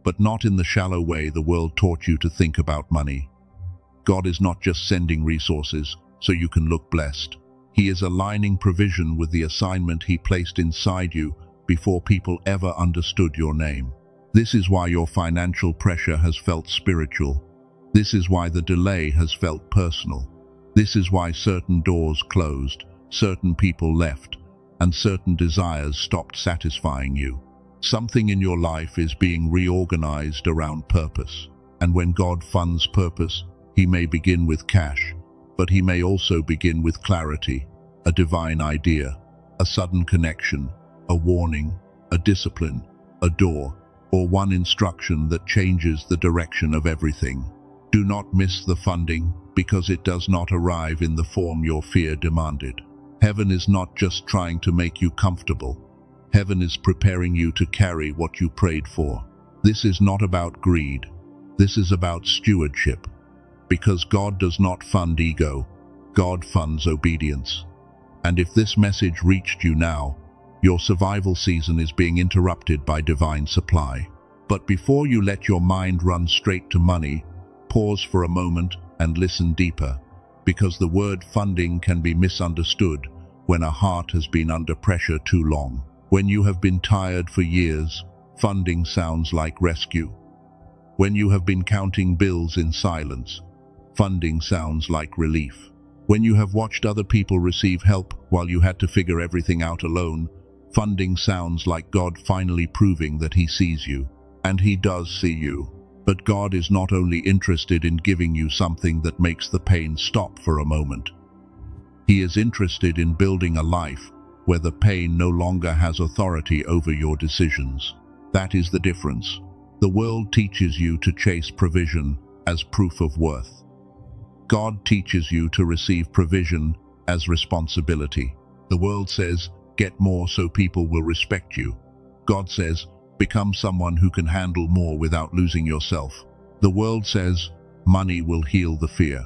but not in the shallow way the world taught you to think about money. God is not just sending resources so you can look blessed. He is aligning provision with the assignment He placed inside you before people ever understood your name. This is why your financial pressure has felt spiritual. This is why the delay has felt personal. This is why certain doors closed, certain people left, and certain desires stopped satisfying you. Something in your life is being reorganized around purpose. And when God funds purpose, He may begin with cash, but He may also begin with clarity, a divine idea, a sudden connection, a warning, a discipline, a door, or one instruction that changes the direction of everything. Do not miss the funding, because it does not arrive in the form your fear demanded. Heaven is not just trying to make you comfortable. Heaven is preparing you to carry what you prayed for. This is not about greed. This is about stewardship. Because God does not fund ego, God funds obedience. And if this message reached you now, your survival season is being interrupted by divine supply. But before you let your mind run straight to money, pause for a moment and listen deeper, because the word funding can be misunderstood when a heart has been under pressure too long. When you have been tired for years, funding sounds like rescue. When you have been counting bills in silence, funding sounds like relief. When you have watched other people receive help while you had to figure everything out alone, funding sounds like God finally proving that He sees you. And He does see you. But God is not only interested in giving you something that makes the pain stop for a moment. He is interested in building a life where the pain no longer has authority over your decisions. That is the difference. The world teaches you to chase provision as proof of worth. God teaches you to receive provision as responsibility. The world says, get more so people will respect you. God says, become someone who can handle more without losing yourself. The world says, money will heal the fear.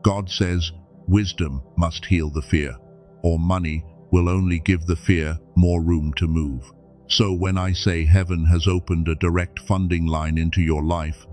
God says, wisdom must heal the fear, or money will only give the fear more room to move. So when I say heaven has opened a direct funding line into your life,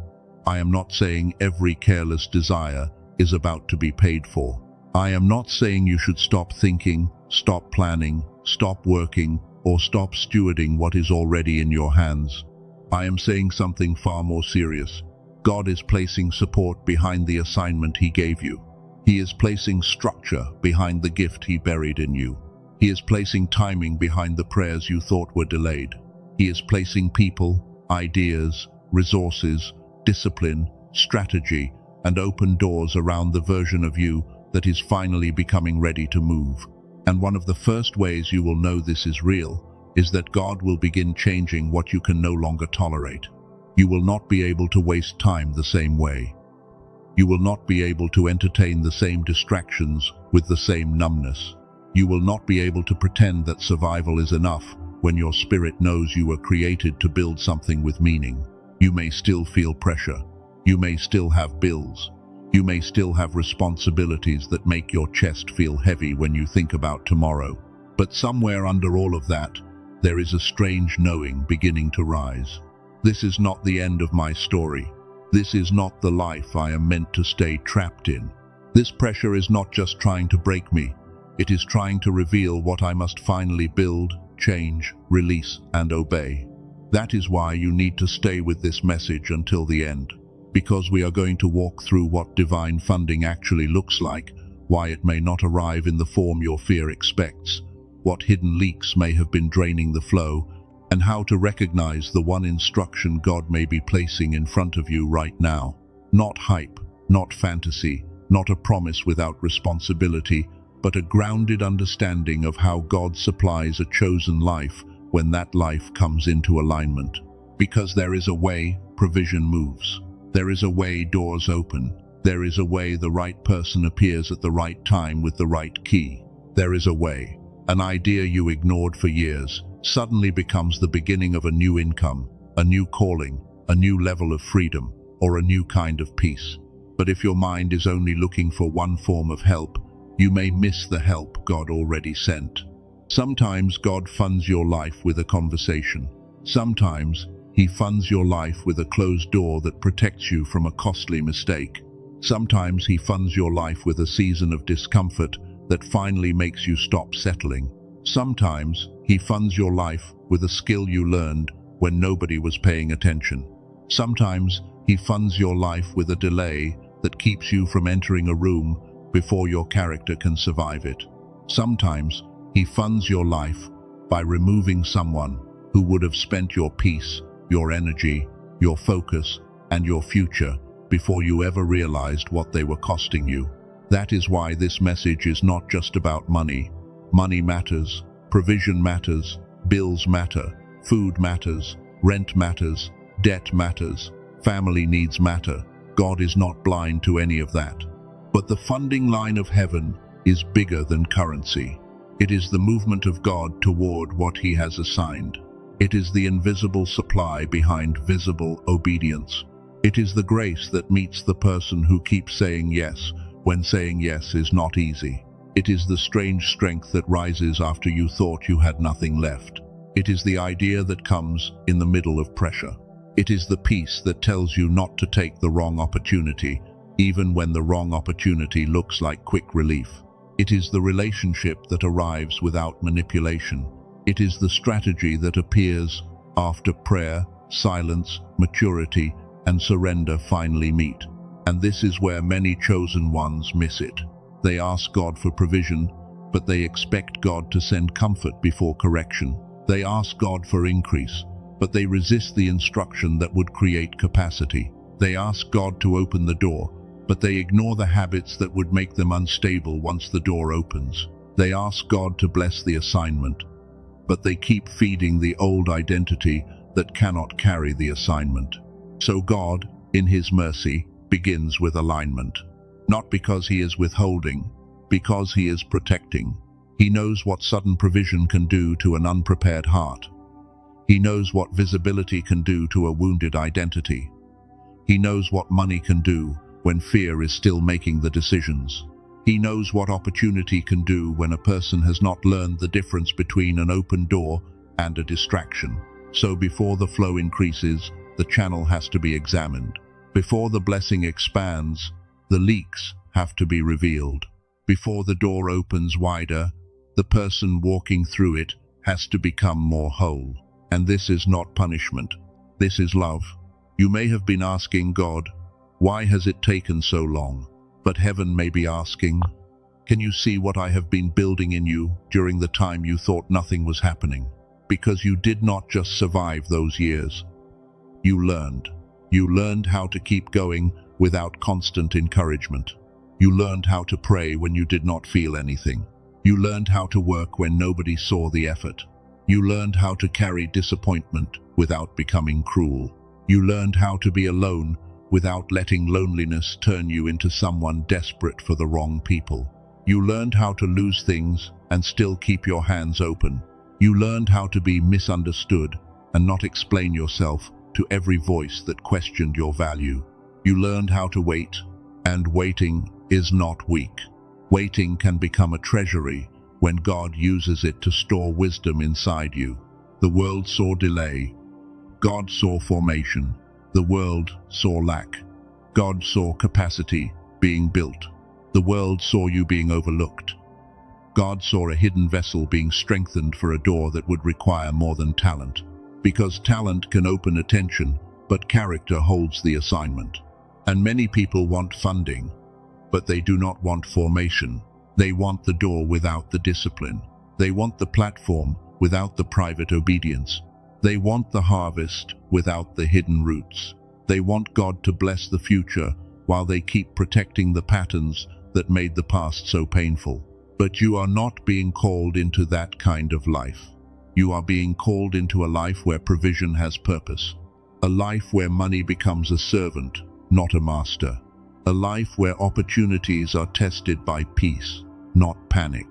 I am not saying every careless desire is about to be paid for. I am not saying you should stop thinking, stop planning, stop working, or stop stewarding what is already in your hands. I am saying something far more serious. God is placing support behind the assignment He gave you. He is placing structure behind the gift He buried in you. He is placing timing behind the prayers you thought were delayed. He is placing people, ideas, resources, discipline, strategy, and open doors around the version of you that is finally becoming ready to move. And one of the first ways you will know this is real is that God will begin changing what you can no longer tolerate. You will not be able to waste time the same way. You will not be able to entertain the same distractions with the same numbness. You will not be able to pretend that survival is enough when your spirit knows you were created to build something with meaning. You may still feel pressure. You may still have bills. You may still have responsibilities that make your chest feel heavy when you think about tomorrow. But somewhere under all of that, there is a strange knowing beginning to rise. This is not the end of my story. This is not the life I am meant to stay trapped in. This pressure is not just trying to break me. It is trying to reveal what I must finally build, change, release, and obey. That is why you need to stay with this message until the end. Because we are going to walk through what divine funding actually looks like, why it may not arrive in the form your fear expects, what hidden leaks may have been draining the flow, and how to recognize the one instruction God may be placing in front of you right now. Not hype, not fantasy, not a promise without responsibility, but a grounded understanding of how God supplies a chosen life when that life comes into alignment. Because there is a way provision moves. There is a way doors open. There is a way the right person appears at the right time with the right key. There is a way. An idea you ignored for years suddenly becomes the beginning of a new income, a new calling, a new level of freedom, or a new kind of peace. But if your mind is only looking for one form of help, you may miss the help God already sent. Sometimes God funds your life with a conversation. Sometimes He funds your life with a closed door that protects you from a costly mistake. Sometimes He funds your life with a season of discomfort that finally makes you stop settling. Sometimes He funds your life with a skill you learned when nobody was paying attention. Sometimes He funds your life with a delay that keeps you from entering a room before your character can survive it. Sometimes He funds your life by removing someone who would have spent your peace, your energy, your focus, and your future before you ever realized what they were costing you. That is why this message is not just about money. Money matters, provision matters, bills matter, food matters, rent matters, debt matters, family needs matter. God is not blind to any of that. But the funding line of heaven is bigger than currency. It is the movement of God toward what He has assigned. It is the invisible supply behind visible obedience. It is the grace that meets the person who keeps saying yes when saying yes is not easy. It is the strange strength that rises after you thought you had nothing left. It is the idea that comes in the middle of pressure. It is the peace that tells you not to take the wrong opportunity, even when the wrong opportunity looks like quick relief. It is the relationship that arrives without manipulation. It is the strategy that appears after prayer, silence, maturity, and surrender finally meet. And this is where many chosen ones miss it. They ask God for provision, but they expect God to send comfort before correction. They ask God for increase, but they resist the instruction that would create capacity. They ask God to open the door, but they ignore the habits that would make them unstable once the door opens. They ask God to bless the assignment, but they keep feeding the old identity that cannot carry the assignment. So God, in His mercy, begins with alignment. Not because He is withholding, because He is protecting. He knows what sudden provision can do to an unprepared heart. He knows what visibility can do to a wounded identity. He knows what money can do when fear is still making the decisions. He knows what opportunity can do when a person has not learned the difference between an open door and a distraction. So before the flow increases, the channel has to be examined. Before the blessing expands, the leaks have to be revealed. Before the door opens wider, the person walking through it has to become more whole. And this is not punishment. This is love. You may have been asking God, why has it taken so long? But heaven may be asking, can you see what I have been building in you during the time you thought nothing was happening? Because you did not just survive those years. You learned. You learned how to keep going without constant encouragement. You learned how to pray when you did not feel anything. You learned how to work when nobody saw the effort. You learned how to carry disappointment without becoming cruel. You learned how to be alone without letting loneliness turn you into someone desperate for the wrong people. You learned how to lose things and still keep your hands open. You learned how to be misunderstood and not explain yourself to every voice that questioned your value. You learned how to wait, and waiting is not weak. Waiting can become a treasury when God uses it to store wisdom inside you. The world saw delay. God saw formation. The world saw lack. God saw capacity being built. The world saw you being overlooked. God saw a hidden vessel being strengthened for a door that would require more than talent. Because talent can open attention, but character holds the assignment. And many people want funding, but they do not want formation. They want the door without the discipline. They want the platform without the private obedience. They want the harvest without the hidden roots. They want God to bless the future while they keep protecting the patterns that made the past so painful. But you are not being called into that kind of life. You are being called into a life where provision has purpose. A life where money becomes a servant, not a master. A life where opportunities are tested by peace, not panic.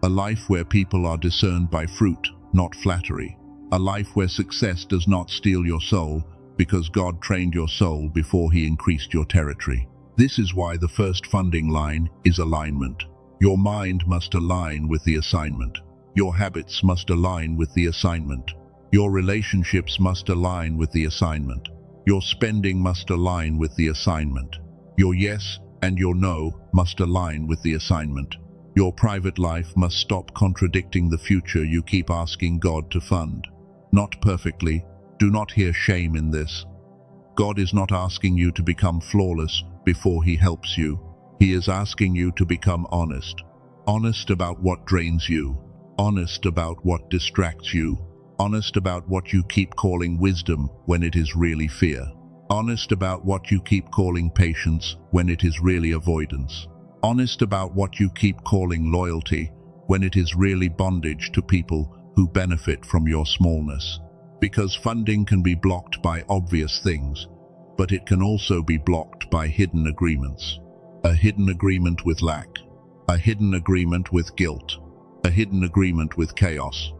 A life where people are discerned by fruit, not flattery. A life where success does not steal your soul because God trained your soul before He increased your territory. This is why the first funding line is alignment. Your mind must align with the assignment. Your habits must align with the assignment. Your relationships must align with the assignment. Your spending must align with the assignment. Your yes and your no must align with the assignment. Your private life must stop contradicting the future you keep asking God to fund. Not perfectly. Do not hear shame in this. God is not asking you to become flawless before He helps you. He is asking you to become honest. Honest about what drains you. Honest about what distracts you. Honest about what you keep calling wisdom when it is really fear. Honest about what you keep calling patience when it is really avoidance. Honest about what you keep calling loyalty when it is really bondage to people who benefit from your smallness. Because funding can be blocked by obvious things, but it can also be blocked by hidden agreements. A hidden agreement with lack. A hidden agreement with guilt. A hidden agreement with chaos.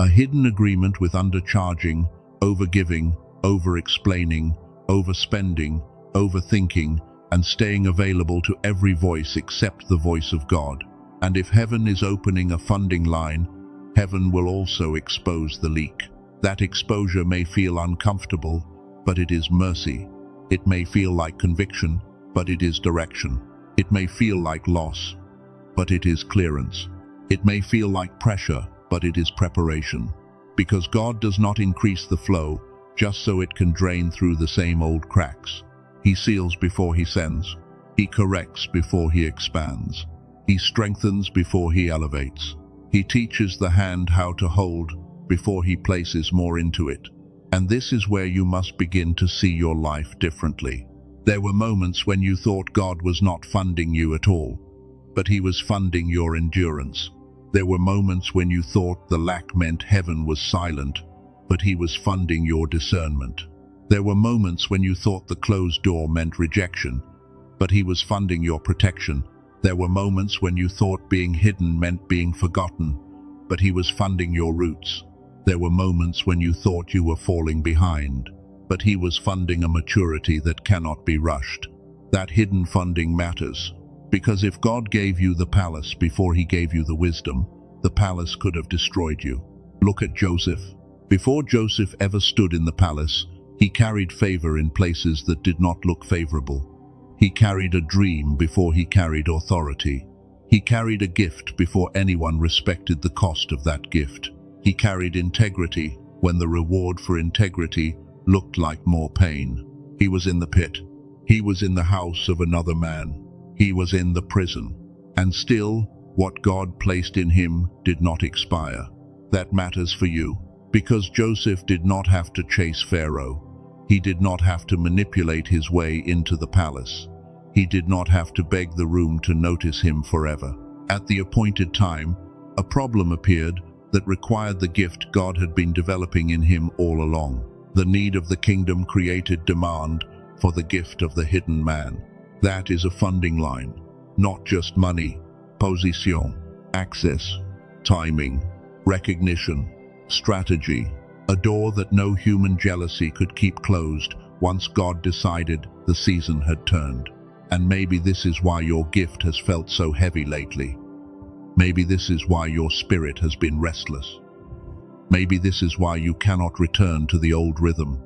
A hidden agreement with undercharging, overgiving, over-explaining, overspending, overthinking, and staying available to every voice except the voice of God. And if heaven is opening a funding line, heaven will also expose the leak. That exposure may feel uncomfortable, but it is mercy. It may feel like conviction, but it is direction. It may feel like loss, but it is clearance. It may feel like pressure, but it is preparation. Because God does not increase the flow just so it can drain through the same old cracks. He seals before He sends. He corrects before He expands. He strengthens before He elevates. He teaches the hand how to hold before He places more into it. And this is where you must begin to see your life differently. There were moments when you thought God was not funding you at all, but He was funding your endurance. There were moments when you thought the lack meant heaven was silent, but He was funding your discernment. There were moments when you thought the closed door meant rejection, but He was funding your protection. There were moments when you thought being hidden meant being forgotten, but He was funding your roots. There were moments when you thought you were falling behind, but He was funding a maturity that cannot be rushed. That hidden funding matters, because if God gave you the palace before He gave you the wisdom, the palace could have destroyed you. Look at Joseph. Before Joseph ever stood in the palace, he carried favor in places that did not look favorable. He carried a dream before he carried authority. He carried a gift before anyone respected the cost of that gift. He carried integrity when the reward for integrity looked like more pain. He was in the pit. He was in the house of another man. He was in the prison. And still, what God placed in him did not expire. That matters for you, because Joseph did not have to chase Pharaoh. He did not have to manipulate his way into the palace. He did not have to beg the room to notice him forever. At the appointed time, a problem appeared that required the gift God had been developing in him all along. The need of the kingdom created demand for the gift of the hidden man. That is a funding line, not just money, position, access, timing, recognition, strategy, a door that no human jealousy could keep closed once God decided the season had turned. And maybe this is why your gift has felt so heavy lately. Maybe this is why your spirit has been restless. Maybe this is why you cannot return to the old rhythm,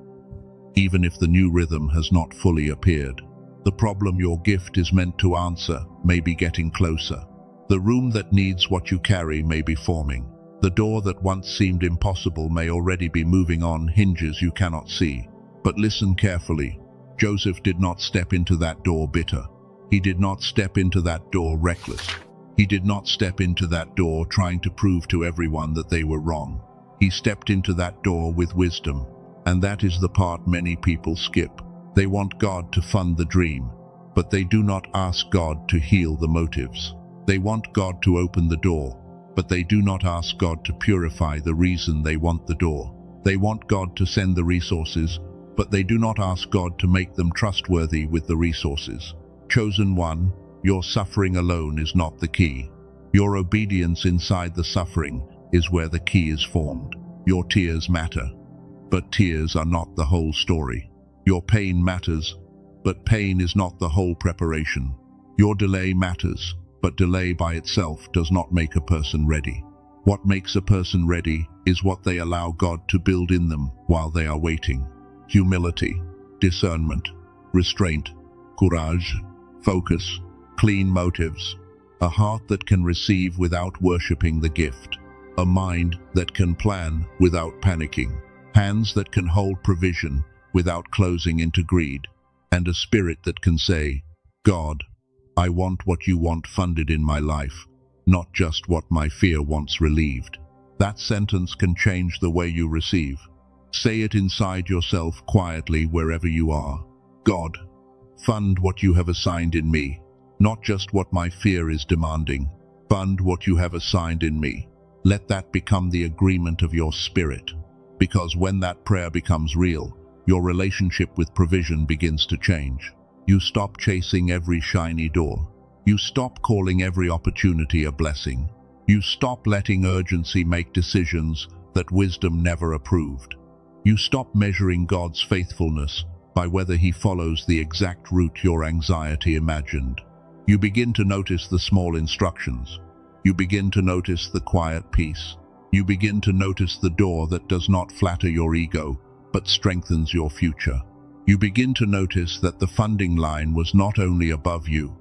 even if the new rhythm has not fully appeared. The problem your gift is meant to answer may be getting closer. The room that needs what you carry may be forming. The door that once seemed impossible may already be moving on hinges you cannot see. But listen carefully. Joseph did not step into that door bitter. He did not step into that door reckless. He did not step into that door trying to prove to everyone that they were wrong. He stepped into that door with wisdom. And that is the part many people skip. They want God to fund the dream, but they do not ask God to heal the motives. They want God to open the door, but they do not ask God to purify the reason they want the door. They want God to send the resources, but they do not ask God to make them trustworthy with the resources. Chosen one, your suffering alone is not the key. Your obedience inside the suffering is where the key is formed. Your tears matter, but tears are not the whole story. Your pain matters, but pain is not the whole preparation. Your delay matters, but delay by itself does not make a person ready. What makes a person ready is what they allow God to build in them while they are waiting. Humility, discernment, restraint, courage, focus, clean motives, a heart that can receive without worshipping the gift, a mind that can plan without panicking, hands that can hold provision without closing into greed, and a spirit that can say, God, I want what you want funded in my life, not just what my fear wants relieved. That sentence can change the way you receive. Say it inside yourself quietly wherever you are. God, fund what you have assigned in me, not just what my fear is demanding. Fund what you have assigned in me. Let that become the agreement of your spirit. Because when that prayer becomes real, your relationship with provision begins to change. You stop chasing every shiny door. You stop calling every opportunity a blessing. You stop letting urgency make decisions that wisdom never approved. You stop measuring God's faithfulness by whether He follows the exact route your anxiety imagined. You begin to notice the small instructions. You begin to notice the quiet peace. You begin to notice the door that does not flatter your ego, but strengthens your future. You begin to notice that the funding line was not only above you,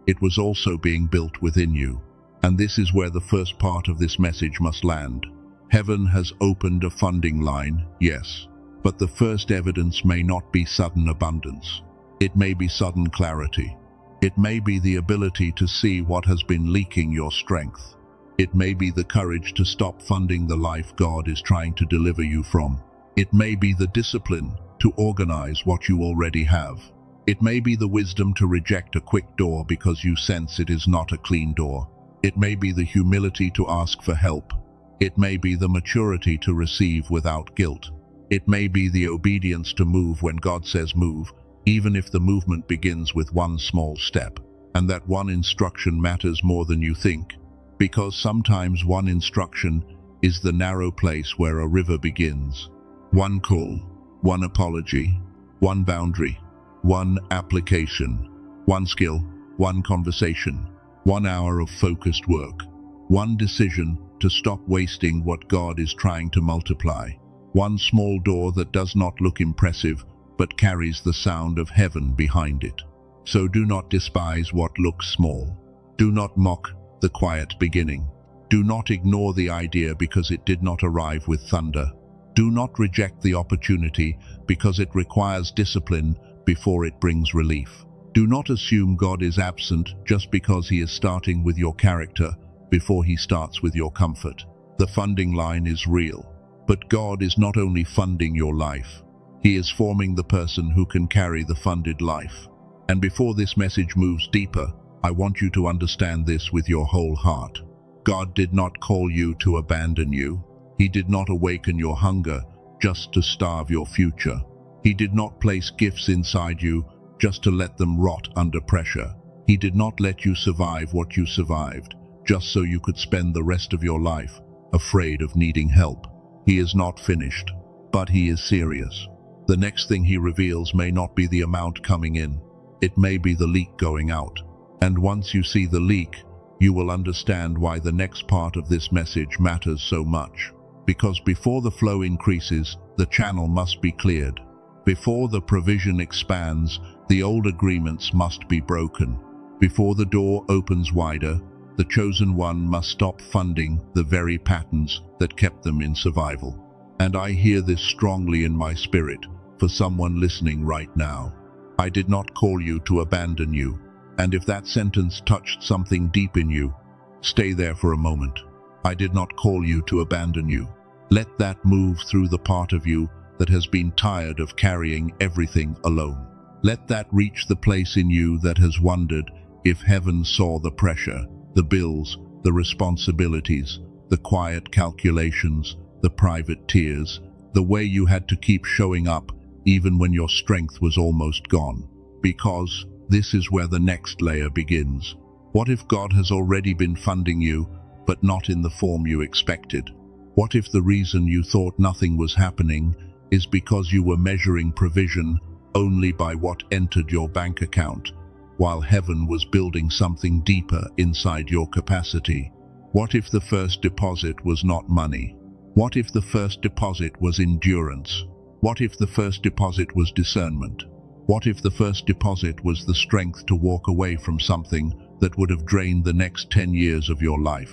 it was also being built within you. And this is where the first part of this message must land. Heaven has opened a funding line, yes, but the first evidence may not be sudden abundance. It may be sudden clarity. It may be the ability to see what has been leaking your strength. It may be the courage to stop funding the life God is trying to deliver you from. It may be the discipline to organize what you already have. It may be the wisdom to reject a quick door because you sense it is not a clean door. It may be the humility to ask for help. It may be the maturity to receive without guilt. It may be the obedience to move when God says move, even if the movement begins with one small step. And that one instruction matters more than you think, because sometimes one instruction is the narrow place where a river begins. One call, one apology, one boundary, one application, one skill, one conversation, 1 hour of focused work, one decision to stop wasting what God is trying to multiply, one small door that does not look impressive but carries the sound of heaven behind it. So do not despise what looks small. Do not mock the quiet beginning. Do not ignore the idea because it did not arrive with thunder. Do not reject the opportunity because it requires discipline before it brings relief. Do not assume God is absent just because He is starting with your character before He starts with your comfort. The funding line is real, but God is not only funding your life, He is forming the person who can carry the funded life. And before this message moves deeper, I want you to understand this with your whole heart. God did not call you to abandon you. He did not awaken your hunger just to starve your future. He did not place gifts inside you just to let them rot under pressure. He did not let you survive what you survived just so you could spend the rest of your life afraid of needing help. He is not finished, but He is serious. The next thing He reveals may not be the amount coming in. It may be the leak going out. And once you see the leak, you will understand why the next part of this message matters so much. Because before the flow increases, the channel must be cleared. Before the provision expands, the old agreements must be broken. Before the door opens wider, the chosen one must stop funding the very patterns that kept them in survival. And I hear this strongly in my spirit for someone listening right now. I did not call you to abandon you. And if that sentence touched something deep in you, stay there for a moment. I did not call you to abandon you. Let that move through the part of you that has been tired of carrying everything alone. Let that reach the place in you that has wondered if heaven saw the pressure, the bills, the responsibilities, the quiet calculations, the private tears, the way you had to keep showing up even when your strength was almost gone. Because this is where the next layer begins. What if God has already been funding you, but not in the form you expected? What if the reason you thought nothing was happening is because you were measuring provision only by what entered your bank account, while heaven was building something deeper inside your capacity? What if the first deposit was not money? What if the first deposit was endurance? What if the first deposit was discernment? What if the first deposit was the strength to walk away from something that would have drained the next 10 years of your life?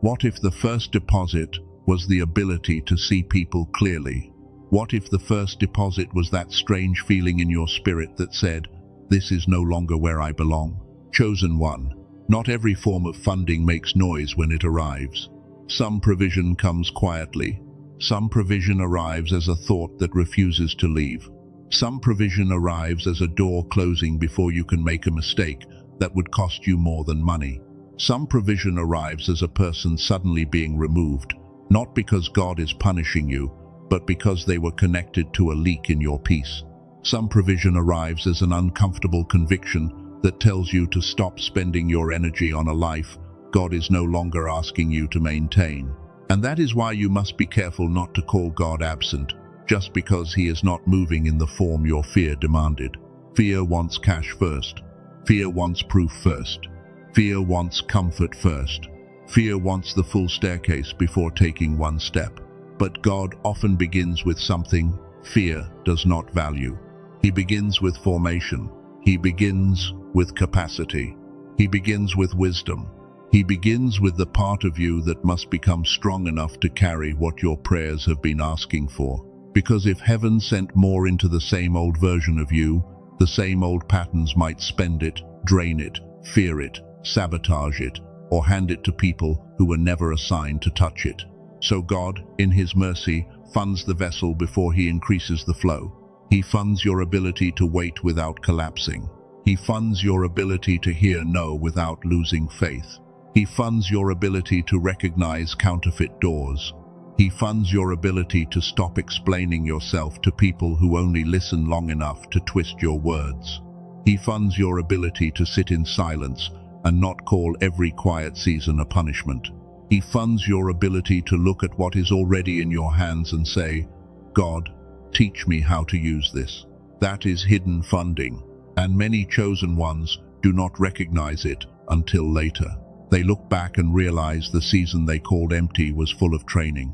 What if the first deposit was the ability to see people clearly? What if the first deposit was that strange feeling in your spirit that said, "This is no longer where I belong"? Chosen one. Not every form of funding makes noise when it arrives. Some provision comes quietly. Some provision arrives as a thought that refuses to leave. Some provision arrives as a door closing before you can make a mistake that would cost you more than money. Some provision arrives as a person suddenly being removed, not because God is punishing you, but because they were connected to a leak in your peace. Some provision arrives as an uncomfortable conviction that tells you to stop spending your energy on a life God is no longer asking you to maintain. And that is why you must be careful not to call God absent, just because He is not moving in the form your fear demanded. Fear wants cash first. Fear wants proof first. Fear wants comfort first. Fear wants the full staircase before taking one step. But God often begins with something fear does not value. He begins with formation. He begins with capacity. He begins with wisdom. He begins with the part of you that must become strong enough to carry what your prayers have been asking for. Because if heaven sent more into the same old version of you, the same old patterns might spend it, drain it, fear it, sabotage it, or hand it to people who were never assigned to touch it. So God, in His mercy, funds the vessel before He increases the flow. He funds your ability to wait without collapsing. He funds your ability to hear no without losing faith. He funds your ability to recognize counterfeit doors. He funds your ability to stop explaining yourself to people who only listen long enough to twist your words. He funds your ability to sit in silence and not call every quiet season a punishment. He funds your ability to look at what is already in your hands and say, "God, teach me how to use this." That is hidden funding, and many chosen ones do not recognize it until later. They look back and realize the season they called empty was full of training.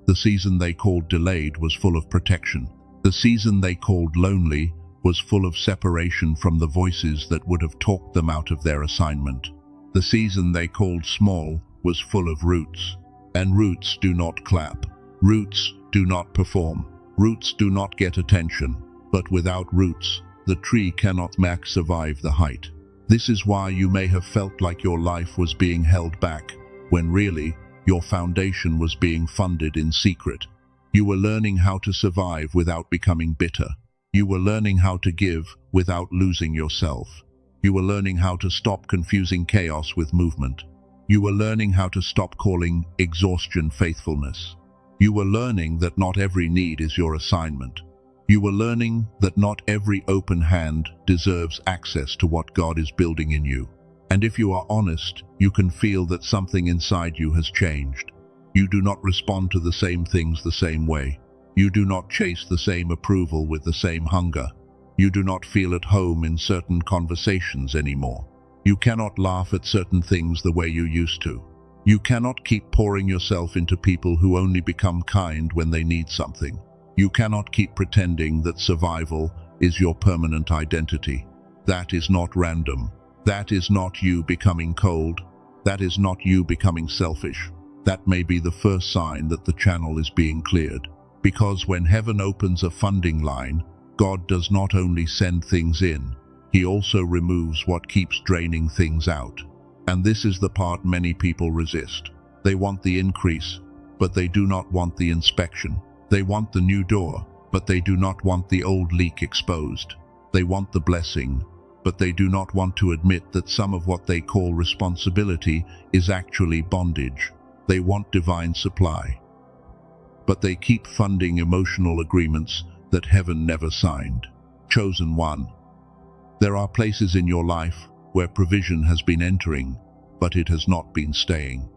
The season they called delayed was full of protection. The season they called lonely was full of separation from the voices that would have talked them out of their assignment. The season they called small was full of roots. And roots do not clap. Roots do not perform. Roots do not get attention. But without roots, the tree cannot survive the height. This is why you may have felt like your life was being held back, when really, your foundation was being funded in secret. You were learning how to survive without becoming bitter. You were learning how to give without losing yourself. You were learning how to stop confusing chaos with movement. You were learning how to stop calling exhaustion faithfulness. You were learning that not every need is your assignment. You were learning that not every open hand deserves access to what God is building in you. And if you are honest, you can feel that something inside you has changed. You do not respond to the same things the same way. You do not chase the same approval with the same hunger. You do not feel at home in certain conversations anymore. You cannot laugh at certain things the way you used to. You cannot keep pouring yourself into people who only become kind when they need something. You cannot keep pretending that survival is your permanent identity. That is not random. That is not you becoming cold. That is not you becoming selfish. That may be the first sign that the channel is being cleared. Because when heaven opens a funding line, God does not only send things in, He also removes what keeps draining things out. And this is the part many people resist. They want the increase, but they do not want the inspection. They want the new door, but they do not want the old leak exposed. They want the blessing, but they do not want to admit that some of what they call responsibility is actually bondage. They want divine supply, but they keep funding emotional agreements that heaven never signed. Chosen one. There are places in your life where provision has been entering, but it has not been staying.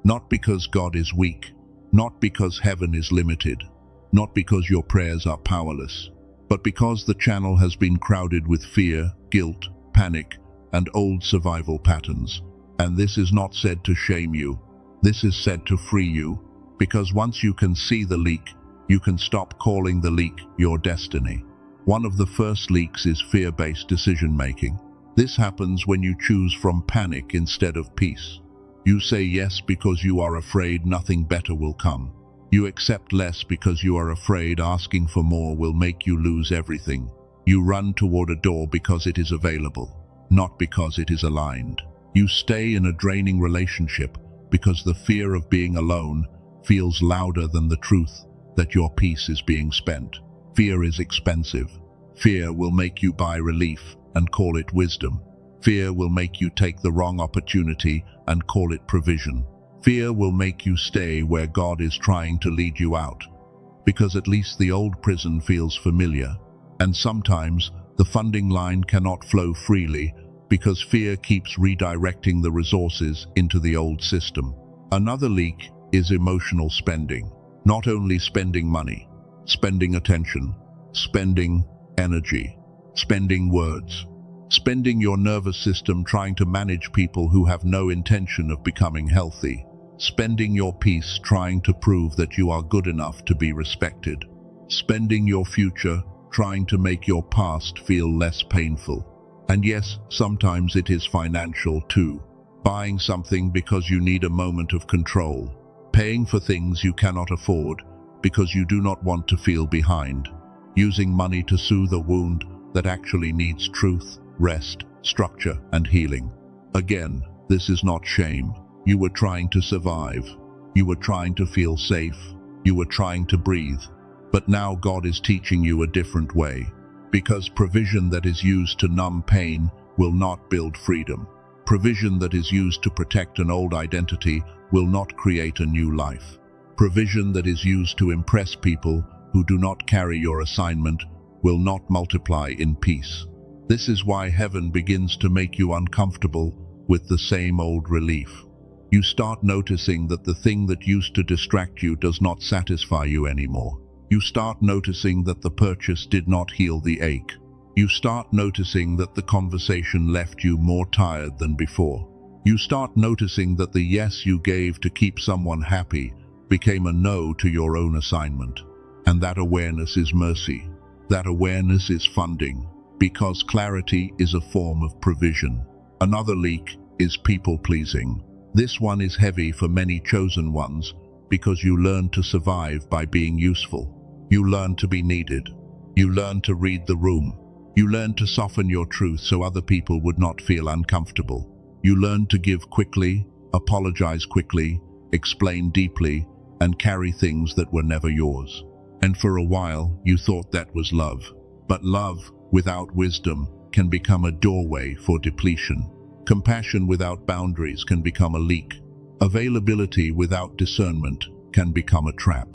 Not because God is weak, not because heaven is limited, not because your prayers are powerless, but because the channel has been crowded with fear, guilt, panic, and old survival patterns. And this is not said to shame you. This is said to free you, because once you can see the leak, you can stop calling the leak your destiny. One of the first leaks is fear-based decision-making. This happens when you choose from panic instead of peace. You say yes because you are afraid nothing better will come. You accept less because you are afraid asking for more will make you lose everything. You run toward a door because it is available, not because it is aligned. You stay in a draining relationship because the fear of being alone feels louder than the truth that your peace is being spent. Fear is expensive. Fear will make you buy relief and call it wisdom. Fear will make you take the wrong opportunity and call it provision. Fear will make you stay where God is trying to lead you out, because at least the old prison feels familiar. And sometimes the funding line cannot flow freely because fear keeps redirecting the resources into the old system. Another leak is emotional spending. Not only spending money, spending attention, spending energy, spending words, spending your nervous system trying to manage people who have no intention of becoming healthy, spending your peace trying to prove that you are good enough to be respected, spending your future trying to make your past feel less painful. And yes, sometimes it is financial too. Buying something because you need a moment of control, paying for things you cannot afford because you do not want to feel behind, using money to soothe a wound that actually needs truth, rest, structure, and healing. Again, this is not shame. You were trying to survive. You were trying to feel safe. You were trying to breathe. But now God is teaching you a different way, because provision that is used to numb pain will not build freedom. Provision that is used to protect an old identity will not create a new life. Provision that is used to impress people who do not carry your assignment will not multiply in peace. This is why heaven begins to make you uncomfortable with the same old relief. You start noticing that the thing that used to distract you does not satisfy you anymore. You start noticing that the purchase did not heal the ache. You start noticing that the conversation left you more tired than before. You start noticing that the yes you gave to keep someone happy became a no to your own assignment. And that awareness is mercy. That awareness is funding, because clarity is a form of provision. Another leak is people-pleasing. This one is heavy for many chosen ones because you learn to survive by being useful. You learn to be needed. You learn to read the room. You learn to soften your truth so other people would not feel uncomfortable. You learn to give quickly, apologize quickly, explain deeply, and carry things that were never yours. And for a while, you thought that was love. But love without wisdom can become a doorway for depletion. Compassion without boundaries can become a leak. Availability without discernment can become a trap.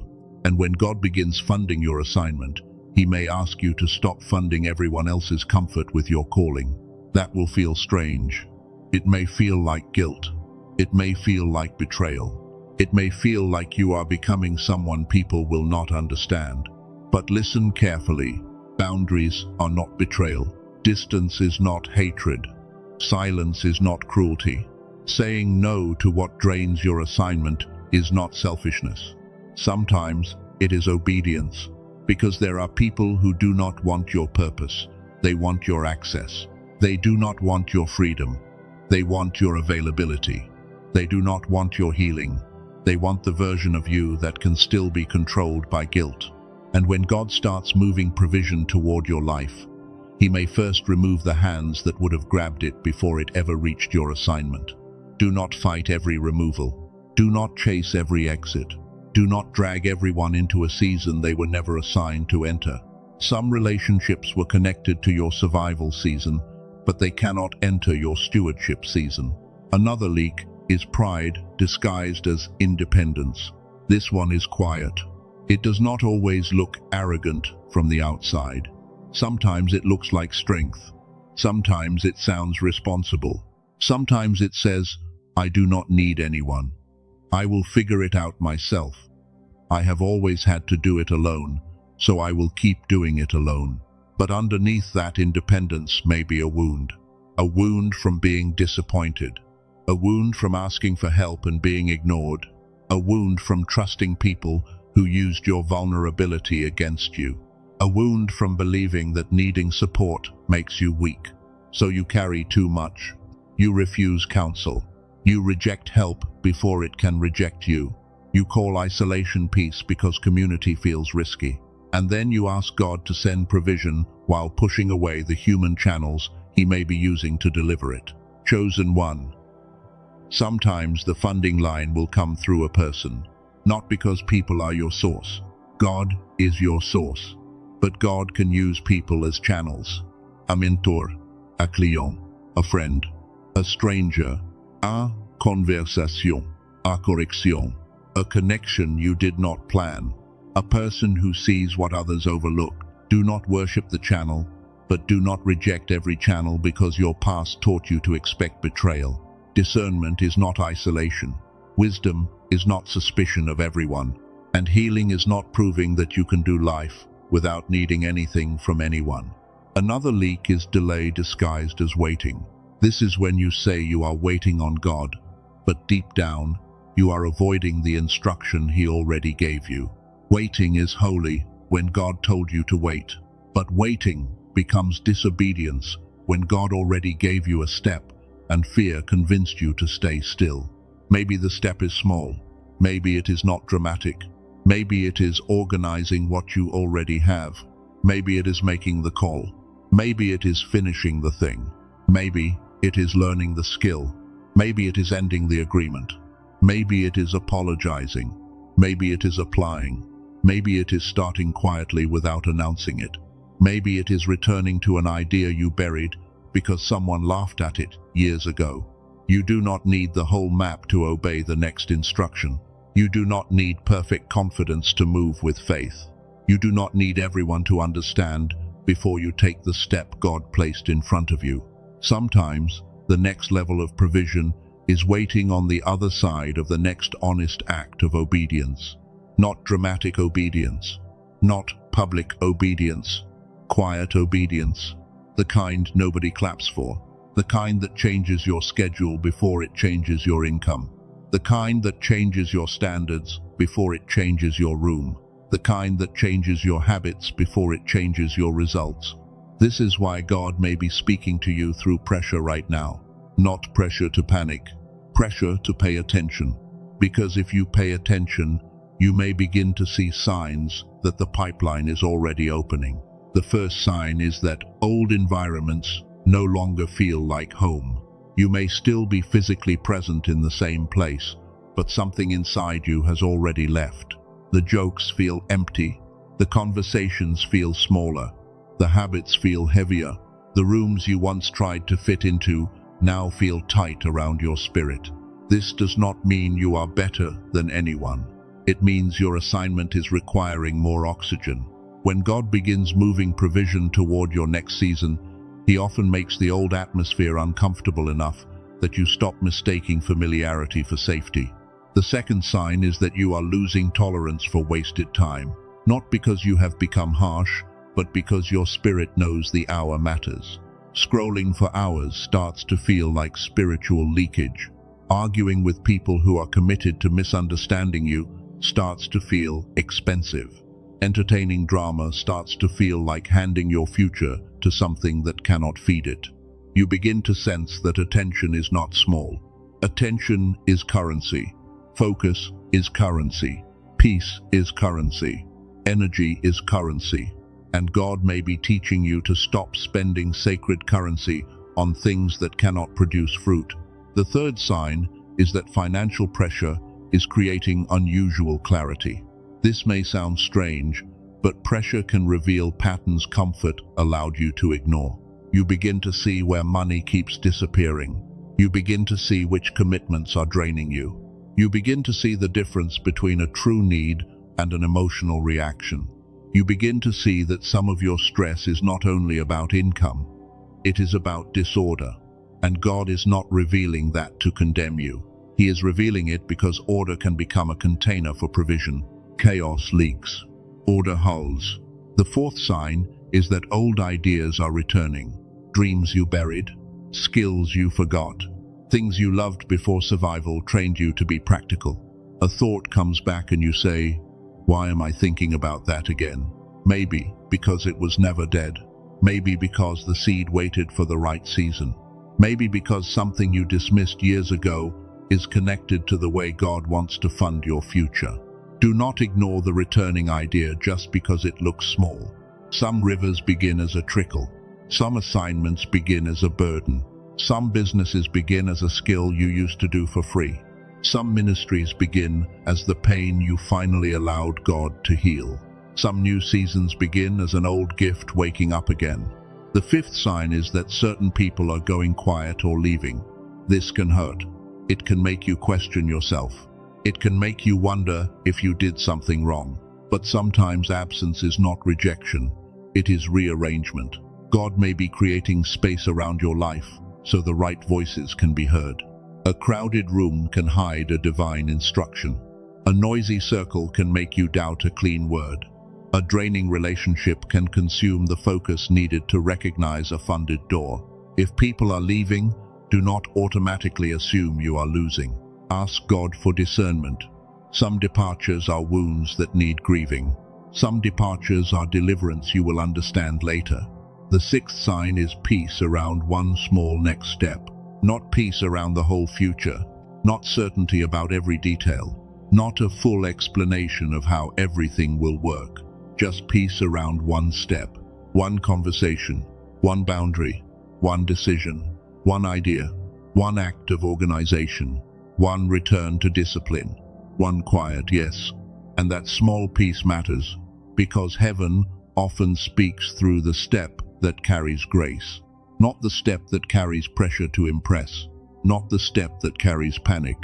And when God begins funding your assignment, He may ask you to stop funding everyone else's comfort with your calling. That will feel strange. It may feel like guilt. It may feel like betrayal. It may feel like you are becoming someone people will not understand. But listen carefully. Boundaries are not betrayal. Distance is not hatred. Silence is not cruelty. Saying no to what drains your assignment is not selfishness. Sometimes it is obedience, because there are people who do not want your purpose. They want your access. They do not want your freedom. They want your availability. They do not want your healing. They want the version of you that can still be controlled by guilt. And when God starts moving provision toward your life, He may first remove the hands that would have grabbed it before it ever reached your assignment. Do not fight every removal. Do not chase every exit. Do not drag everyone into a season they were never assigned to enter. Some relationships were connected to your survival season, but they cannot enter your stewardship season. Another leak is pride disguised as independence. This one is quiet. It does not always look arrogant from the outside. Sometimes it looks like strength. Sometimes it sounds responsible. Sometimes it says, "I do not need anyone. I will figure it out myself. I have always had to do it alone, so I will keep doing it alone." But underneath that independence may be a wound from being disappointed, A wound from asking for help and being ignored. A wound from trusting people who used your vulnerability against you. A wound from believing that needing support makes you weak. So you carry too much. You refuse counsel. You reject help before it can reject you. You call isolation peace because community feels risky. And then you ask God to send provision while pushing away the human channels He may be using to deliver it. Chosen one. Sometimes the funding line will come through a person, not because people are your source. God is your source. But God can use people as channels. A mentor, a client, a friend, a stranger, a conversation, a correction, a connection you did not plan, a person who sees what others overlook. Do not worship the channel, but do not reject every channel because your past taught you to expect betrayal. Discernment is not isolation. Wisdom is not suspicion of everyone. And healing is not proving that you can do life without needing anything from anyone. Another leak is delay disguised as waiting. This is when you say you are waiting on God, but deep down, you are avoiding the instruction He already gave you. Waiting is holy when God told you to wait, but waiting becomes disobedience when God already gave you a step and fear convinced you to stay still. Maybe the step is small. Maybe it is not dramatic. Maybe it is organizing what you already have. Maybe it is making the call. Maybe it is finishing the thing. Maybe it is learning the skill. Maybe it is ending the agreement. Maybe it is apologizing. Maybe it is applying. Maybe it is starting quietly without announcing it. Maybe it is returning to an idea you buried because someone laughed at it years ago. You do not need the whole map to obey the next instruction. You do not need perfect confidence to move with faith. You do not need everyone to understand before you take the step God placed in front of you. Sometimes, the next level of provision is waiting on the other side of the next honest act of obedience. Not dramatic obedience. Not public obedience. Quiet obedience. The kind nobody claps for. The kind that changes your schedule before it changes your income. The kind that changes your standards before it changes your room. The kind that changes your habits before it changes your results. This is why God may be speaking to you through pressure right now. Not pressure to panic, pressure to pay attention. Because if you pay attention, you may begin to see signs that the pipeline is already opening. The first sign is that old environments no longer feel like home. You may still be physically present in the same place, but something inside you has already left. The jokes feel empty. The conversations feel smaller. The habits feel heavier. The rooms you once tried to fit into now feel tight around your spirit. This does not mean you are better than anyone. It means your assignment is requiring more oxygen. When God begins moving provision toward your next season, He often makes the old atmosphere uncomfortable enough that you stop mistaking familiarity for safety. The second sign is that you are losing tolerance for wasted time, not because you have become harsh, but because your spirit knows the hour matters. Scrolling for hours starts to feel like spiritual leakage. Arguing with people who are committed to misunderstanding you starts to feel expensive. Entertaining drama starts to feel like handing your future to something that cannot feed it. You begin to sense that attention is not small. Attention is currency. Focus is currency. Peace is currency. Energy is currency. And God may be teaching you to stop spending sacred currency on things that cannot produce fruit. The third sign is that financial pressure is creating unusual clarity. This may sound strange, but pressure can reveal patterns comfort allowed you to ignore. You begin to see where money keeps disappearing. You begin to see which commitments are draining you. You begin to see the difference between a true need and an emotional reaction. You begin to see that some of your stress is not only about income, it is about disorder. And God is not revealing that to condemn you. He is revealing it because order can become a container for provision. Chaos leaks. Order hulls. The fourth sign is that old ideas are returning. Dreams you buried, skills you forgot, Things you loved before survival trained you to be practical. A thought comes back and you say, "Why am I thinking about that again?" Maybe because it was never dead. Maybe because the seed waited for the right season. Maybe because something you dismissed years ago is connected to the way God wants to fund your future. Do not ignore the returning idea just because it looks small. Some rivers begin as a trickle. Some assignments begin as a burden. Some businesses begin as a skill you used to do for free. Some ministries begin as the pain you finally allowed God to heal. Some new seasons begin as an old gift waking up again. The fifth sign is that certain people are going quiet or leaving. This can hurt. It can make you question yourself. It can make you wonder if you did something wrong. But sometimes absence is not rejection. It is rearrangement. God may be creating space around your life so the right voices can be heard. A crowded room can hide a divine instruction. A noisy circle can make you doubt a clean word. A draining relationship can consume the focus needed to recognize a funded door. If people are leaving, do not automatically assume you are losing. Ask God for discernment. Some departures are wounds that need grieving. Some departures are deliverance you will understand later. The sixth sign is peace around one small next step. Not peace around the whole future. Not certainty about every detail. Not a full explanation of how everything will work. Just peace around one step, one conversation, one boundary, one decision, one idea, one act of organization, one return to discipline, one quiet yes. And that small peace matters, because heaven often speaks through the step that carries grace. Not the step that carries pressure to impress, not the step that carries panic,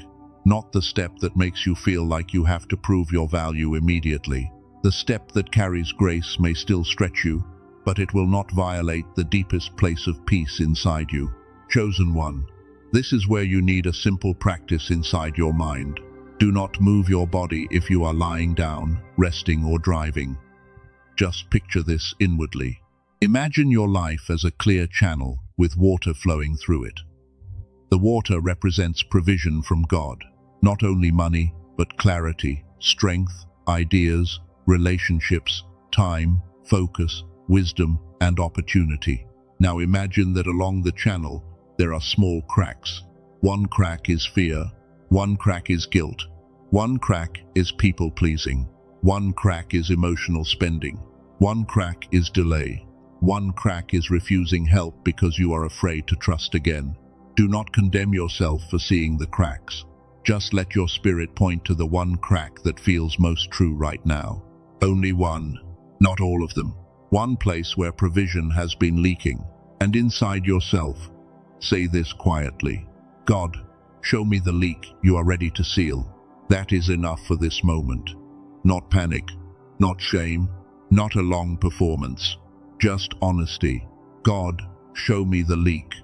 not the step that makes you feel like you have to prove your value immediately. The step that carries grace may still stretch you, but it will not violate the deepest place of peace inside you. Chosen one. This is where you need a simple practice inside your mind. Do not move your body if you are lying down, resting, or driving. Just picture this inwardly. Imagine your life as a clear channel with water flowing through it. The water represents provision from God, not only money, but clarity, strength, ideas, relationships, time, focus, wisdom, and opportunity. Now imagine that along the channel there are small cracks. One crack is fear, one crack is guilt, one crack is people-pleasing, one crack is emotional spending, one crack is delay, one crack is refusing help because you are afraid to trust again. Do not condemn yourself for seeing the cracks. Just let your spirit point to the one crack that feels most true right now. Only one, not all of them. One place where provision has been leaking. And inside yourself, say this quietly. God, show me the leak you are ready to seal. That is enough for this moment. Not panic, not shame, not a long performance. Just honesty. God, show me the leak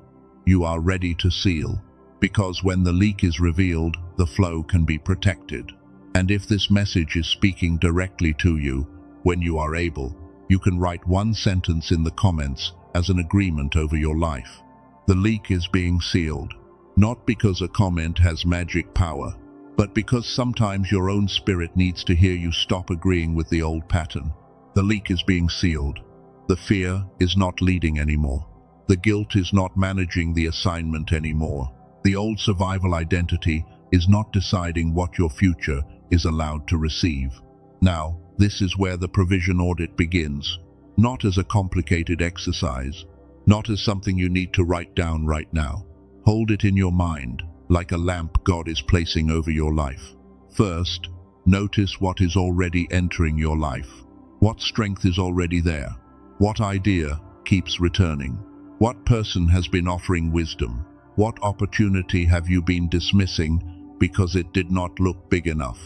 you are ready to seal. Because when the leak is revealed, the flow can be protected. And if this message is speaking directly to you, when you are able, you can write one sentence in the comments as an agreement over your life. The leak is being sealed, not because a comment has magic power, but because sometimes your own spirit needs to hear you stop agreeing with the old pattern. The leak is being sealed. The fear is not leading anymore. The guilt is not managing the assignment anymore. The old survival identity is not deciding what your future is allowed to receive. Now, this is where the provision audit begins, not as a complicated exercise, not as something you need to write down right now. Hold it in your mind, like a lamp God is placing over your life. First, notice what is already entering your life. What strength is already there? What idea keeps returning? What person has been offering wisdom? What opportunity have you been dismissing because it did not look big enough?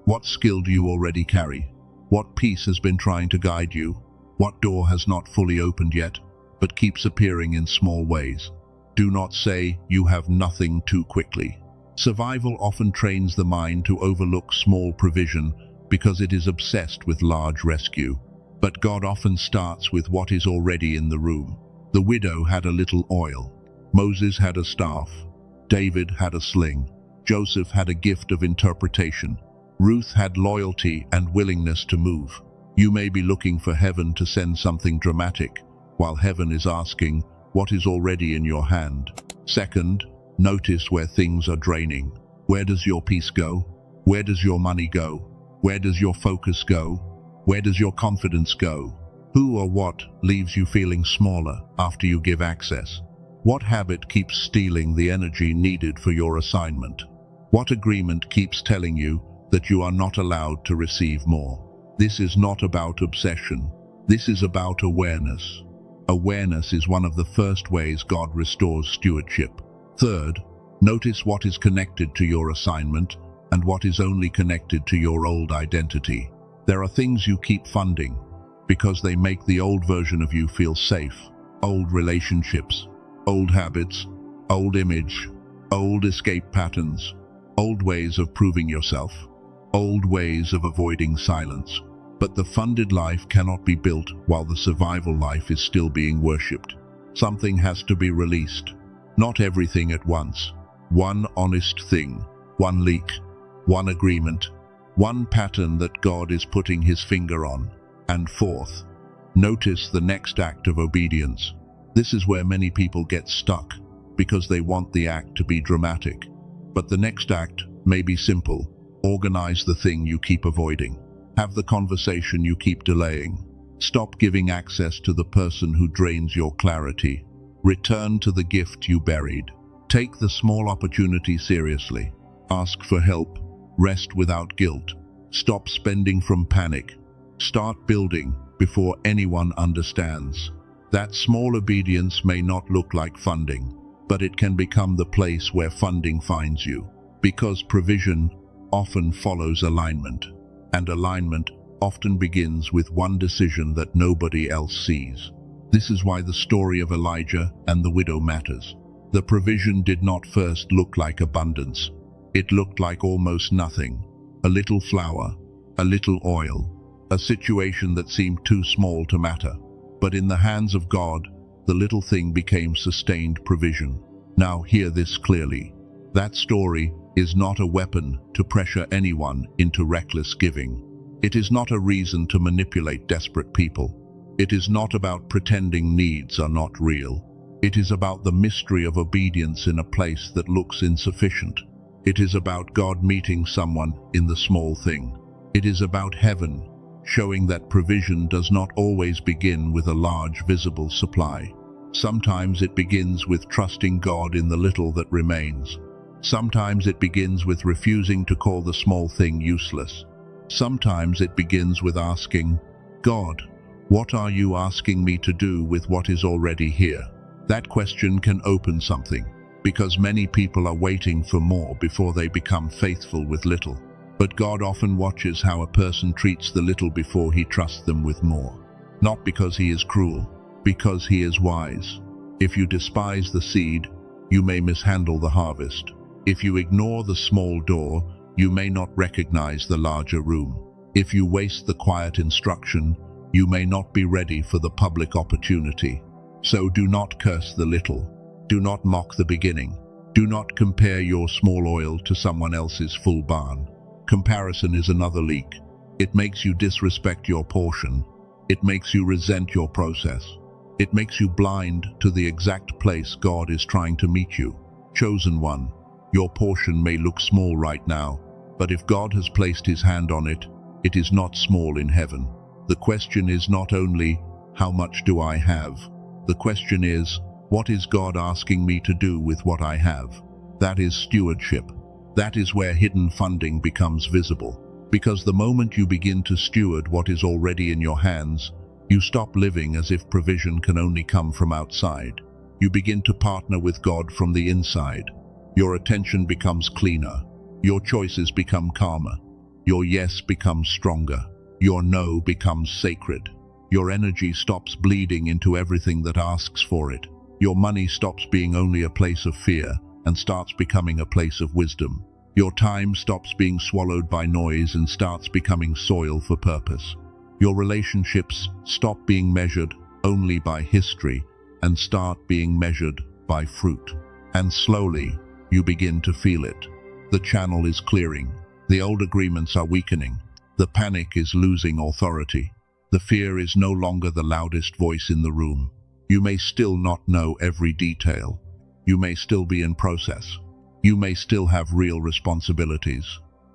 What skill do you already carry? What peace has been trying to guide you? What door has not fully opened yet, but keeps appearing in small ways? Do not say you have nothing too quickly. Survival often trains the mind to overlook small provision because it is obsessed with large rescue. But God often starts with what is already in the room. The widow had a little oil. Moses had a staff. David had a sling. Joseph had a gift of interpretation. Ruth had loyalty and willingness to move. You may be looking for heaven to send something dramatic, while heaven is asking what is already in your hand. Second, notice where things are draining. Where does your peace go? Where does your money go? Where does your focus go? Where does your confidence go? Who or what leaves you feeling smaller after you give access? What habit keeps stealing the energy needed for your assignment? What agreement keeps telling you that you are not allowed to receive more? This is not about obsession. This is about awareness. Awareness is one of the first ways God restores stewardship. Third, notice what is connected to your assignment and what is only connected to your old identity. There are things you keep funding because they make the old version of you feel safe. Old relationships, old habits, old image, old escape patterns, old ways of proving yourself, old ways of avoiding silence. But the funded life cannot be built while the survival life is still being worshipped. Something has to be released. Not everything at once. One honest thing, one leak, one agreement, one pattern that God is putting his finger on. And fourth, notice the next act of obedience. This is where many people get stuck because they want the act to be dramatic. But the next act may be simple. Organize the thing you keep avoiding. Have the conversation you keep delaying. Stop giving access to the person who drains your clarity. Return to the gift you buried. Take the small opportunity seriously. Ask for help. Rest without guilt. Stop spending from panic. Start building before anyone understands. That small obedience may not look like funding, but it can become the place where funding finds you. Because provision often follows alignment, and alignment often begins with one decision that nobody else sees. This is why the story of Elijah and the widow matters. The provision did not first look like abundance. It looked like almost nothing. A little flour, a little oil, a situation that seemed too small to matter. But in the hands of God, the little thing became sustained provision. Now hear this clearly. That story is not a weapon to pressure anyone into reckless giving. It is not a reason to manipulate desperate people. It is not about pretending needs are not real. It is about the mystery of obedience in a place that looks insufficient. It is about God meeting someone in the small thing. It is about heaven showing that provision does not always begin with a large visible supply. Sometimes it begins with trusting God in the little that remains. Sometimes it begins with refusing to call the small thing useless. Sometimes it begins with asking, God, what are you asking me to do with what is already here? That question can open something, because many people are waiting for more before they become faithful with little. But God often watches how a person treats the little before he trusts them with more. Not because he is cruel, because he is wise. If you despise the seed, you may mishandle the harvest. If you ignore the small door, you may not recognize the larger room. If you waste the quiet instruction, you may not be ready for the public opportunity. So do not curse the little. Do not mock the beginning. Do not compare your small oil to someone else's full barn. Comparison is another leak. It makes you disrespect your portion. It makes you resent your process. It makes you blind to the exact place God is trying to meet you. Chosen one, your portion may look small right now, but if God has placed his hand on it, it is not small in heaven. The question is not only, how much do I have? The question is, what is God asking me to do with what I have? That is stewardship. That is where hidden funding becomes visible. Because the moment you begin to steward what is already in your hands, you stop living as if provision can only come from outside. You begin to partner with God from the inside. Your attention becomes cleaner. Your choices become calmer. Your yes becomes stronger. Your no becomes sacred. Your energy stops bleeding into everything that asks for it. Your money stops being only a place of fear and starts becoming a place of wisdom. Your time stops being swallowed by noise and starts becoming soil for purpose. Your relationships stop being measured only by history and start being measured by fruit. And slowly, You begin to feel it. The channel is clearing. The old agreements are weakening. The panic is losing authority. The fear is no longer the loudest voice in the room. You may still not know every detail. You may still be in process. You may still have real responsibilities.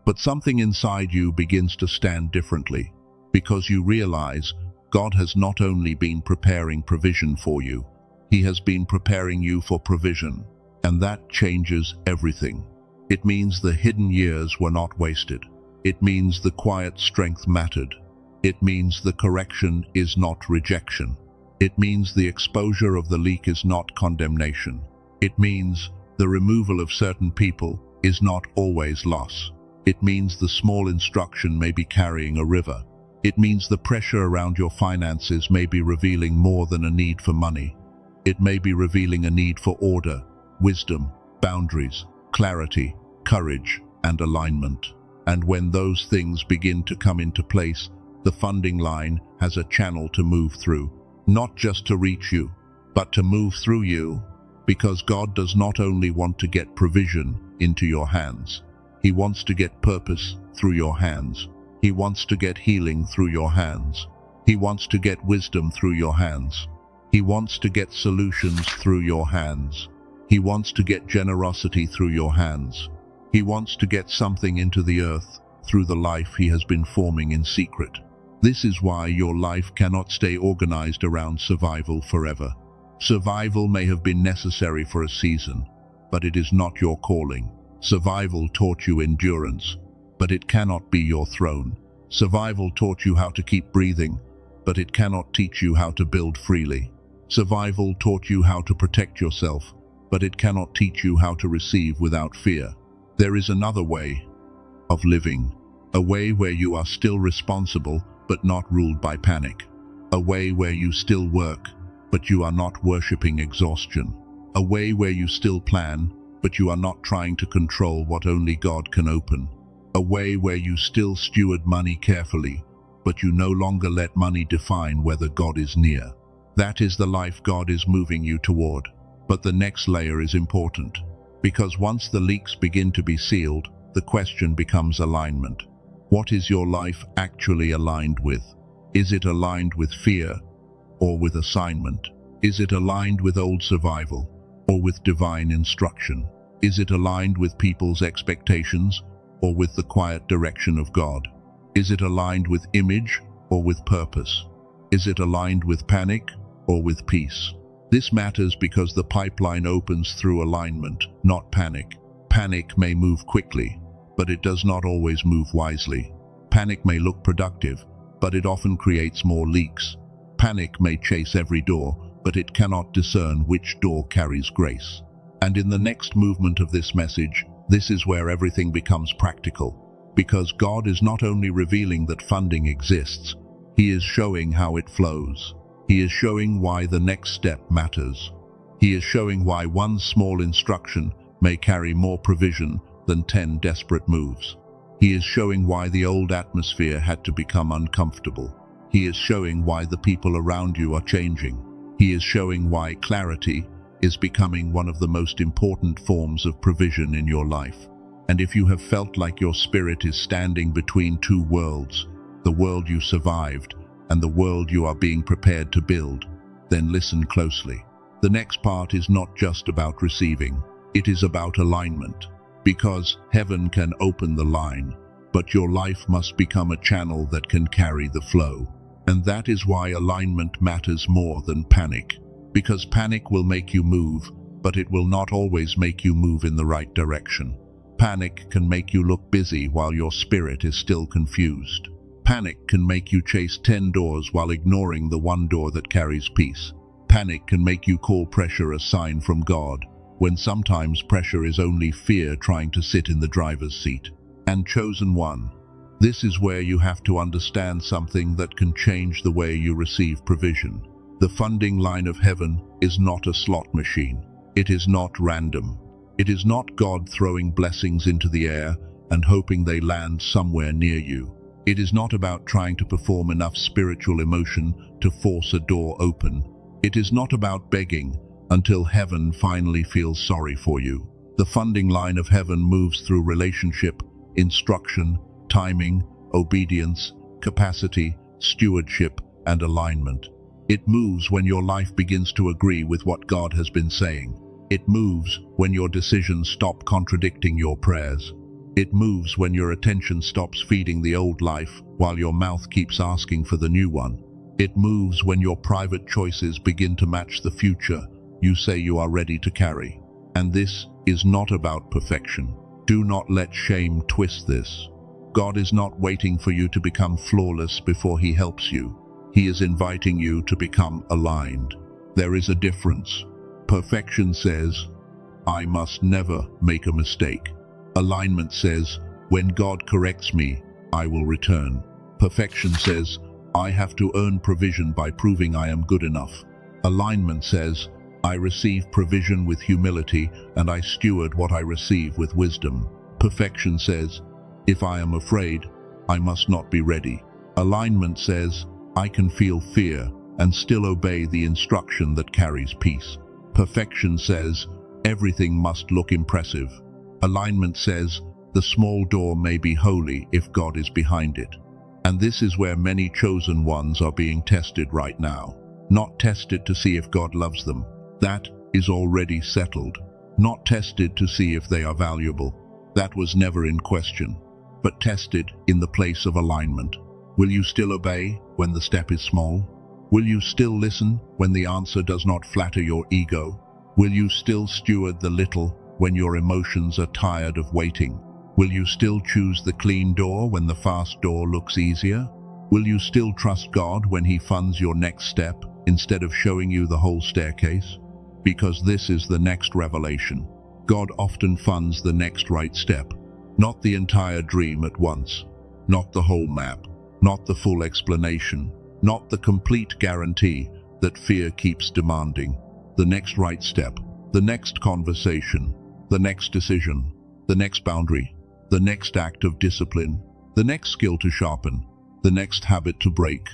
But something inside you begins to stand differently, because you realize God has not only been preparing provision for you, He has been preparing you for provision, and that changes everything. It means the hidden years were not wasted. It means the quiet strength mattered. It means the correction is not rejection. It means the exposure of the leak is not condemnation. It means the removal of certain people is not always loss. It means the small instruction may be carrying a river. It means the pressure around your finances may be revealing more than a need for money. It may be revealing a need for order, wisdom, boundaries, clarity, courage, and alignment. And when those things begin to come into place, the funding line has a channel to move through, not just to reach you, but to move through you, because God does not only want to get provision into your hands. He wants to get purpose through your hands. He wants to get healing through your hands. He wants to get wisdom through your hands. He wants to get solutions through your hands. He wants to get generosity through your hands. He wants to get something into the earth through the life He has been forming in secret. This is why your life cannot stay organized around survival forever. Survival may have been necessary for a season, but it is not your calling. Survival taught you endurance, but it cannot be your throne. Survival taught you how to keep breathing, but it cannot teach you how to build freely. Survival taught you how to protect yourself, but it cannot teach you how to receive without fear. There is another way of living, a way where you are still responsible but not ruled by panic, a way where you still work but you are not worshipping exhaustion, a way where you still plan but you are not trying to control what only God can open, a way where you still steward money carefully but you no longer let money define whether God is near. That is the life God is moving you toward. But the next layer is important, because once the leaks begin to be sealed, the question becomes alignment. What is your life actually aligned with? Is it aligned with fear or with assignment? Is it aligned with old survival or with divine instruction? Is it aligned with people's expectations or with the quiet direction of God? Is it aligned with image or with purpose? Is it aligned with panic or with peace? This matters because the pipeline opens through alignment, not panic. Panic may move quickly, but it does not always move wisely. Panic may look productive, but it often creates more leaks. Panic may chase every door, but it cannot discern which door carries grace. And in the next movement of this message, this is where everything becomes practical. Because God is not only revealing that funding exists, He is showing how it flows. He is showing why the next step matters. He is showing why one small instruction may carry more provision than 10 desperate moves. He is showing why the old atmosphere had to become uncomfortable. He is showing why the people around you are changing. He is showing why clarity is becoming one of the most important forms of provision in your life. And if you have felt like your spirit is standing between two worlds, the world you survived and the world you are being prepared to build, then listen closely. The next part is not just about receiving, it is about alignment. Because heaven can open the line, but your life must become a channel that can carry the flow. And that is why alignment matters more than panic. Because panic will make you move, but it will not always make you move in the right direction. Panic can make you look busy while your spirit is still confused. Panic can make you chase 10 doors while ignoring the one door that carries peace. Panic can make you call pressure a sign from God, when sometimes pressure is only fear trying to sit in the driver's seat. And chosen one, this is where you have to understand something that can change the way you receive provision. The funding line of heaven is not a slot machine. It is not random. It is not God throwing blessings into the air and hoping they land somewhere near you. It is not about trying to perform enough spiritual emotion to force a door open. It is not about begging until heaven finally feels sorry for you. The funding line of heaven moves through relationship, instruction, timing, obedience, capacity, stewardship, and alignment. It moves when your life begins to agree with what God has been saying. It moves when your decisions stop contradicting your prayers. It moves when your attention stops feeding the old life while your mouth keeps asking for the new one. It moves when your private choices begin to match the future you say you are ready to carry. And this is not about perfection. Do not let shame twist this. God is not waiting for you to become flawless before He helps you. He is inviting you to become aligned. There is a difference. Perfection says, I must never make a mistake. Alignment says, when God corrects me, I will return. Perfection says, I have to earn provision by proving I am good enough. Alignment says, I receive provision with humility and I steward what I receive with wisdom. Perfection says, if I am afraid, I must not be ready. Alignment says, I can feel fear and still obey the instruction that carries peace. Perfection says, everything must look impressive. Alignment says, the small door may be holy if God is behind it. And this is where many chosen ones are being tested right now. Not tested to see if God loves them. That is already settled. Not tested to see if they are valuable. That was never in question. But tested in the place of alignment. Will you still obey when the step is small? Will you still listen when the answer does not flatter your ego? Will you still steward the little when your emotions are tired of waiting? Will you still choose the clean door when the fast door looks easier? Will you still trust God when He funds your next step instead of showing you the whole staircase? Because this is the next revelation. God often funds the next right step, not the entire dream at once, not the whole map, not the full explanation, not the complete guarantee that fear keeps demanding. The next right step, the next conversation, the next decision, the next boundary, the next act of discipline, the next skill to sharpen, the next habit to break,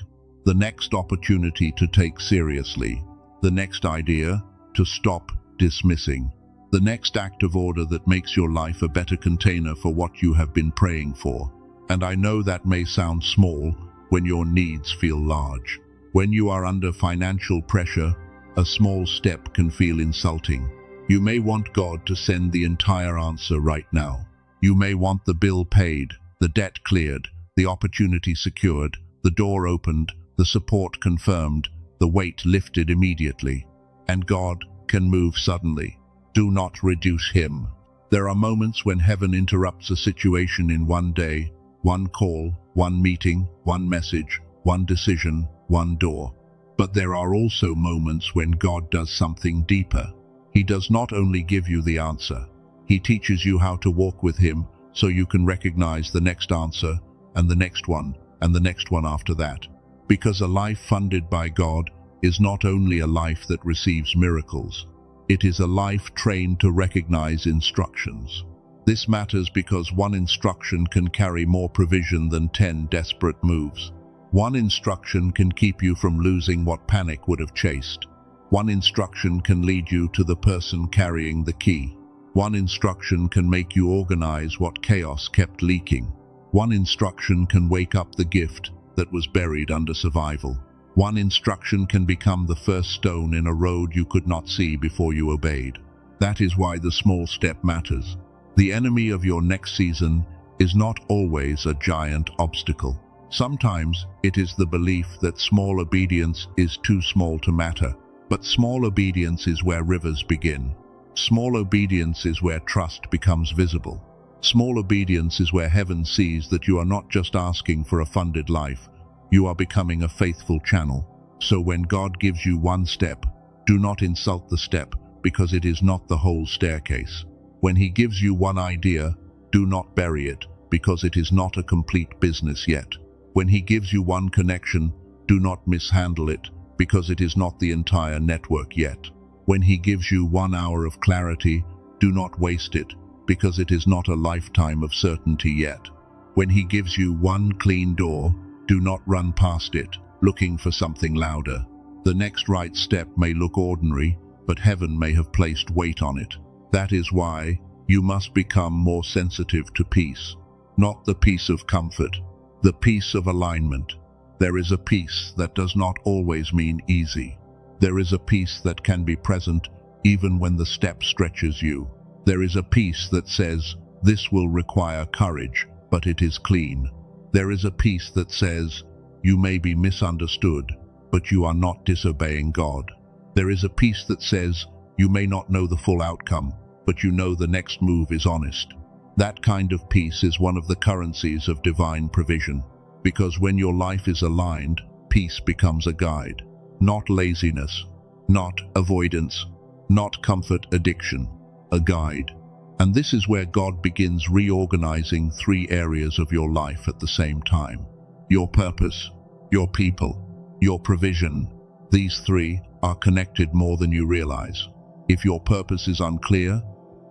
the next opportunity to take seriously, the next idea to stop dismissing, the next act of order that makes your life a better container for what you have been praying for. And I know that may sound small when your needs feel large. When you are under financial pressure, a small step can feel insulting. You may want God to send the entire answer right now. You may want the bill paid, the debt cleared, the opportunity secured, the door opened, the support confirmed, the weight lifted immediately. And God can move suddenly. Do not reduce Him. There are moments when heaven interrupts a situation in one day, one call, one meeting, one message, one decision, one door. But there are also moments when God does something deeper. He does not only give you the answer, He teaches you how to walk with Him so you can recognize the next answer and the next one and the next one after that. Because a life funded by God is not only a life that receives miracles, it is a life trained to recognize instructions. This matters because one instruction can carry more provision than 10 desperate moves. One instruction can keep you from losing what panic would have chased. One instruction can lead you to the person carrying the key. One instruction can make you organize what chaos kept leaking. One instruction can wake up the gift that was buried under survival. One instruction can become the first stone in a road you could not see before you obeyed. That is why the small step matters. The enemy of your next season is not always a giant obstacle. Sometimes it is the belief that small obedience is too small to matter. But small obedience is where rivers begin. Small obedience is where trust becomes visible. Small obedience is where heaven sees that you are not just asking for a funded life, you are becoming a faithful channel. So when God gives you one step, do not insult the step because it is not the whole staircase. When He gives you one idea, do not bury it because it is not a complete business yet. When He gives you one connection, do not mishandle it because it is not the entire network yet. When He gives you 1 hour of clarity, do not waste it because it is not a lifetime of certainty yet. When He gives you one clean door, do not run past it, looking for something louder. The next right step may look ordinary, but heaven may have placed weight on it. That is why You must become more sensitive to peace. Not the peace of comfort, the peace of alignment. There is a peace that does not always mean easy. There is a peace that can be present even when the step stretches you. There is a peace that says, this will require courage, but it is clean. There is a peace that says, you may be misunderstood, but you are not disobeying God. There is a peace that says, you may not know the full outcome, but you know the next move is honest. That kind of peace is one of the currencies of divine provision, because when your life is aligned, peace becomes a guide. Not laziness, not avoidance, not comfort addiction, a guide. And this is where God begins reorganizing 3 areas of your life at the same time. Your purpose, your people, your provision. These 3 are connected more than you realize. If your purpose is unclear,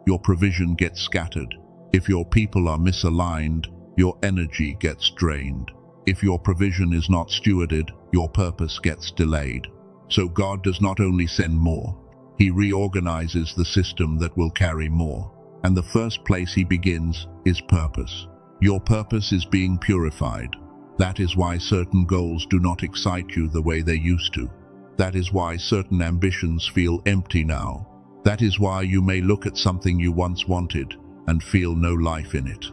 your provision gets scattered. If your people are misaligned, your energy gets drained. If your provision is not stewarded, your purpose gets delayed. So God does not only send more, He reorganizes the system that will carry more. And the first place He begins is purpose. Your purpose is being purified. That is why certain goals do not excite you the way they used to. That is why certain ambitions feel empty now. That is why you may look at something you once wanted and feel no life in it.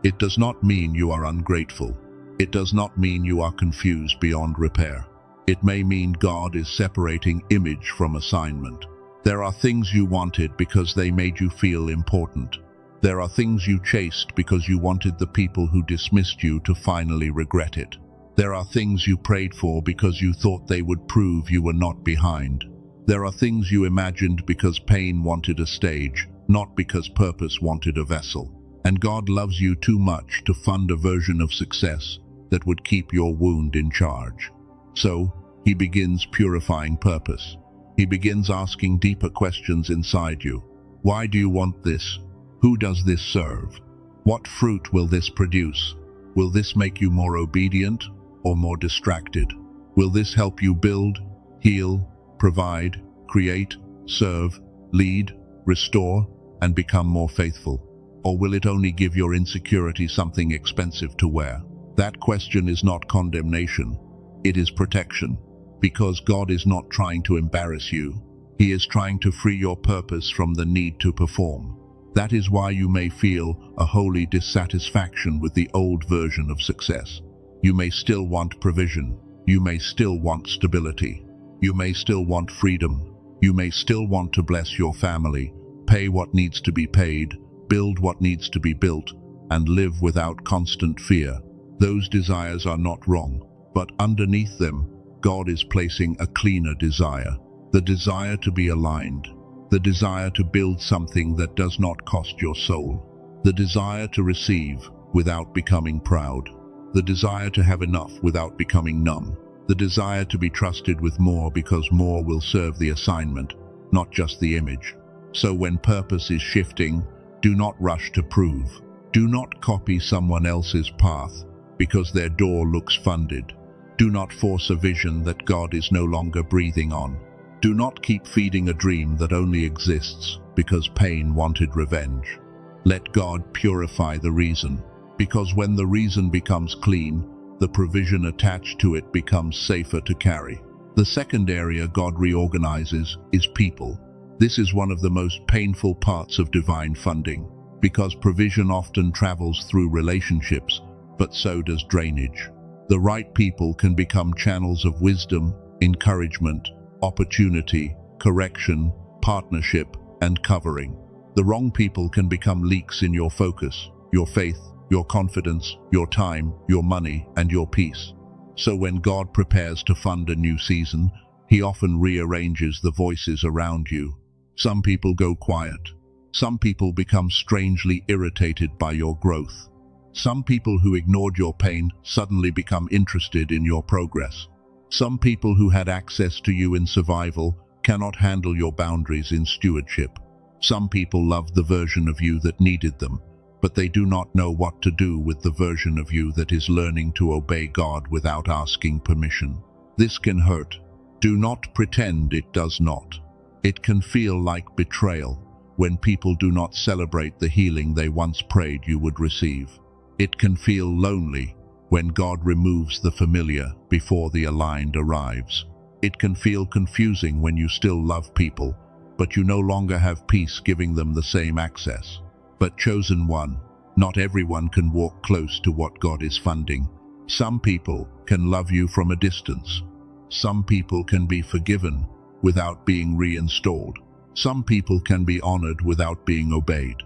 It does not mean you are ungrateful. It does not mean you are confused beyond repair. It may mean God is separating image from assignment. There are things you wanted because they made you feel important. There are things you chased because you wanted the people who dismissed you to finally regret it. There are things you prayed for because you thought they would prove you were not behind. There are things you imagined because pain wanted a stage, not because purpose wanted a vessel. And God loves you too much to fund a version of success that would keep your wound in charge. So, He begins purifying purpose. He begins asking deeper questions inside you. Why do you want this? Who does this serve? What fruit will this produce? Will this make you more obedient or more distracted? Will this help you build, heal, provide, create, serve, lead, restore, and become more faithful? Or will it only give your insecurity something expensive to wear? That question is not condemnation. It is protection. Because God is not trying to embarrass you. He is trying to free your purpose from the need to perform. That is why you may feel a holy dissatisfaction with the old version of success. You may still want provision. You may still want stability. You may still want freedom. You may still want to bless your family, pay what needs to be paid, build what needs to be built, and live without constant fear. Those desires are not wrong, but underneath them, God is placing a cleaner desire. The desire to be aligned. The desire to build something that does not cost your soul. The desire to receive without becoming proud. The desire to have enough without becoming numb. The desire to be trusted with more because more will serve the assignment, not just the image. So when purpose is shifting, do not rush to prove. Do not copy someone else's path because their door looks funded. Do not force a vision that God is no longer breathing on. Do not keep feeding a dream that only exists because pain wanted revenge. Let God purify the reason, because when the reason becomes clean, the provision attached to it becomes safer to carry. The second area God reorganizes is people. This is one of the most painful parts of divine funding, because provision often travels through relationships, but so does drainage. The right people can become channels of wisdom, encouragement, opportunity, correction, partnership, and covering. The wrong people can become leaks in your focus, your faith, your confidence, your time, your money, and your peace. So when God prepares to fund a new season, He often rearranges the voices around you. Some people go quiet. Some people become strangely irritated by your growth. Some people who ignored your pain suddenly become interested in your progress. Some people who had access to you in survival cannot handle your boundaries in stewardship. Some people loved the version of you that needed them, but they do not know what to do with the version of you that is learning to obey God without asking permission. This can hurt. Do not pretend it does not. It can feel like betrayal, when people do not celebrate the healing they once prayed you would receive. It can feel lonely when God removes the familiar before the aligned arrives. It can feel confusing when you still love people, but you no longer have peace giving them the same access. But chosen one, not everyone can walk close to what God is funding. Some people can love you from a distance. Some people can be forgiven without being reinstalled. Some people can be honored without being obeyed.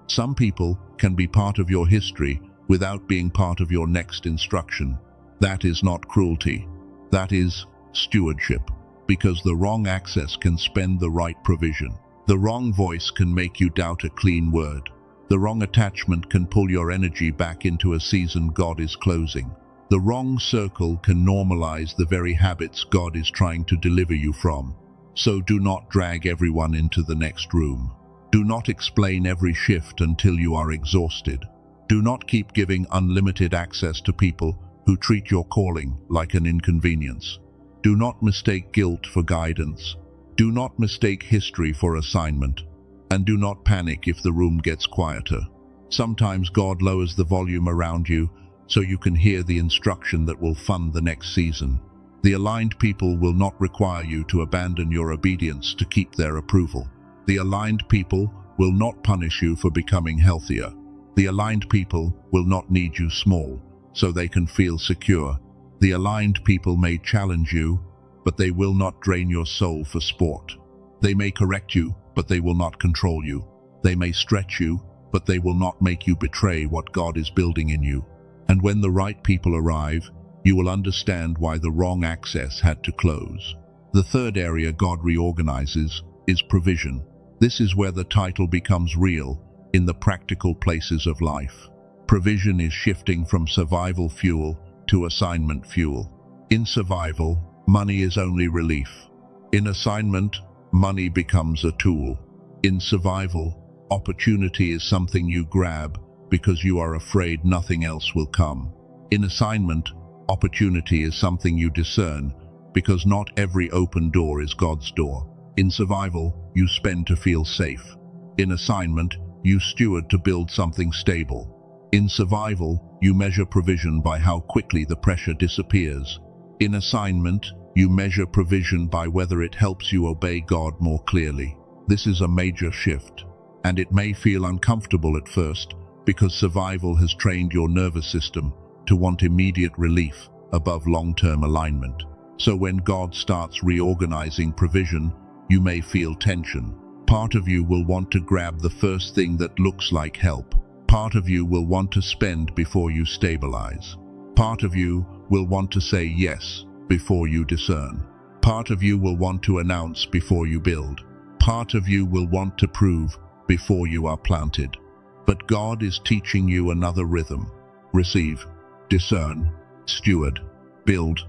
Some people can be part of your history without being part of your next instruction. That is not cruelty. That is stewardship. Because the wrong access can spend the right provision. The wrong voice can make you doubt a clean word. The wrong attachment can pull your energy back into a season God is closing. The wrong circle can normalize the very habits God is trying to deliver you from. So do not drag everyone into the next room. Do not explain every shift until you are exhausted. Do not keep giving unlimited access to people who treat your calling like an inconvenience. Do not mistake guilt for guidance. Do not mistake history for assignment. And do not panic if the room gets quieter. Sometimes God lowers the volume around you so you can hear the instruction that will fund the next season. The aligned people will not require you to abandon your obedience to keep their approval. The aligned people will not punish you for becoming healthier. The aligned people will not need you small so they can feel secure. The aligned people may challenge you, but they will not drain your soul for sport. They may correct you, but they will not control you. They may stretch you, but they will not make you betray what God is building in you. And when the right people arrive, you will understand why the wrong access had to close. The third area God reorganizes is provision. This is where the title becomes real in the practical places of life. Provision is shifting from survival fuel to assignment fuel. In survival, money is only relief. In assignment, money becomes a tool. In survival, opportunity is something you grab because you are afraid nothing else will come. In assignment, opportunity is something you discern because not every open door is God's door. In survival, you spend to feel safe. In assignment, you steward to build something stable. In survival, you measure provision by how quickly the pressure disappears. In assignment, you measure provision by whether it helps you obey God more clearly. This is a major shift, and it may feel uncomfortable at first because survival has trained your nervous system to want immediate relief above long-term alignment. So when God starts reorganizing provision, you may feel tension. Part of you will want to grab the first thing that looks like help. Part of you will want to spend before you stabilize. Part of you will want to say yes before you discern. Part of you will want to announce before you build. Part of you will want to prove before you are planted. But God is teaching you another rhythm. Receive, discern, steward, build,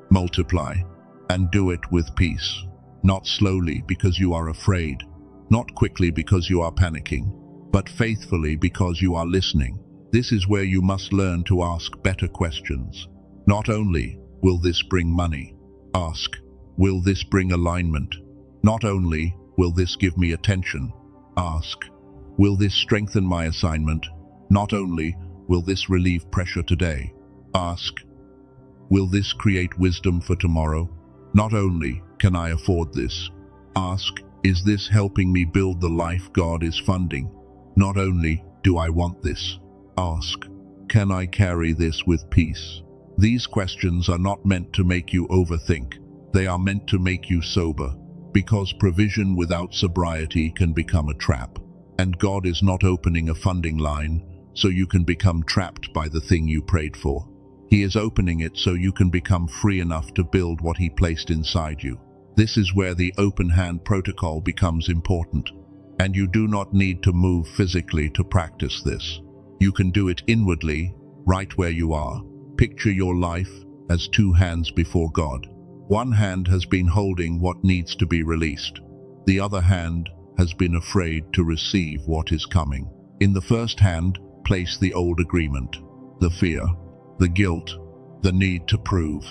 multiply, and do it with peace. Not slowly because you are afraid, not quickly because you are panicking, but faithfully because you are listening. This is where you must learn to ask better questions. Not only will this bring money, ask, will this bring alignment? Not only will this give me attention, ask, will this strengthen my assignment? Not only will this relieve pressure today, ask, will this create wisdom for tomorrow? Not only can I afford this, ask, is this helping me build the life God is funding? Not only do I want this, ask, can I carry this with peace? These questions are not meant to make you overthink. They are meant to make you sober, because provision without sobriety can become a trap. And God is not opening a funding line so you can become trapped by the thing you prayed for. He is opening it so you can become free enough to build what He placed inside you. This is where the open hand protocol becomes important. And you do not need to move physically to practice this. You can do it inwardly, right where you are. Picture your life as two hands before God. One hand has been holding what needs to be released. The other hand has been afraid to receive what is coming. In the first hand, place the old agreement, the fear, the guilt, the need to prove,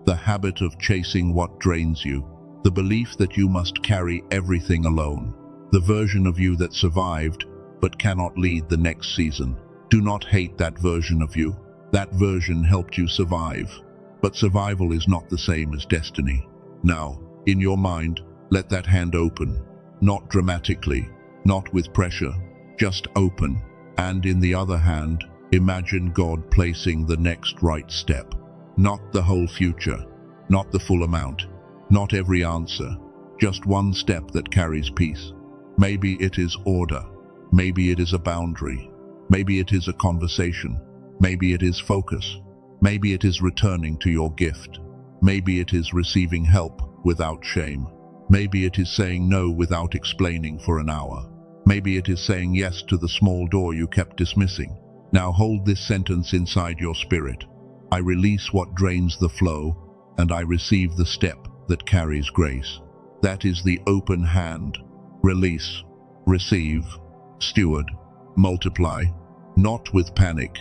the habit of chasing what drains you, the belief that you must carry everything alone. the version of you that survived but cannot lead the next season. Do not hate that version of you. That version helped you survive. But survival is not the same as destiny. Now, in your mind, let that hand open. Not dramatically, not with pressure, just open. And in the other hand, imagine God placing the next right step. Not the whole future, not the full amount, not every answer, just one step that carries peace. Maybe it is order, maybe it is a boundary, maybe it is a conversation, maybe it is focus, maybe it is returning to your gift, maybe it is receiving help without shame, maybe it is saying no without explaining for an hour, maybe it is saying yes to the small door you kept dismissing. Now hold this sentence inside your spirit. I release what drains the flow, and I receive the step that carries grace. That is the open hand. Release, receive, steward, multiply, not with panic,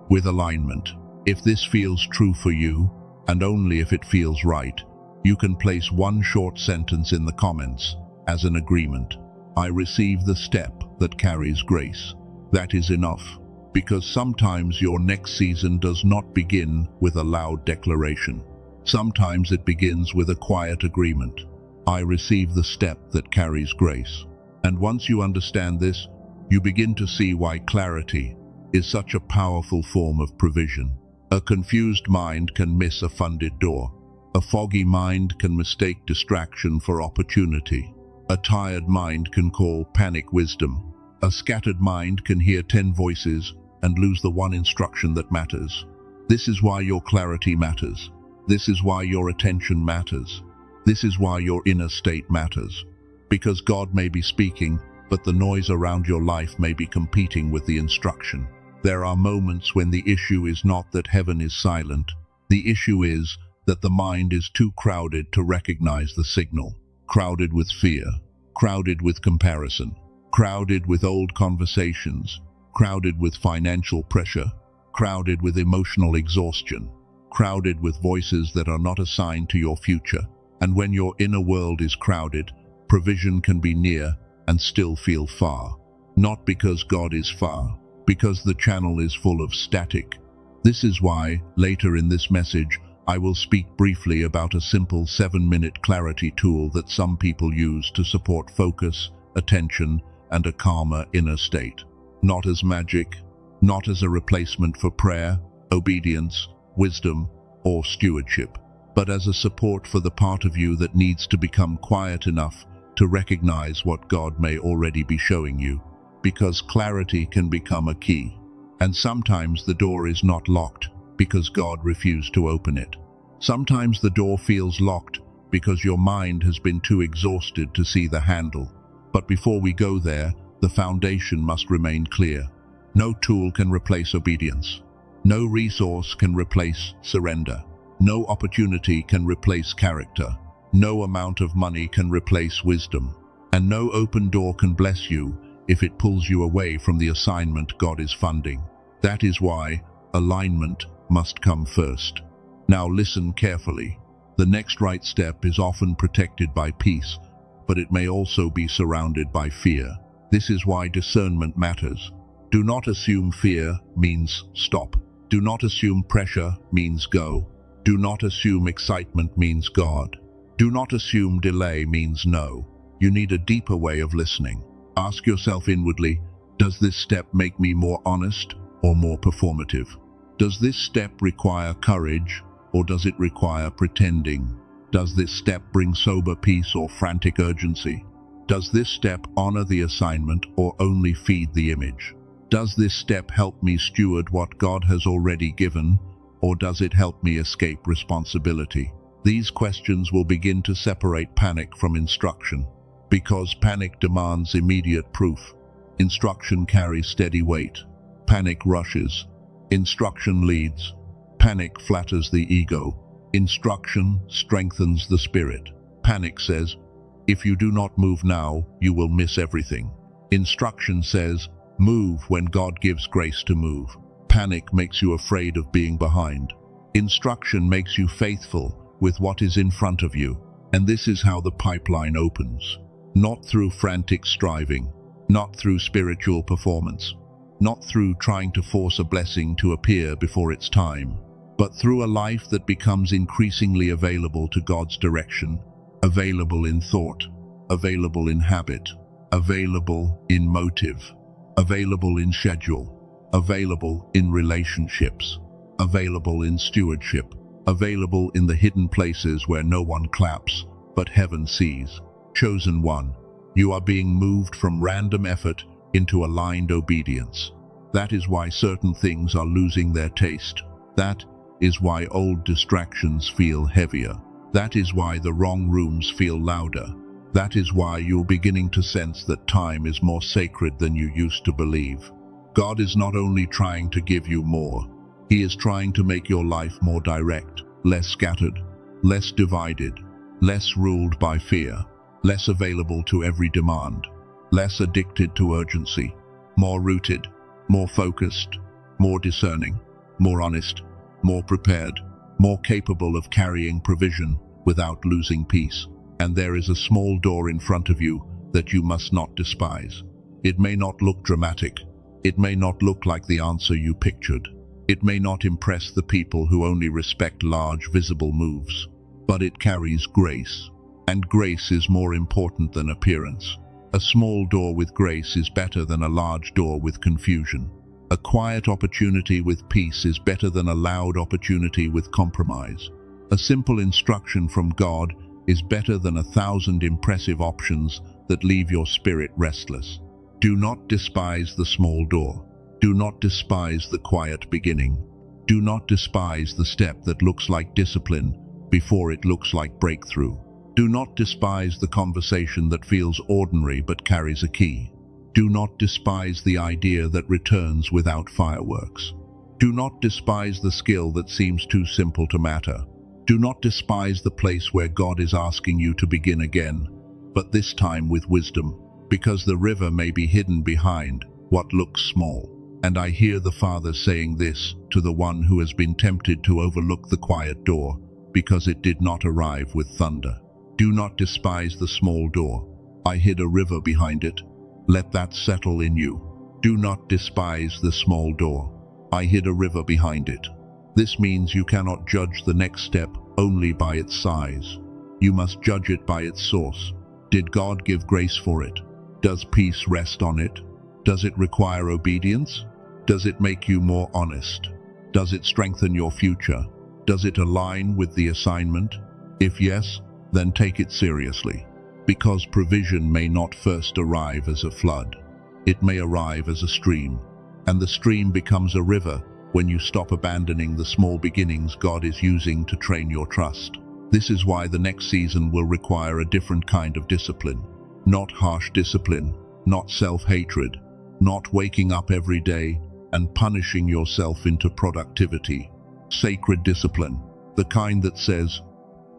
with alignment. If this feels true for you, and only if it feels right, you can place one short sentence in the comments as an agreement. I receive the step that carries grace. That is enough. Because sometimes your next season does not begin with a loud declaration. Sometimes it begins with a quiet agreement. I receive the step that carries grace. And once you understand this, you begin to see why clarity is such a powerful form of provision. A confused mind can miss a funded door. A foggy mind can mistake distraction for opportunity. A tired mind can call panic wisdom. A scattered mind can hear 10 voices and lose the one instruction that matters. This is why your clarity matters. This is why your attention matters. This is why your inner state matters. Because God may be speaking, but the noise around your life may be competing with the instruction. There are moments when the issue is not that heaven is silent. The issue is that the mind is too crowded to recognize the signal. Crowded with fear, crowded with comparison, crowded with old conversations, crowded with financial pressure, crowded with emotional exhaustion, crowded with voices that are not assigned to your future. And when your inner world is crowded, provision can be near and still feel far. Not because God is far, because the channel is full of static. This is why, later in this message, I will speak briefly about a simple 7-minute clarity tool that some people use to support focus, attention, and a calmer inner state. Not as magic, not as a replacement for prayer, obedience, wisdom, or stewardship, but as a support for the part of you that needs to become quiet enough to recognize what God may already be showing you. Because clarity can become a key. And sometimes the door is not locked because God refused to open it. Sometimes the door feels locked because your mind has been too exhausted to see the handle. But before we go there, the foundation must remain clear. No tool can replace obedience. No resource can replace surrender. No opportunity can replace character. No amount of money can replace wisdom. And no open door can bless you if it pulls you away from the assignment God is funding. That is why alignment must come first. Now listen carefully. The next right step is often protected by peace, but it may also be surrounded by fear. This is why discernment matters. Do not assume fear means stop. Do not assume pressure means go. Do not assume excitement means God. Do not assume delay means no. You need a deeper way of listening. Ask yourself inwardly, does this step make me more honest or more performative? Does this step require courage or does it require pretending? Does this step bring sober peace or frantic urgency? Does this step honor the assignment or only feed the image? Does this step help me steward what God has already given, or does it help me escape responsibility? These questions will begin to separate panic from instruction. Because panic demands immediate proof. Instruction carries steady weight. Panic rushes. Instruction leads. Panic flatters the ego. Instruction strengthens the spirit. Panic says, if you do not move now, you will miss everything. Instruction says, move when God gives grace to move. Panic makes you afraid of being behind. Instruction makes you faithful with what is in front of you. And this is how the pipeline opens. not through frantic striving, not through spiritual performance, not through trying to force a blessing to appear before its time, but through a life that becomes increasingly available to God's direction, available in thought, available in habit, available in motive, available in schedule, available in relationships, available in stewardship, available in the hidden places where no one claps, but heaven sees. Chosen one, you are being moved from random effort into aligned obedience. That is why certain things are losing their taste. That is why old distractions feel heavier. That is why the wrong rooms feel louder. That is why you're beginning to sense that time is more sacred than you used to believe. God is not only trying to give you more, He is trying to make your life more direct, less scattered, less divided, less ruled by fear, less available to every demand, less addicted to urgency, more rooted, more focused, more discerning, more honest, more prepared, more capable of carrying provision without losing peace. And there is a small door in front of you that you must not despise. It may not look dramatic. It may not look like the answer you pictured. It may not impress the people who only respect large, visible moves. But it carries grace. And grace is more important than appearance. A small door with grace is better than a large door with confusion. A quiet opportunity with peace is better than a loud opportunity with compromise. A simple instruction from God is better than 1,000 impressive options that leave your spirit restless. Do not despise the small door. Do not despise the quiet beginning. Do not despise the step that looks like discipline before it looks like breakthrough. Do not despise the conversation that feels ordinary but carries a key. Do not despise the idea that returns without fireworks. Do not despise the skill that seems too simple to matter. Do not despise the place where God is asking you to begin again, but this time with wisdom, because the river may be hidden behind what looks small. And I hear the Father saying this to the one who has been tempted to overlook the quiet door, because it did not arrive with thunder. Do not despise the small door. I hid a river behind it. Let that settle in you. Do not despise the small door. I hid a river behind it. This means you cannot judge the next step only by its size. You must judge it by its source. Did God give grace for it? Does peace rest on it? Does it require obedience? Does it make you more honest? Does it strengthen your future? Does it align with the assignment? If yes, then take it seriously. Because provision may not first arrive as a flood. It may arrive as a stream. And the stream becomes a river when you stop abandoning the small beginnings God is using to train your trust. This is why the next season will require a different kind of discipline. Not harsh discipline, not self-hatred, not waking up every day and punishing yourself into productivity. Sacred discipline, the kind that says,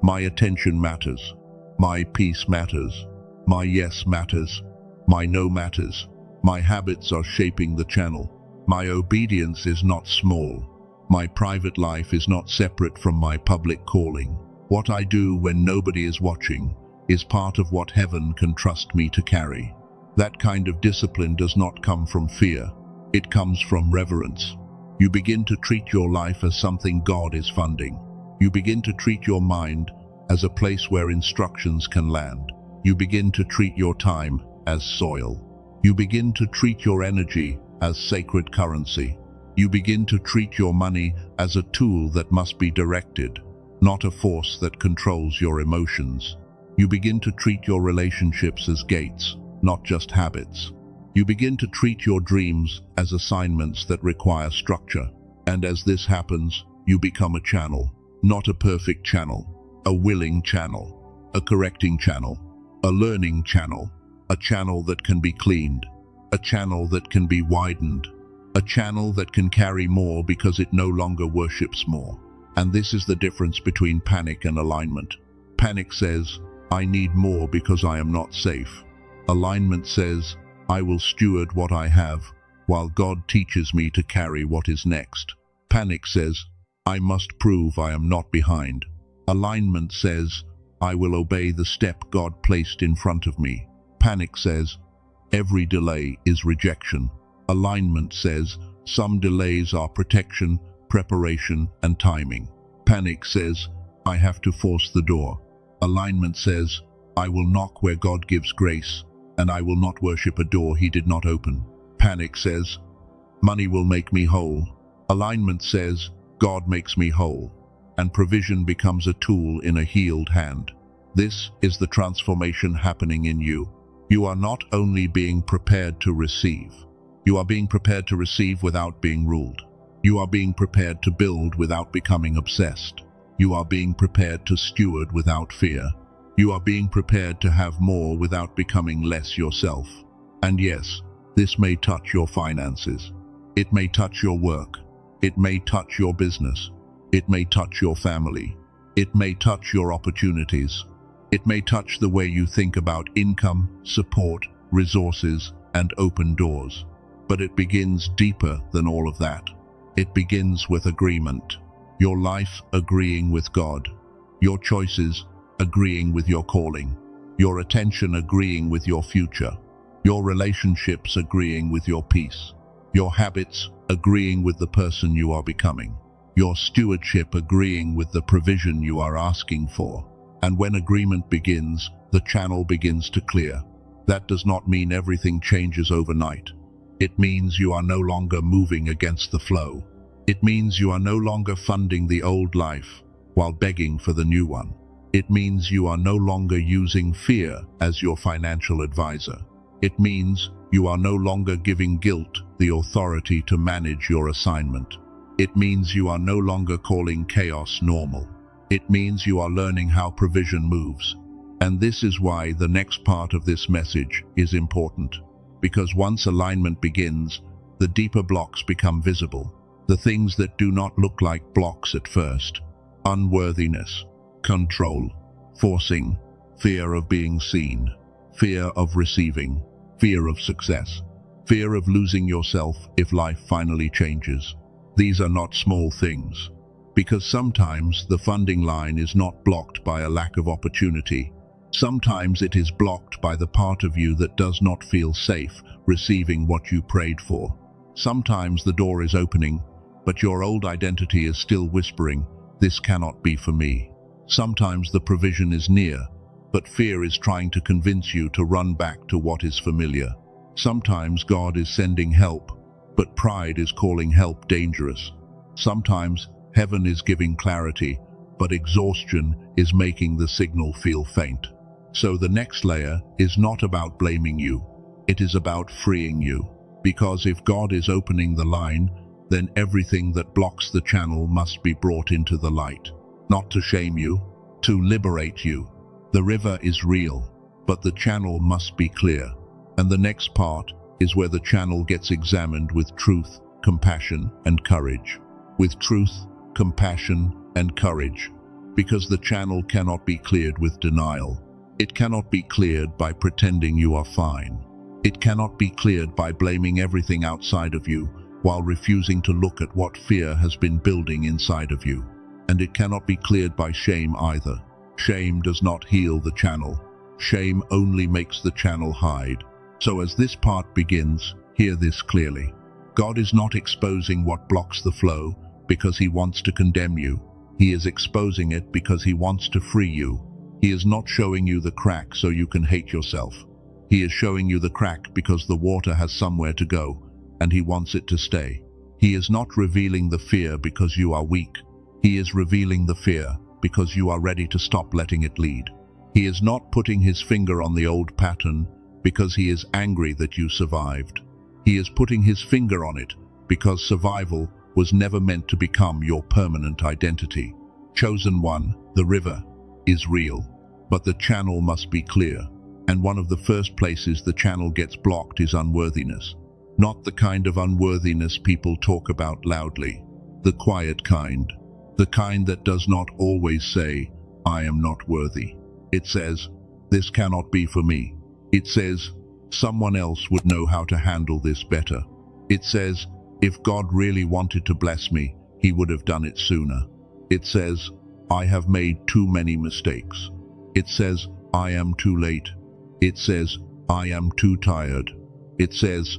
my attention matters, my peace matters, my yes matters, my no matters, my habits are shaping the channel. My obedience is not small. My private life is not separate from my public calling. What I do when nobody is watching is part of what heaven can trust me to carry. That kind of discipline does not come from fear. It comes from reverence. You begin to treat your life as something God is funding. You begin to treat your mind as a place where instructions can land. You begin to treat your time as soil. You begin to treat your energy as sacred currency. You begin to treat your money as a tool that must be directed, not a force that controls your emotions. You begin to treat your relationships as gates, not just habits. You begin to treat your dreams as assignments that require structure. And as this happens, you become a channel, not a perfect channel, a willing channel, a correcting channel, a learning channel, a channel that can be cleaned, a channel that can be widened, a channel that can carry more because it no longer worships more. And this is the difference between panic and alignment. Panic says, I need more because I am not safe. Alignment says, I will steward what I have, while God teaches me to carry what is next. Panic says, I must prove I am not behind. Alignment says, I will obey the step God placed in front of me. Panic says, every delay is rejection. Alignment says, some delays are protection, preparation, and timing. Panic says, I have to force the door. Alignment says, I will knock where God gives grace, and I will not worship a door He did not open. Panic says, money will make me whole. Alignment says, God makes me whole, and provision becomes a tool in a healed hand. This is the transformation happening in you. You are not only being prepared to receive, you are being prepared to receive without being ruled. You are being prepared to build without becoming obsessed. You are being prepared to steward without fear. You are being prepared to have more without becoming less yourself. And yes, this may touch your finances. It may touch your work. It may touch your business. It may touch your family. It may touch your opportunities. It may touch the way you think about income, support, resources, and open doors. But it begins deeper than all of that. It begins with agreement. Your life agreeing with God. Your choices agreeing with your calling. Your attention agreeing with your future. Your relationships agreeing with your peace. Your habits agreeing with the person you are becoming. Your stewardship agreeing with the provision you are asking for. And when agreement begins, the channel begins to clear. That does not mean everything changes overnight. It means you are no longer moving against the flow. It means you are no longer funding the old life while begging for the new one. It means you are no longer using fear as your financial advisor. It means you are no longer giving guilt the authority to manage your assignment. It means you are no longer calling chaos normal. It means you are learning how provision moves. And this is why the next part of this message is important. Because once alignment begins, the deeper blocks become visible. The things that do not look like blocks at first. Unworthiness, control, forcing, fear of being seen, fear of receiving, fear of success, fear of losing yourself if life finally changes. These are not small things, because sometimes the funding line is not blocked by a lack of opportunity. Sometimes it is blocked by the part of you that does not feel safe receiving what you prayed for. Sometimes the door is opening, but your old identity is still whispering, "This cannot be for me." Sometimes the provision is near, but fear is trying to convince you to run back to what is familiar. Sometimes God is sending help, but pride is calling help dangerous. Sometimes heaven is giving clarity, but exhaustion is making the signal feel faint. So the next layer is not about blaming you. It is about freeing you. Because if God is opening the line, then everything that blocks the channel must be brought into the light. Not to shame you, to liberate you. The river is real, but the channel must be clear. And the next part is where the channel gets examined with truth, compassion, and courage. With truth, compassion, and courage. Because the channel cannot be cleared with denial. It cannot be cleared by pretending you are fine. It cannot be cleared by blaming everything outside of you while refusing to look at what fear has been building inside of you. And it cannot be cleared by shame either. Shame does not heal the channel. Shame only makes the channel hide. So as this part begins, hear this clearly. God is not exposing what blocks the flow because He wants to condemn you. He is exposing it because He wants to free you. He is not showing you the crack so you can hate yourself. He is showing you the crack because the water has somewhere to go, and He wants it to stay. He is not revealing the fear because you are weak. He is revealing the fear because you are ready to stop letting it lead. He is not putting His finger on the old pattern because He is angry that you survived. He is putting His finger on it because survival was never meant to become your permanent identity. Chosen one, the river, is real, but the channel must be clear. And one of the first places the channel gets blocked is unworthiness. Not the kind of unworthiness people talk about loudly. The quiet kind. The kind that does not always say, "I am not worthy." It says, "This cannot be for me." It says, "Someone else would know how to handle this better." It says, "If God really wanted to bless me, He would have done it sooner." It says, "I have made too many mistakes." It says, "I am too late." It says, I am too tired. It says,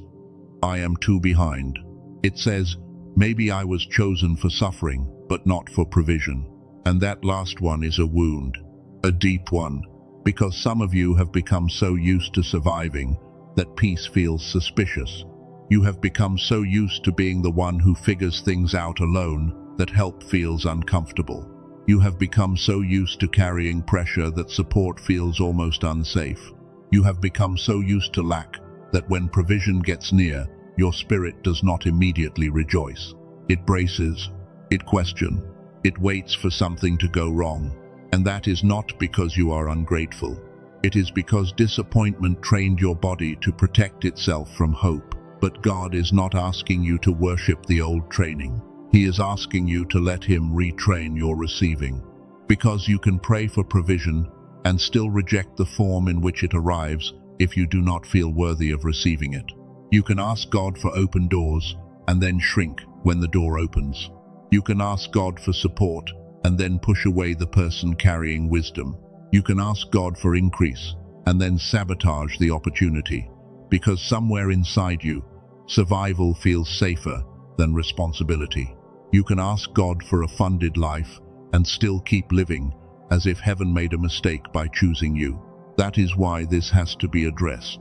I am too behind. It says, maybe I was chosen for suffering, but not for provision. And that last one is a wound, a deep one, because some of you have become so used to surviving that peace feels suspicious. You have become so used to being the one who figures things out alone that help feels uncomfortable. You have become so used to carrying pressure that support feels almost unsafe. You have become so used to lack that when provision gets near, your spirit does not immediately rejoice. It braces, it questions, it waits for something to go wrong. And that is not because you are ungrateful. It is because disappointment trained your body to protect itself from hope. But God is not asking you to worship the old training. He is asking you to let Him retrain your receiving. Because you can pray for provision and still reject the form in which it arrives if you do not feel worthy of receiving it. You can ask God for open doors and then shrink when the door opens. You can ask God for support and then push away the person carrying wisdom. You can ask God for increase and then sabotage the opportunity, because somewhere inside you, survival feels safer than responsibility. You can ask God for a funded life and still keep living as if heaven made a mistake by choosing you. That is why this has to be addressed.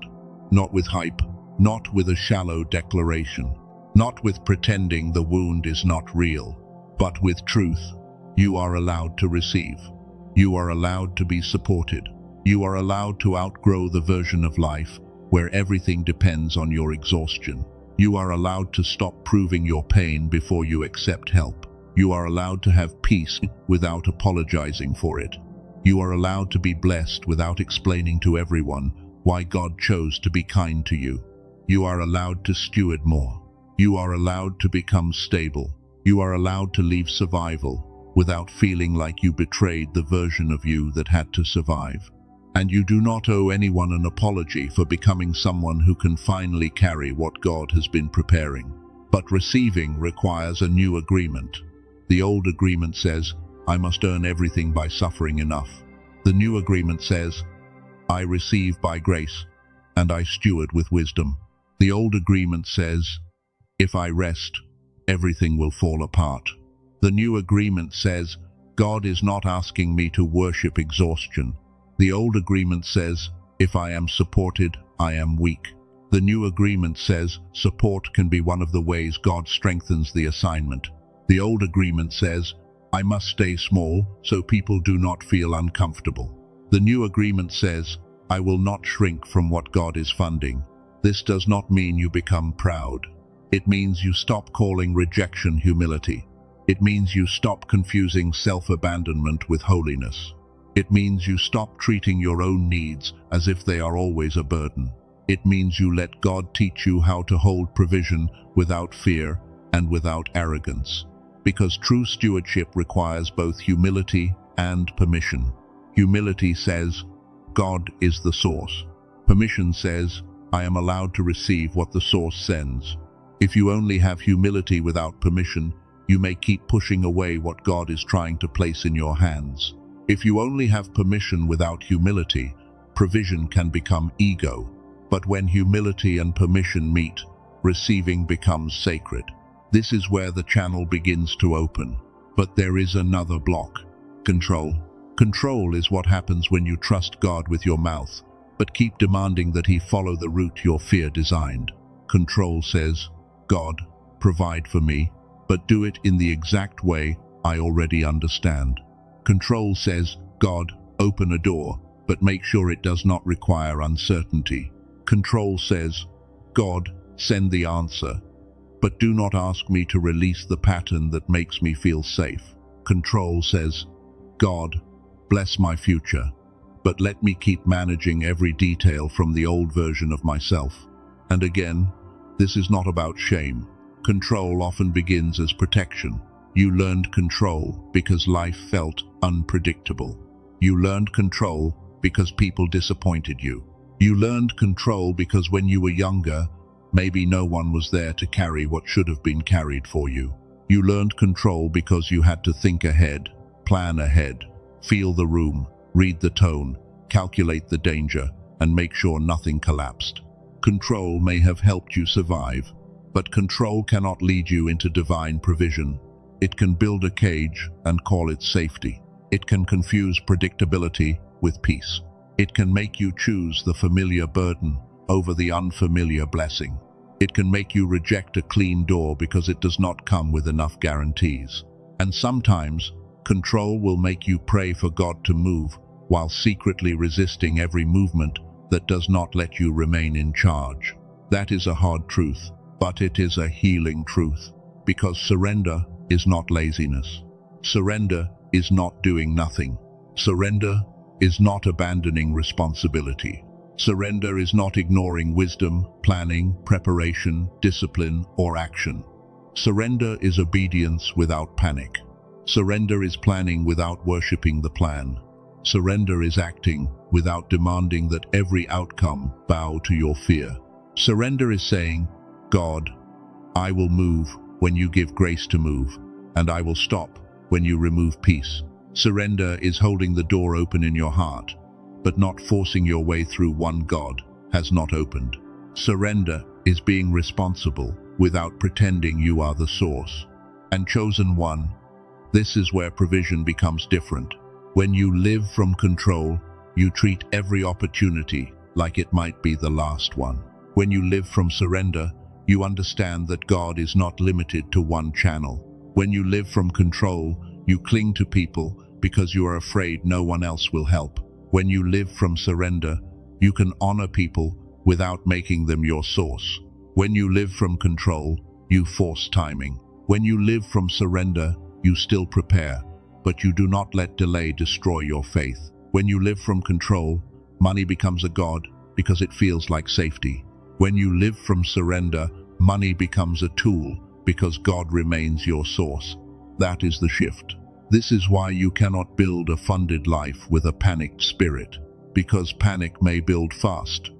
Not with hype, not with a shallow declaration, not with pretending the wound is not real, but with truth. You are allowed to receive. You are allowed to be supported. You are allowed to outgrow the version of life where everything depends on your exhaustion. You are allowed to stop proving your pain before you accept help. You are allowed to have peace without apologizing for it. You are allowed to be blessed without explaining to everyone why God chose to be kind to you. You are allowed to steward more. You are allowed to become stable. You are allowed to leave survival without feeling like you betrayed the version of you that had to survive. And you do not owe anyone an apology for becoming someone who can finally carry what God has been preparing. But receiving requires a new agreement. The old agreement says, I must earn everything by suffering enough. The new agreement says, I receive by grace, and I steward with wisdom. The old agreement says, if I rest, everything will fall apart. The new agreement says, God is not asking me to worship exhaustion. The old agreement says, if I am supported, I am weak. The new agreement says, support can be one of the ways God strengthens the assignment. The old agreement says, I must stay small so people do not feel uncomfortable. The new agreement says, I will not shrink from what God is funding. This does not mean you become proud. It means you stop calling rejection humility. It means you stop confusing self-abandonment with holiness. It means you stop treating your own needs as if they are always a burden. It means you let God teach you how to hold provision without fear and without arrogance. Because true stewardship requires both humility and permission. Humility says, God is the source. Permission says, I am allowed to receive what the source sends. If you only have humility without permission, you may keep pushing away what God is trying to place in your hands. If you only have permission without humility, provision can become ego. But when humility and permission meet, receiving becomes sacred. This is where the channel begins to open. But there is another block. Control. Control is what happens when you trust God with your mouth, but keep demanding that He follow the route your fear designed. Control says, God, provide for me, but do it in the exact way I already understand. Control says, God, open a door, but make sure it does not require uncertainty. Control says, God, send the answer, but do not ask me to release the pattern that makes me feel safe. Control says, God, bless my future, but let me keep managing every detail from the old version of myself. And again, this is not about shame. Control often begins as protection. You learned control because life felt unpredictable. You learned control because people disappointed you. You learned control because when you were younger, maybe no one was there to carry what should have been carried for you. You learned control because you had to think ahead, plan ahead, feel the room, read the tone, calculate the danger, and make sure nothing collapsed. Control may have helped you survive, but control cannot lead you into divine provision. It can build a cage and call it safety. It can confuse predictability with peace. It can make you choose the familiar burden over the unfamiliar blessing. It can make you reject a clean door because it does not come with enough guarantees. And sometimes, control will make you pray for God to move while secretly resisting every movement that does not let you remain in charge. That is a hard truth, but it is a healing truth, because surrender is not laziness. Surrender is not doing nothing. Surrender is not abandoning responsibility. Surrender is not ignoring wisdom, planning, preparation, discipline, or action. Surrender is obedience without panic. Surrender is planning without worshipping the plan. Surrender is acting without demanding that every outcome bow to your fear. Surrender is saying, God, I will move when you give grace to move, and I will stop when you remove peace. Surrender is holding the door open in your heart, but not forcing your way through one God has not opened. Surrender is being responsible without pretending you are the source. And chosen one, this is where provision becomes different. When you live from control, you treat every opportunity like it might be the last one. When you live from surrender, you understand that God is not limited to one channel. When you live from control, you cling to people because you are afraid no one else will help. When you live from surrender, you can honor people without making them your source. When you live from control, you force timing. When you live from surrender, you still prepare, but you do not let delay destroy your faith. When you live from control, money becomes a god because it feels like safety. When you live from surrender, money becomes a tool because God remains your source. That is the shift. This is why you cannot build a funded life with a panicked spirit, because panic may build fast,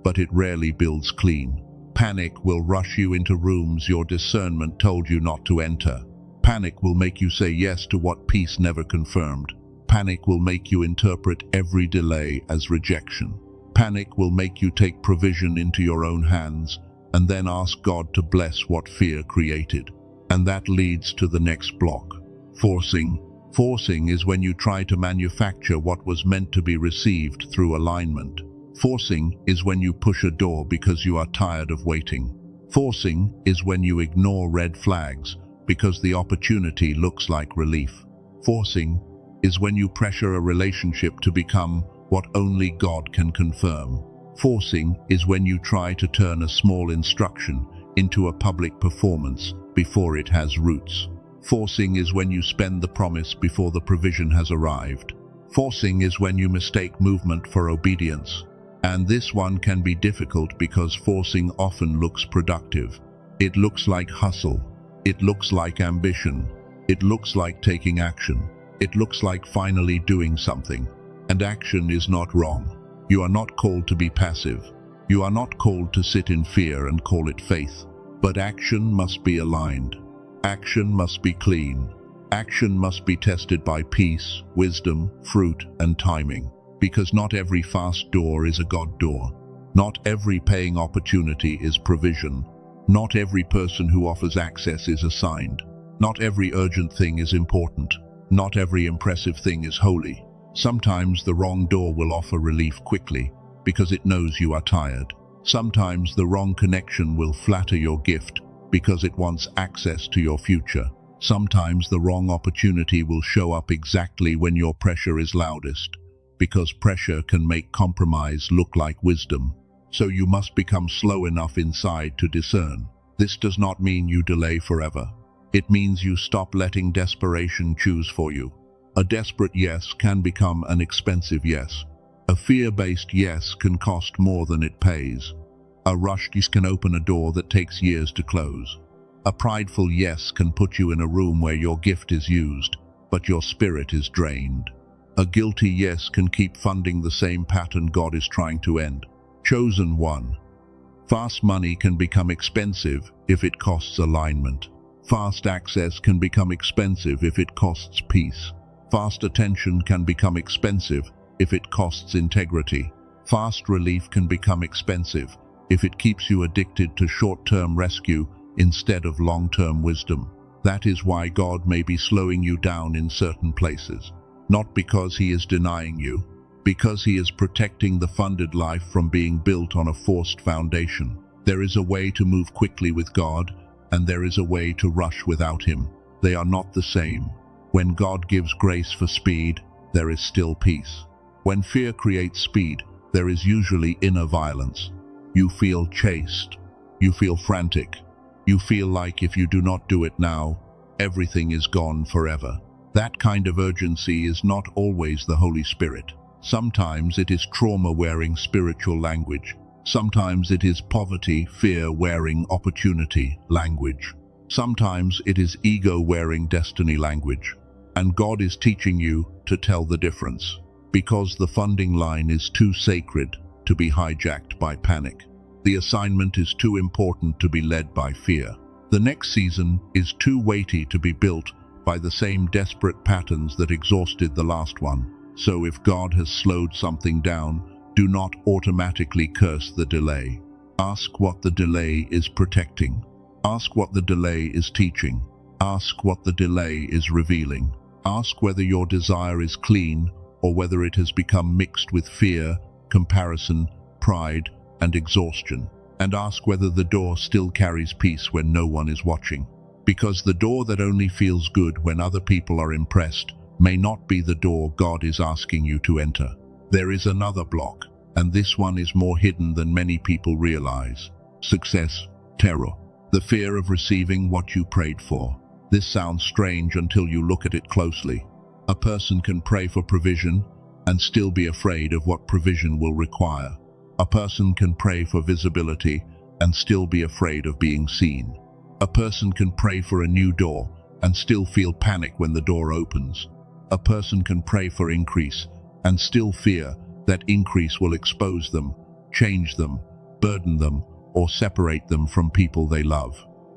but it rarely builds clean. Panic will rush you into rooms your discernment told you not to enter. Panic will make you say yes to what peace never confirmed. Panic will make you interpret every delay as rejection. Panic will make you take provision into your own hands and then ask God to bless what fear created. And that leads to the next block. Forcing. Forcing is when you try to manufacture what was meant to be received through alignment. Forcing is when you push a door because you are tired of waiting. Forcing is when you ignore red flags because the opportunity looks like relief. Forcing is when you pressure a relationship to become what only God can confirm. Forcing is when you try to turn a small instruction into a public performance before it has roots. Forcing is when you spend the promise before the provision has arrived. Forcing is when you mistake movement for obedience. And this one can be difficult because forcing often looks productive. It looks like hustle. It looks like ambition. It looks like taking action. It looks like finally doing something. And action is not wrong. You are not called to be passive. You are not called to sit in fear and call it faith. But action must be aligned. Action must be clean. Action must be tested by peace, wisdom, fruit, and timing. Because not every fast door is a God door. Not every paying opportunity is provision. Not every person who offers access is assigned. Not every urgent thing is important. Not every impressive thing is holy. Sometimes the wrong door will offer relief quickly because it knows you are tired. Sometimes the wrong connection will flatter your gift because it wants access to your future. Sometimes the wrong opportunity will show up exactly when your pressure is loudest, because pressure can make compromise look like wisdom. So you must become slow enough inside to discern. This does not mean you delay forever. It means you stop letting desperation choose for you. A desperate yes can become an expensive yes. A fear-based yes can cost more than it pays. A rushed yes can open a door that takes years to close. A prideful yes can put you in a room where your gift is used, but your spirit is drained. A guilty yes can keep funding the same pattern God is trying to end. Chosen one. Fast money can become expensive if it costs alignment. Fast access can become expensive if it costs peace. Fast attention can become expensive if it costs integrity. Fast relief can become expensive if it keeps you addicted to short-term rescue instead of long-term wisdom. That is why God may be slowing you down in certain places. Not because He is denying you, because He is protecting the funded life from being built on a forced foundation. There is a way to move quickly with God, and there is a way to rush without Him. They are not the same. When God gives grace for speed, there is still peace. When fear creates speed, there is usually inner violence. You feel chased. You feel frantic. You feel like if you do not do it now, everything is gone forever. That kind of urgency is not always the Holy Spirit. Sometimes it is trauma wearing spiritual language. Sometimes it is poverty, fear wearing opportunity language. Sometimes it is ego wearing destiny language. And God is teaching you to tell the difference, because the funding line is too sacred to be hijacked by panic. The assignment is too important to be led by fear. The next season is too weighty to be built by the same desperate patterns that exhausted the last one. So if God has slowed something down, do not automatically curse the delay. Ask what the delay is protecting. Ask what the delay is teaching. Ask what the delay is revealing. Ask whether your desire is clean or whether it has become mixed with fear, comparison, pride, and exhaustion. And ask whether the door still carries peace when no one is watching. Because the door that only feels good when other people are impressed may not be the door God is asking you to enter. There is another block, and this one is more hidden than many people realize. Success, terror, the fear of receiving what you prayed for. This sounds strange until you look at it closely. A person can pray for provision and still be afraid of what provision will require. A person can pray for visibility and still be afraid of being seen. A person can pray for a new door and still feel panic when the door opens. A person can pray for increase and still fear that increase will expose them, change them, burden them, or separate them from people they love.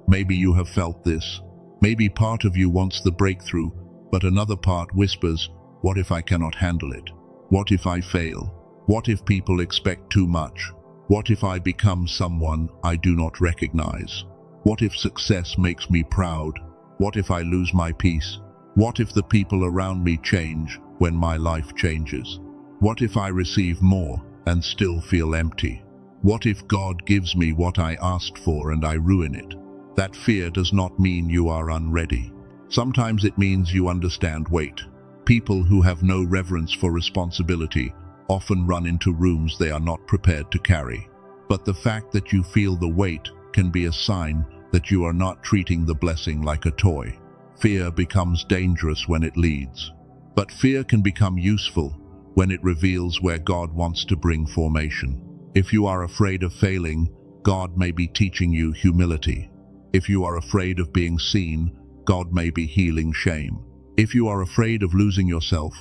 Maybe you have felt this. Maybe part of you wants the breakthrough, but another part whispers, what if I cannot handle it? What if I fail? What if people expect too much? What if I become someone I do not recognize? What if success makes me proud? What if I lose my peace? What if the people around me change when my life changes? What if I receive more and still feel empty? What if God gives me what I asked for and I ruin it? That fear does not mean you are unready. Sometimes it means you understand weight. People who have no reverence for responsibility often run into rooms they are not prepared to carry. But the fact that you feel the weight can be a sign that you are not treating the blessing like a toy. Fear becomes dangerous when it leads. But fear can become useful when it reveals where God wants to bring formation. If you are afraid of failing, God may be teaching you humility. If you are afraid of being seen, God may be healing shame. If you are afraid of losing yourself,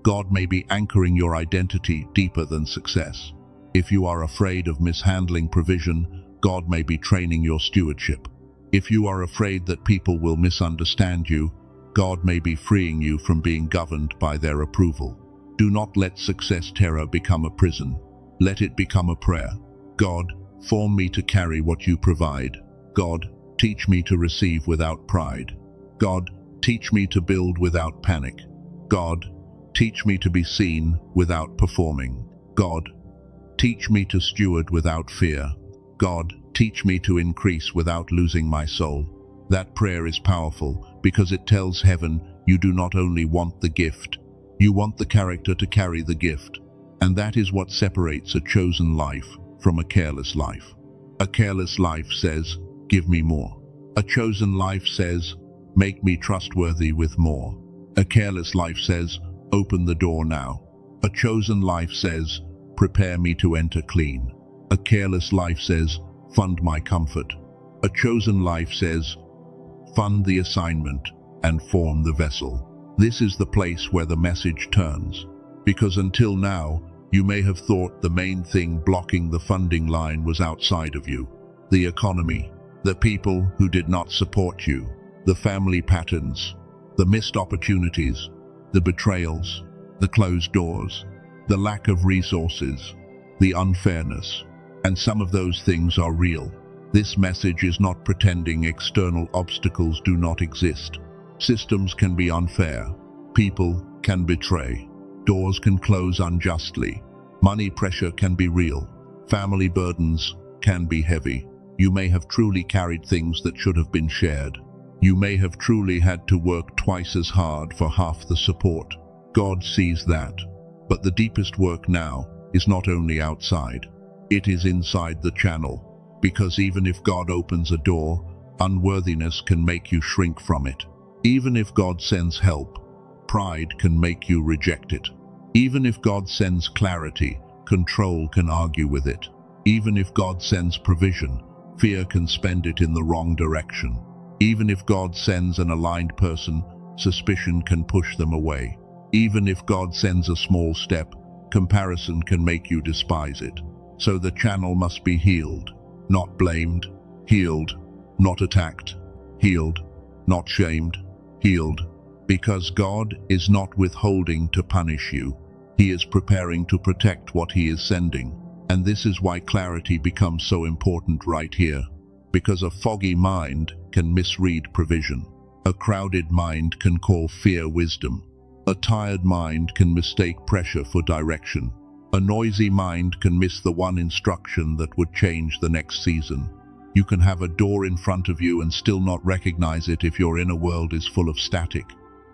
God may be anchoring your identity deeper than success. If you are afraid of mishandling provision, God may be training your stewardship. If you are afraid that people will misunderstand you, God may be freeing you from being governed by their approval. Do not let success terror become a prison. Let it become a prayer. God, form me to carry what you provide. God, teach me to receive without pride. God, teach me to build without panic. God, teach me to be seen without performing. God, teach me to steward without fear. God, teach me to increase without losing my soul. That prayer is powerful because it tells heaven you do not only want the gift, you want the character to carry the gift. And that is what separates a chosen life from a careless life. A careless life says, give me more. A chosen life says, make me trustworthy with more. A careless life says, open the door now. A chosen life says, prepare me to enter clean. A careless life says, fund my comfort. A chosen life says, fund the assignment and form the vessel. This is the place where the message turns. Because until now, you may have thought the main thing blocking the funding line was outside of you. The economy, the people who did not support you, the family patterns, the missed opportunities, the betrayals, the closed doors, the lack of resources. the unfairness. And some of those things are real. This message is not pretending external obstacles do not exist. Systems can be unfair. People can betray. Doors can close unjustly. Money pressure can be real. Family burdens can be heavy. You may have truly carried things that should have been shared. You may have truly had to work twice as hard for half the support. God sees that. But the deepest work now is not only outside. It is inside the channel. Because even if God opens a door, unworthiness can make you shrink from it. Even if God sends help, pride can make you reject it. Even if God sends clarity, control can argue with it. Even if God sends provision, fear can spend it in the wrong direction. Even if God sends an aligned person, suspicion can push them away. Even if God sends a small step, comparison can make you despise it. So the channel must be healed, not blamed, healed, not attacked, healed, not shamed, healed. Because God is not withholding to punish you. He is preparing to protect what He is sending. And this is why clarity becomes so important right here. Because a foggy mind can misread provision. A crowded mind can call fear wisdom. A tired mind can mistake pressure for direction. A noisy mind can miss the one instruction that would change the next season. You can have a door in front of you and still not recognize it if your inner world is full of static.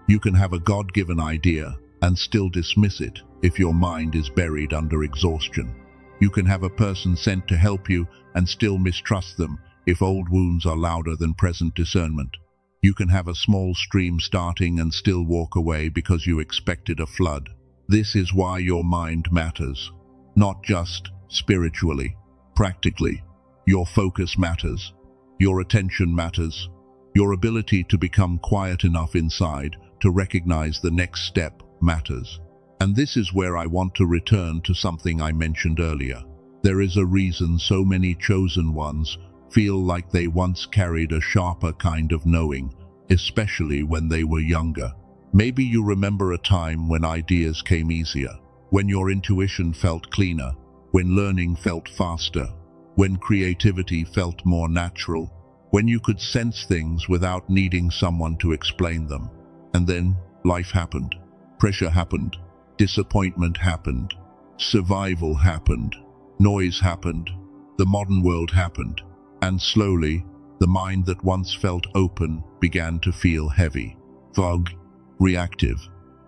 You can have a God-given idea and still dismiss it if your mind is buried under exhaustion. You can have a person sent to help you and still mistrust them if old wounds are louder than present discernment. You can have a small stream starting and still walk away because you expected a flood. This is why your mind matters. Not just spiritually, practically. Your focus matters. Your attention matters. Your ability to become quiet enough inside to recognize the next step matters. And this is where I want to return to something I mentioned earlier. There is a reason so many chosen ones feel like they once carried a sharper kind of knowing, especially when they were younger. Maybe you remember a time when ideas came easier, when your intuition felt cleaner, when learning felt faster, when creativity felt more natural, when you could sense things without needing someone to explain them. And then life happened. Pressure happened. Disappointment happened. Survival happened. Noise happened. The modern world happened. And slowly, the mind that once felt open began to feel heavy, vague, reactive,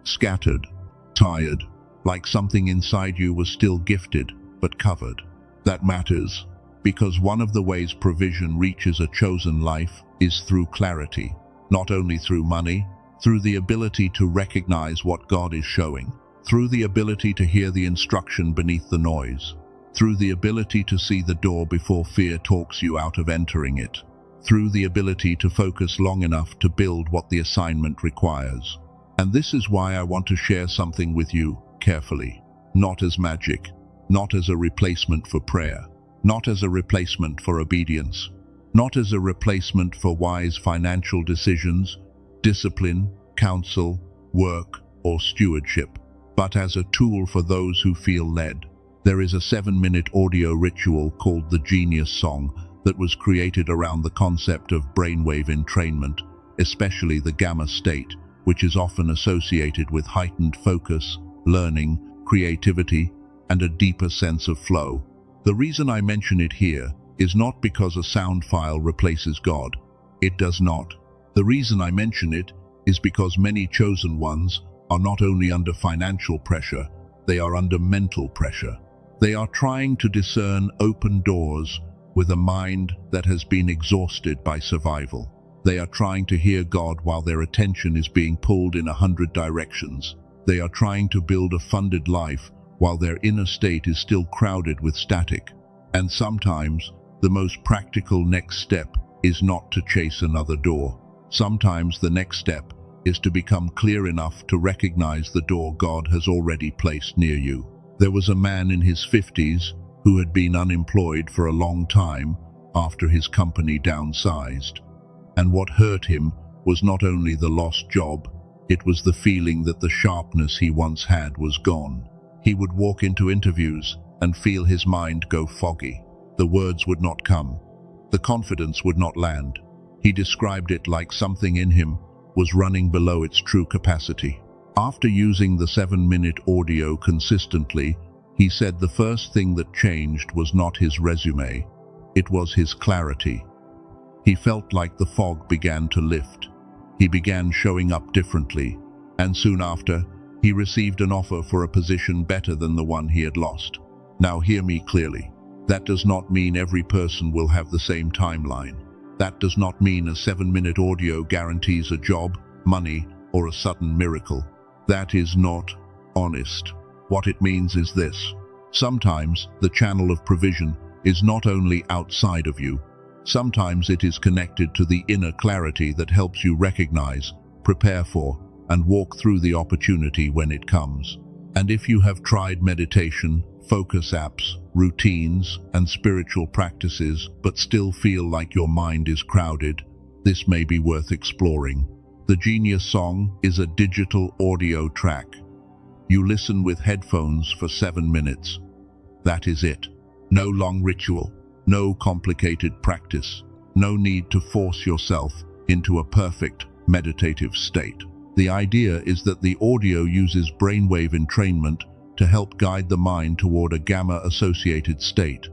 scattered, tired, like something inside you was still gifted but covered. That matters, because one of the ways provision reaches a chosen life is through clarity, not only through money, through the ability to recognize what God is showing, through the ability to hear the instruction beneath the noise, through the ability to see the door before fear talks you out of entering it, through the ability to focus long enough to build what the assignment requires. And this is why I want to share something with you carefully, not as magic, not as a replacement for prayer, not as a replacement for obedience, not as a replacement for wise financial decisions, discipline, counsel, work, or stewardship, but as a tool for those who feel led. There is a 7-minute audio ritual called the Genius Song that was created around the concept of brainwave entrainment, especially the gamma state, which is often associated with heightened focus, learning, creativity, and a deeper sense of flow. The reason I mention it here is not because a sound file replaces God. It does not. The reason I mention it is because many chosen ones are not only under financial pressure, they are under mental pressure. They are trying to discern open doors with a mind that has been exhausted by survival. They are trying to hear God while their attention is being pulled in 100 directions. They are trying to build a funded life while their inner state is still crowded with static. And sometimes, the most practical next step is not to chase another door. Sometimes the next step is to become clear enough to recognize the door God has already placed near you. There was a man in his 50s who had been unemployed for a long time after his company downsized. And what hurt him was not only the lost job, it was the feeling that the sharpness he once had was gone. He would walk into interviews and feel his mind go foggy. The words would not come. The confidence would not land. He described it like something in him was running below its true capacity. After using the 7-minute audio consistently, he said the first thing that changed was not his resume, it was his clarity. He felt like the fog began to lift. He began showing up differently, and soon after, he received an offer for a position better than the one he had lost. Now hear me clearly. That does not mean every person will have the same timeline. That does not mean a 7-minute audio guarantees a job, money, or a sudden miracle. That is not honest. What it means is this. Sometimes the channel of provision is not only outside of you. Sometimes it is connected to the inner clarity that helps you recognize, prepare for, and walk through the opportunity when it comes. And if you have tried meditation, focus apps, routines, and spiritual practices, but still feel like your mind is crowded, this may be worth exploring. The Genius Song is a digital audio track. You listen with headphones for 7 minutes. That is it. No long ritual, no complicated practice, no need to force yourself into a perfect meditative state. The idea is that the audio uses brainwave entrainment to help guide the mind toward a gamma-associated state,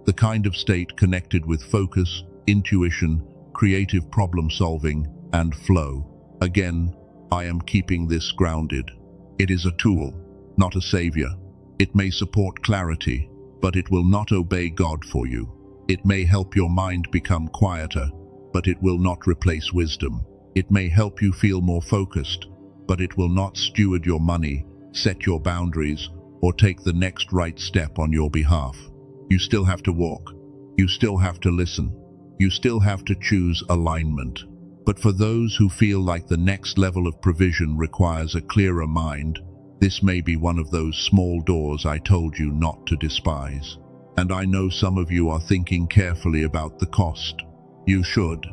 the kind of state connected with focus, intuition, creative problem-solving, and flow. Again, I am keeping this grounded. It is a tool, not a savior. It may support clarity, but it will not obey God for you. It may help your mind become quieter, but it will not replace wisdom. It may help you feel more focused, but it will not steward your money, set your boundaries, or take the next right step on your behalf. You still have to walk. You still have to listen. You still have to choose alignment. But for those who feel like the next level of provision requires a clearer mind, this may be one of those small doors I told you not to despise. And I know some of you are thinking carefully about the cost. You should.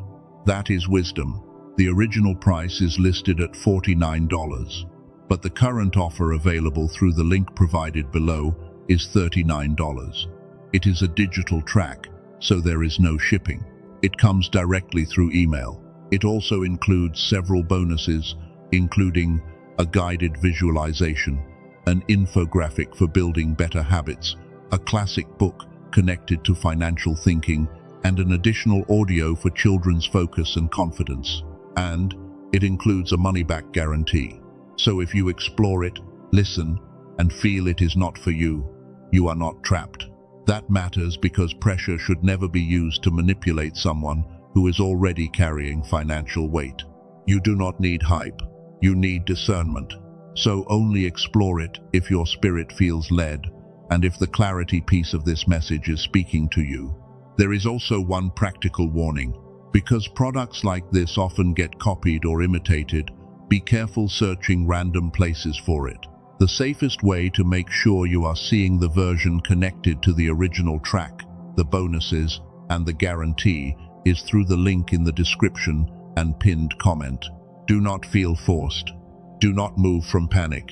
That is wisdom. The original price is listed at $49, but the current offer available through the link provided below is $39. It is a digital track, so there is no shipping. It comes directly through email. It also includes several bonuses, including a guided visualization, an infographic for building better habits, a classic book connected to financial thinking, and an additional audio for children's focus and confidence. And it includes a money-back guarantee. So if you explore it, listen, and feel it is not for you, you are not trapped. That matters because pressure should never be used to manipulate someone who is already carrying financial weight. You do not need hype. You need discernment. So only explore it if your spirit feels led, and if the clarity piece of this message is speaking to you. There is also one practical warning. Because products like this often get copied or imitated, be careful searching random places for it. The safest way to make sure you are seeing the version connected to the original track, the bonuses, and the guarantee is through the link in the description and pinned comment. Do not feel forced. Do not move from panic.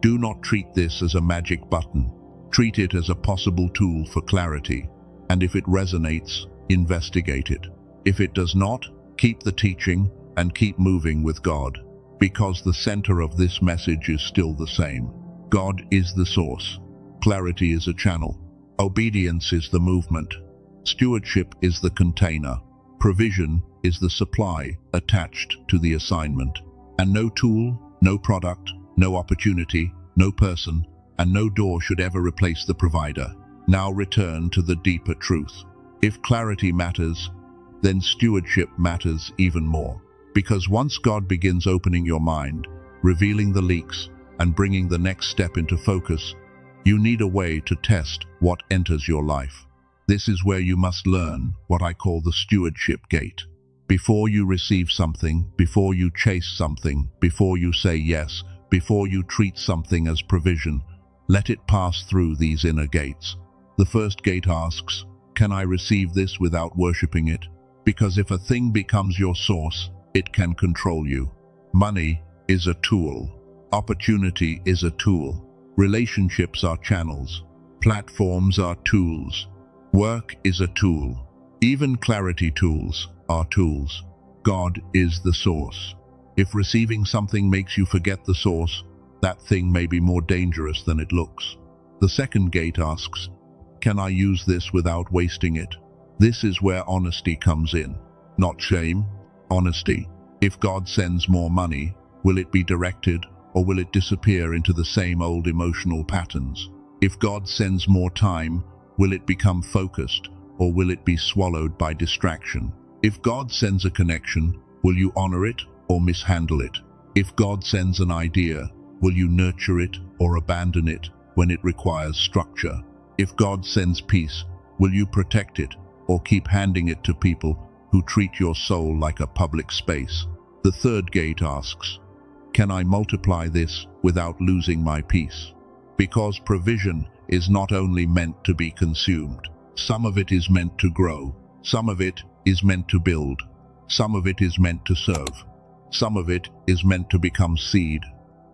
Do not treat this as a magic button. Treat it as a possible tool for clarity. And if it resonates, investigate it. If it does not, keep the teaching and keep moving with God, because the center of this message is still the same. God is the source. Clarity is a channel. Obedience is the movement. Stewardship is the container. Provision is the supply attached to the assignment. And no tool, no product, no opportunity, no person, and no door should ever replace the provider. Now return to the deeper truth. If clarity matters, then stewardship matters even more. Because once God begins opening your mind, revealing the leaks, and bringing the next step into focus, you need a way to test what enters your life. This is where you must learn what I call the stewardship gate. Before you receive something, before you chase something, before you say yes, before you treat something as provision, let it pass through these inner gates. The first gate asks, can I receive this without worshipping it? Because if a thing becomes your source, it can control you. Money is a tool. Opportunity is a tool. Relationships are channels. Platforms are tools. Work is a tool. Even clarity tools are tools. God is the source. If receiving something makes you forget the source, that thing may be more dangerous than it looks. The second gate asks, can I use this without wasting it? This is where honesty comes in. Not shame, honesty. If God sends more money, will it be directed or will it disappear into the same old emotional patterns? If God sends more time, will it become focused or will it be swallowed by distraction? If God sends a connection, will you honor it or mishandle it? If God sends an idea, will you nurture it or abandon it when it requires structure? If God sends peace, will you protect it or keep handing it to people who treat your soul like a public space? The third gate asks, can I multiply this without losing my peace? Because provision is not only meant to be consumed. Some of it is meant to grow. Some of it is meant to build. Some of it is meant to serve. Some of it is meant to become seed.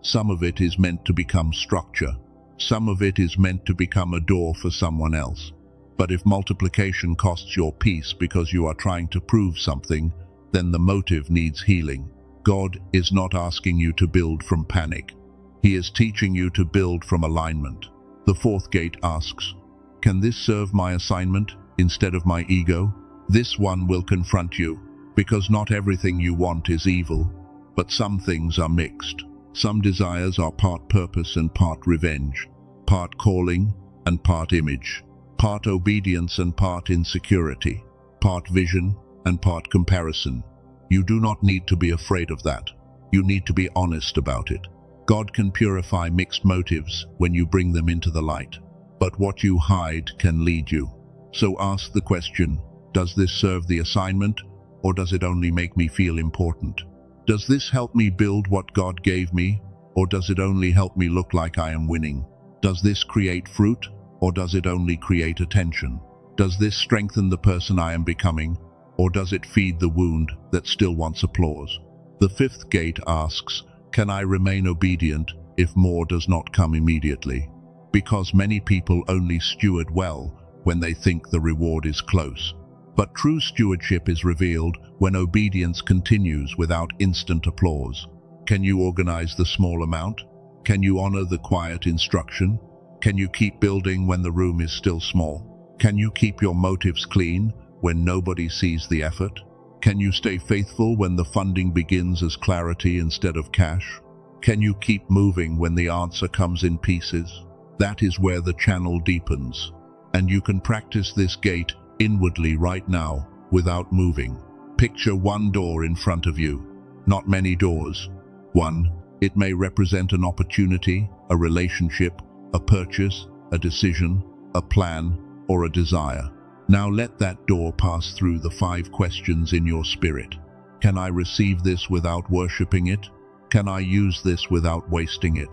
Some of it is meant to become structure. Some of it is meant to become a door for someone else. But if multiplication costs your peace because you are trying to prove something, then the motive needs healing. God is not asking you to build from panic. He is teaching you to build from alignment. The fourth gate asks, can this serve my assignment instead of my ego? This one will confront you, because not everything you want is evil, but some things are mixed. Some desires are part purpose and part revenge, part calling and part image, part obedience and part insecurity, part vision and part comparison. You do not need to be afraid of that. You need to be honest about it. God can purify mixed motives when you bring them into the light, but what you hide can lead you. So ask the question, does this serve the assignment, or does it only make me feel important? Does this help me build what God gave me, or does it only help me look like I am winning? Does this create fruit, or does it only create attention? Does this strengthen the person I am becoming, or does it feed the wound that still wants applause? The fifth gate asks, can I remain obedient if more does not come immediately? Because many people only steward well when they think the reward is close. But true stewardship is revealed when obedience continues without instant applause. Can you organize the small amount? Can you honor the quiet instruction? Can you keep building when the room is still small? Can you keep your motives clean when nobody sees the effort? Can you stay faithful when the funding begins as clarity instead of cash? Can you keep moving when the answer comes in pieces? That is where the channel deepens. And you can practice this gate inwardly right now without moving. Picture one door in front of you, not many doors. One, it may represent an opportunity, a relationship, a purchase, a decision, a plan, or a desire. Now let that door pass through the 5 questions in your spirit. Can I receive this without worshipping it? Can I use this without wasting it?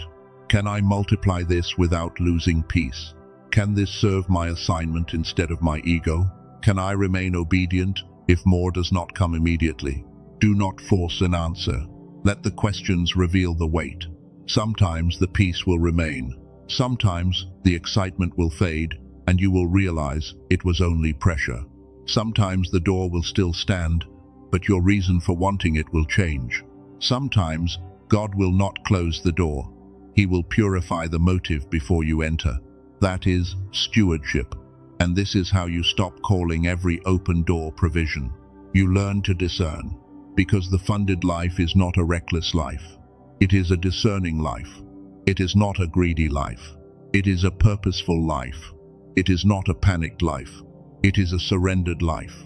Can I multiply this without losing peace? Can this serve my assignment instead of my ego? Can I remain obedient if more does not come immediately? Do not force an answer. Let the questions reveal the weight. Sometimes the peace will remain. Sometimes the excitement will fade, and you will realize it was only pressure. Sometimes the door will still stand, but your reason for wanting it will change. Sometimes God will not close the door. He will purify the motive before you enter. That is stewardship. And this is how you stop calling every open door provision. You learn to discern, because the funded life is not a reckless life. It is a discerning life. It is not a greedy life. It is a purposeful life. It is not a panicked life. It is a surrendered life.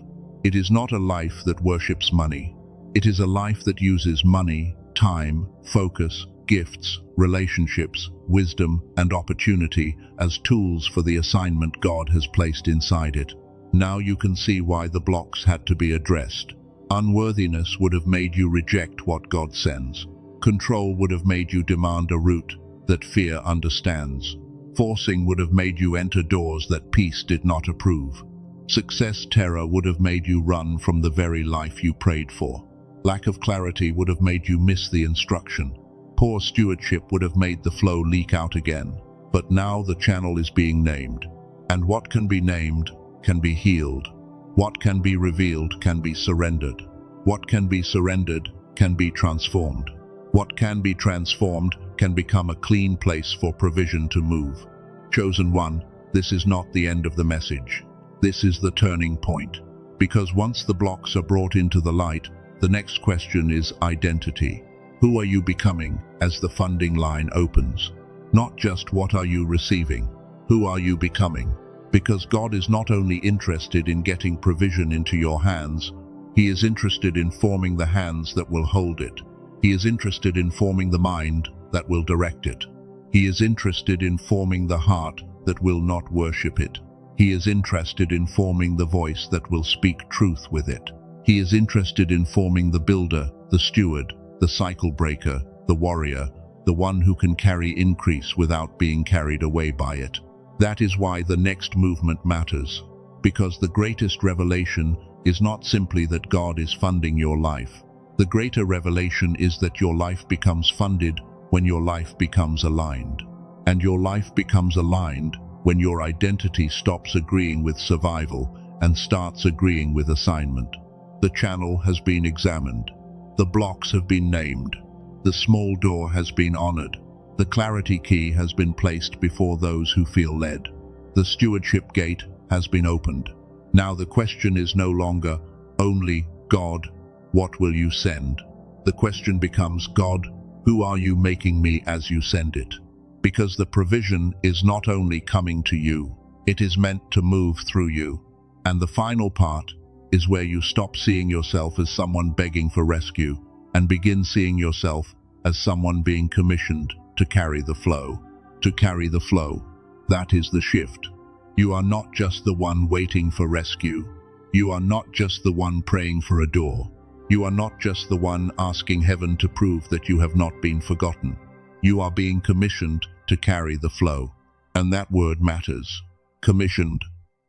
It is not a life that worships money. It is a life that uses money, time, focus, gifts, relationships, wisdom, and opportunity as tools for the assignment God has placed inside it. Now you can see why the blocks had to be addressed. Unworthiness would have made you reject what God sends. Control would have made you demand a route that fear understands. Forcing would have made you enter doors that peace did not approve. Success terror would have made you run from the very life you prayed for. Lack of clarity would have made you miss the instruction. Poor stewardship would have made the flow leak out again. But now the channel is being named. And what can be named can be healed. What can be revealed can be surrendered. What can be surrendered can be transformed. What can be transformed can become a clean place for provision to move. Chosen one, this is not the end of the message. This is the turning point. Because once the blocks are brought into the light, the next question is identity. Who are you becoming as the funding line opens? Not just what are you receiving. Who are you becoming? Because God is not only interested in getting provision into your hands, He is interested in forming the hands that will hold it. He is interested in forming the mind that will direct it. He is interested in forming the heart that will not worship it. He is interested in forming the voice that will speak truth with it. He is interested in forming the builder, the steward, the cycle breaker, the warrior, the one who can carry increase without being carried away by it. That is why the next movement matters. Because the greatest revelation is not simply that God is funding your life. The greater revelation is that your life becomes funded when your life becomes aligned. And your life becomes aligned when your identity stops agreeing with survival and starts agreeing with assignment. The channel has been examined. The blocks have been named. The small door has been honored. The clarity key has been placed before those who feel led. The stewardship gate has been opened. Now the question is no longer only, God, what will you send? The question becomes, God, who are you making me as you send it? Because the provision is not only coming to you, it is meant to move through you. And the final part is where you stop seeing yourself as someone begging for rescue and begin seeing yourself as someone being commissioned to carry the flow. To carry the flow. That is the shift. You are not just the one waiting for rescue. You are not just the one praying for a door. You are not just the one asking heaven to prove that you have not been forgotten. You are being commissioned to carry the flow. And that word matters. Commissioned,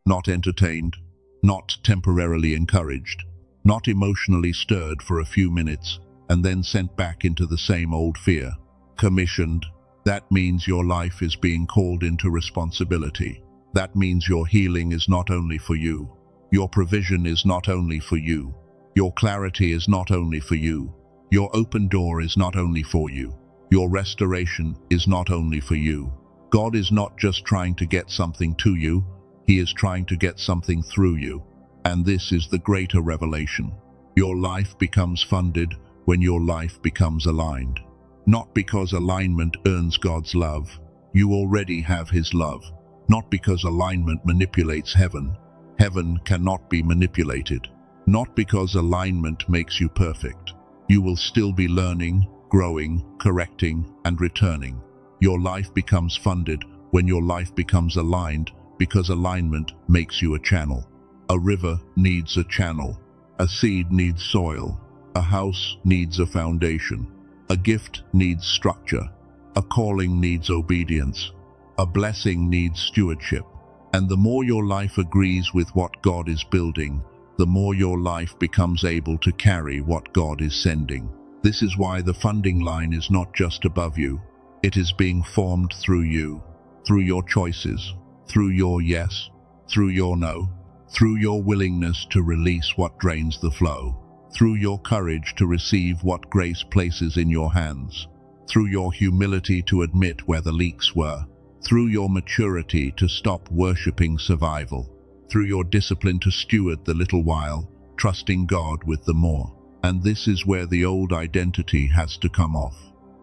not entertained, not temporarily encouraged, not emotionally stirred for a few minutes and then sent back into the same old fear. Commissioned, that means your life is being called into responsibility. That means your healing is not only for you. Your provision is not only for you. Your clarity is not only for you. Your open door is not only for you. Your restoration is not only for you. God is not just trying to get something to you, He is trying to get something through you. And this is the greater revelation. Your life becomes funded when your life becomes aligned. Not because alignment earns God's love. You already have His love. Not because alignment manipulates heaven. Heaven cannot be manipulated. Not because alignment makes you perfect. You will still be learning, growing, correcting, and returning. Your life becomes funded when your life becomes aligned, because alignment makes you a channel. A river needs a channel. A seed needs soil. A house needs a foundation. A gift needs structure. A calling needs obedience. A blessing needs stewardship. And the more your life agrees with what God is building, the more your life becomes able to carry what God is sending. This is why the funding line is not just above you. It is being formed through you, through your choices, through your yes, through your no, through your willingness to release what drains the flow, through your courage to receive what grace places in your hands, through your humility to admit where the leaks were, through your maturity to stop worshipping survival, through your discipline to steward the little while, trusting God with the more. And this is where the old identity has to come off.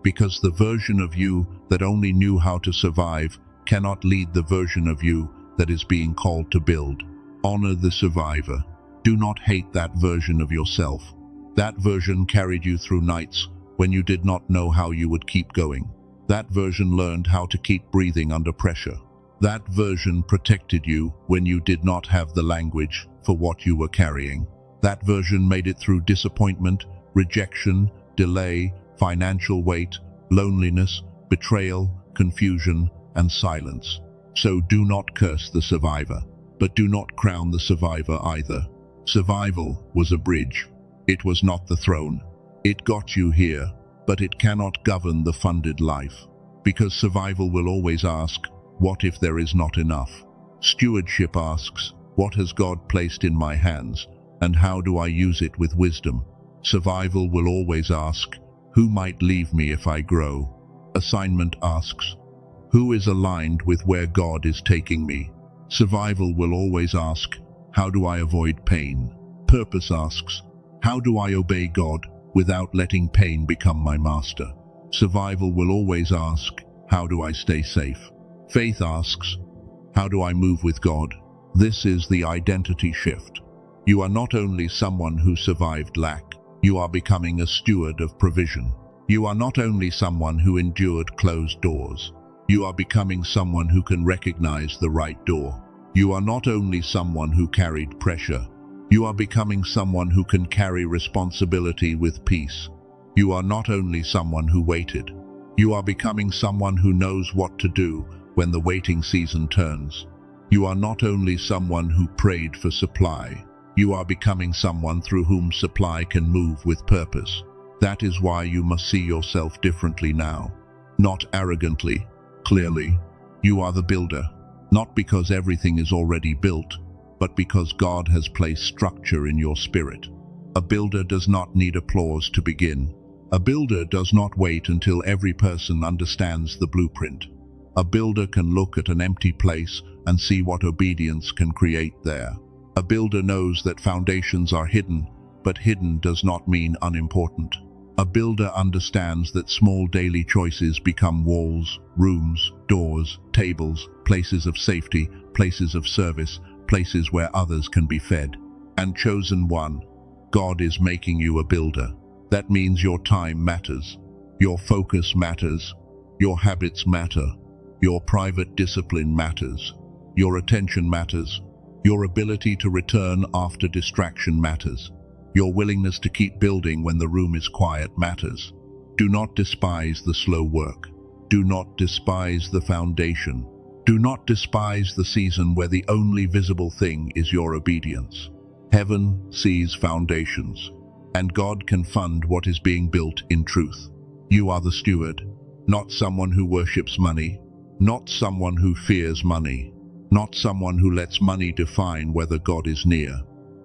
Because the version of you that only knew how to survive cannot lead the version of you that is being called to build. Honor the survivor. Do not hate that version of yourself. That version carried you through nights when you did not know how you would keep going. That version learned how to keep breathing under pressure. That version protected you when you did not have the language for what you were carrying. That version made it through disappointment, rejection, delay, financial weight, loneliness, betrayal, confusion, and silence. So do not curse the survivor, but do not crown the survivor either. Survival was a bridge. It was not the throne. It got you here, but it cannot govern the funded life. Because survival will always ask, what if there is not enough? Stewardship asks, what has God placed in my hands, and how do I use it with wisdom? Survival will always ask, who might leave me if I grow? Assignment asks, who is aligned with where God is taking me? Survival will always ask, how do I avoid pain? Purpose asks, how do I obey God without letting pain become my master? Survival will always ask, how do I stay safe? Faith asks, how do I move with God? This is the identity shift. You are not only someone who survived lack, you are becoming a steward of provision. You are not only someone who endured closed doors, you are becoming someone who can recognize the right door. You are not only someone who carried pressure, you are becoming someone who can carry responsibility with peace. You are not only someone who waited, you are becoming someone who knows what to do when the waiting season turns. You are not only someone who prayed for supply, you are becoming someone through whom supply can move with purpose. That is why you must see yourself differently now. Not arrogantly, clearly. You are the builder, not because everything is already built, but because God has placed structure in your spirit. A builder does not need applause to begin. A builder does not wait until every person understands the blueprint. A builder can look at an empty place and see what obedience can create there. A builder knows that foundations are hidden, but hidden does not mean unimportant. A builder understands that small daily choices become walls, rooms, doors, tables, places of safety, places of service, places where others can be fed. And chosen one, God is making you a builder. That means your time matters, your focus matters, your habits matter, your private discipline matters, your attention matters, your ability to return after distraction matters, your willingness to keep building when the room is quiet matters. Do not despise the slow work. Do not despise the foundation. Do not despise the season where the only visible thing is your obedience. Heaven sees foundations, and God can fund what is being built in truth. You are the steward, not someone who worships money, not someone who fears money, not someone who lets money define whether God is near.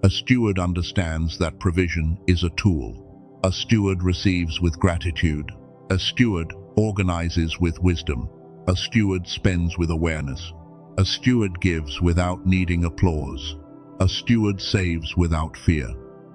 A steward understands that provision is a tool. A steward receives with gratitude. A steward organizes with wisdom. A steward spends with awareness. A steward gives without needing applause. A steward saves without fear.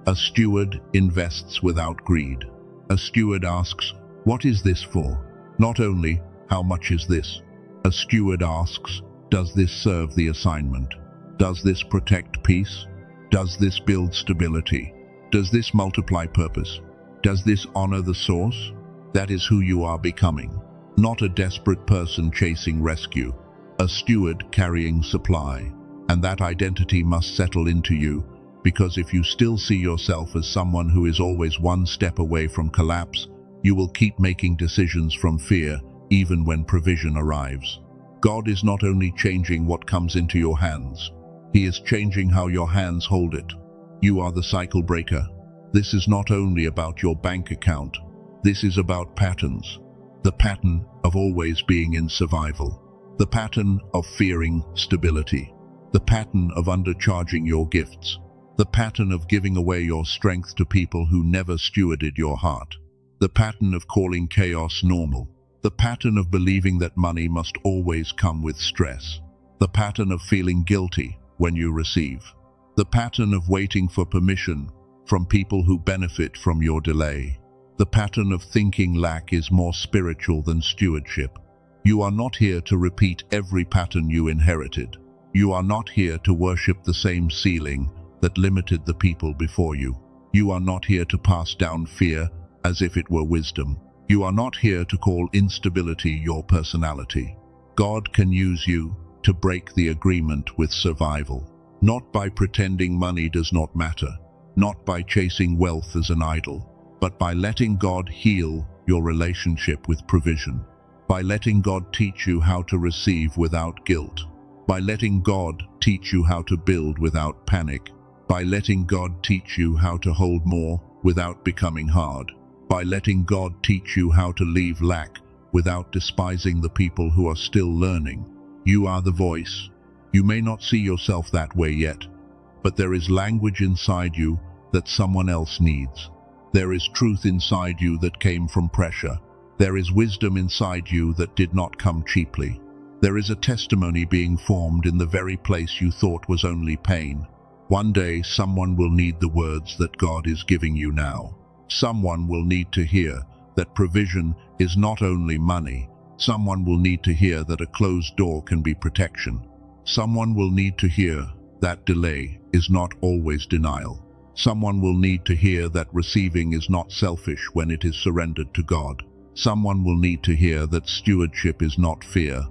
A steward invests without greed. A steward asks, what is this for? Not only, how much is this? A steward asks, does this serve the assignment? Does this protect peace? Does this build stability? Does this multiply purpose? Does this honor the source? That is who you are becoming. Not a desperate person chasing rescue. A steward carrying supply. And that identity must settle into you, because if you still see yourself as someone who is always one step away from collapse, you will keep making decisions from fear, even when provision arrives. God is not only changing what comes into your hands, He is changing how your hands hold it. You are the cycle breaker. This is not only about your bank account. This is about patterns. The pattern of always being in survival. The pattern of fearing stability. The pattern of undercharging your gifts. The pattern of giving away your strength to people who never stewarded your heart. The pattern of calling chaos normal. The pattern of believing that money must always come with stress. The pattern of feeling guilty when you receive. The pattern of waiting for permission from people who benefit from your delay. The pattern of thinking lack is more spiritual than stewardship. You are not here to repeat every pattern you inherited. You are not here to worship the same ceiling that limited the people before you. You are not here to pass down fear as if it were wisdom. You are not here to call instability your personality. God can use you to break the agreement with survival, not by pretending money does not matter, not by chasing wealth as an idol, but by letting God heal your relationship with provision, by letting God teach you how to receive without guilt, by letting God teach you how to build without panic, by letting God teach you how to hold more without becoming hard, by letting God teach you how to leave lack without despising the people who are still learning. You are the voice. You may not see yourself that way yet, but there is language inside you that someone else needs. There is truth inside you that came from pressure. There is wisdom inside you that did not come cheaply. There is a testimony being formed in the very place you thought was only pain. One day, someone will need the words that God is giving you now. Someone will need to hear that provision is not only money. Someone will need to hear that a closed door can be protection. Someone will need to hear that delay is not always denial. Someone will need to hear that receiving is not selfish when it is surrendered to God. Someone will need to hear that stewardship is not fear.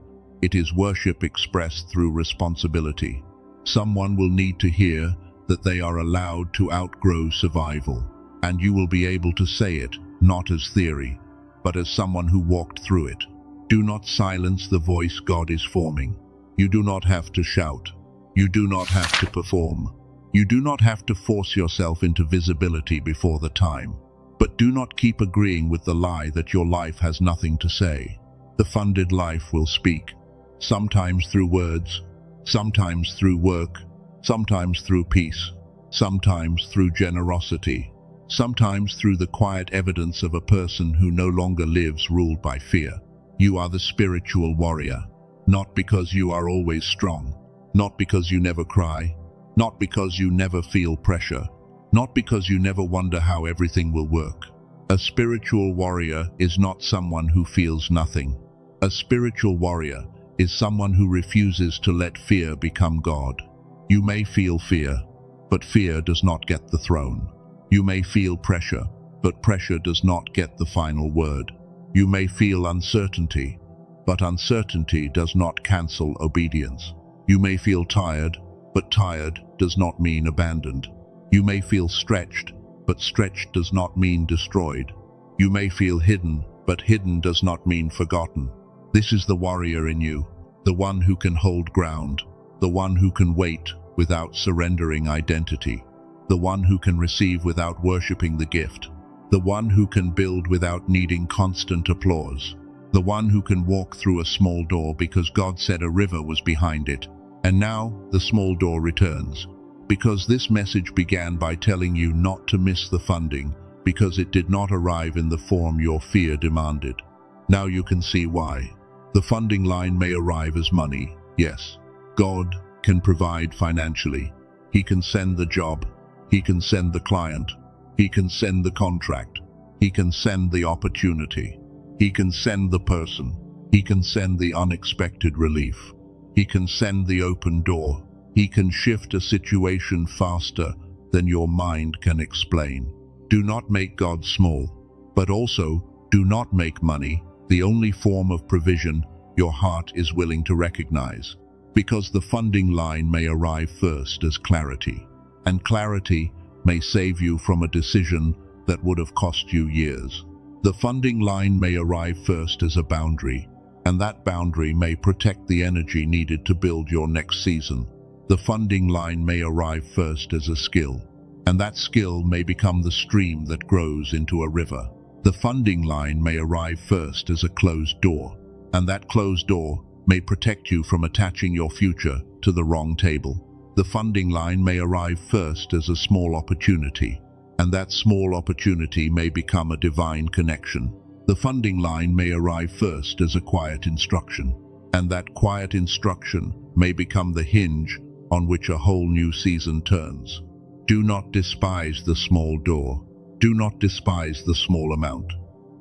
It is worship expressed through responsibility. Someone will need to hear that they are allowed to outgrow survival, and you will be able to say it, not as theory, but as someone who walked through it. Do not silence the voice God is forming. You do not have to shout. You do not have to perform. You do not have to force yourself into visibility before the time. But do not keep agreeing with the lie that your life has nothing to say. The funded life will speak, sometimes through words, sometimes through work, sometimes through peace, sometimes through generosity, sometimes through the quiet evidence of a person who no longer lives ruled by fear. You are the spiritual warrior, not because you are always strong, not because you never cry, not because you never feel pressure, not because you never wonder how everything will work. A spiritual warrior is not someone who feels nothing. A spiritual warrior is someone who refuses to let fear become God. You may feel fear, but fear does not get the throne. You may feel pressure, but pressure does not get the final word. You may feel uncertainty, but uncertainty does not cancel obedience. You may feel tired, but tired does not mean abandoned. You may feel stretched, but stretched does not mean destroyed. You may feel hidden, but hidden does not mean forgotten. This is the warrior in you, the one who can hold ground, the one who can wait without surrendering identity, the one who can receive without worshipping the gift, the one who can build without needing constant applause, the one who can walk through a small door because God said a river was behind it. And now the small door returns, because this message began by telling you not to miss the funding, because it did not arrive in the form your fear demanded. Now you can see why. The funding line may arrive as money, yes. God can provide financially. He can send the job. He can send the client. He can send the contract. He can send the opportunity. He can send the person. He can send the unexpected relief. He can send the open door. He can shift a situation faster than your mind can explain. Do not make God small, but also do not make money the only form of provision your heart is willing to recognize, because the funding line may arrive first as clarity, and clarity may save you from a decision that would have cost you years. The funding line may arrive first as a boundary, and that boundary may protect the energy needed to build your next season. The funding line may arrive first as a skill, and that skill may become the stream that grows into a river. The funding line may arrive first as a closed door, and that closed door may protect you from attaching your future to the wrong table. The funding line may arrive first as a small opportunity, and that small opportunity may become a divine connection. The funding line may arrive first as a quiet instruction, and that quiet instruction may become the hinge on which a whole new season turns. Do not despise the small door. Do not despise the small amount.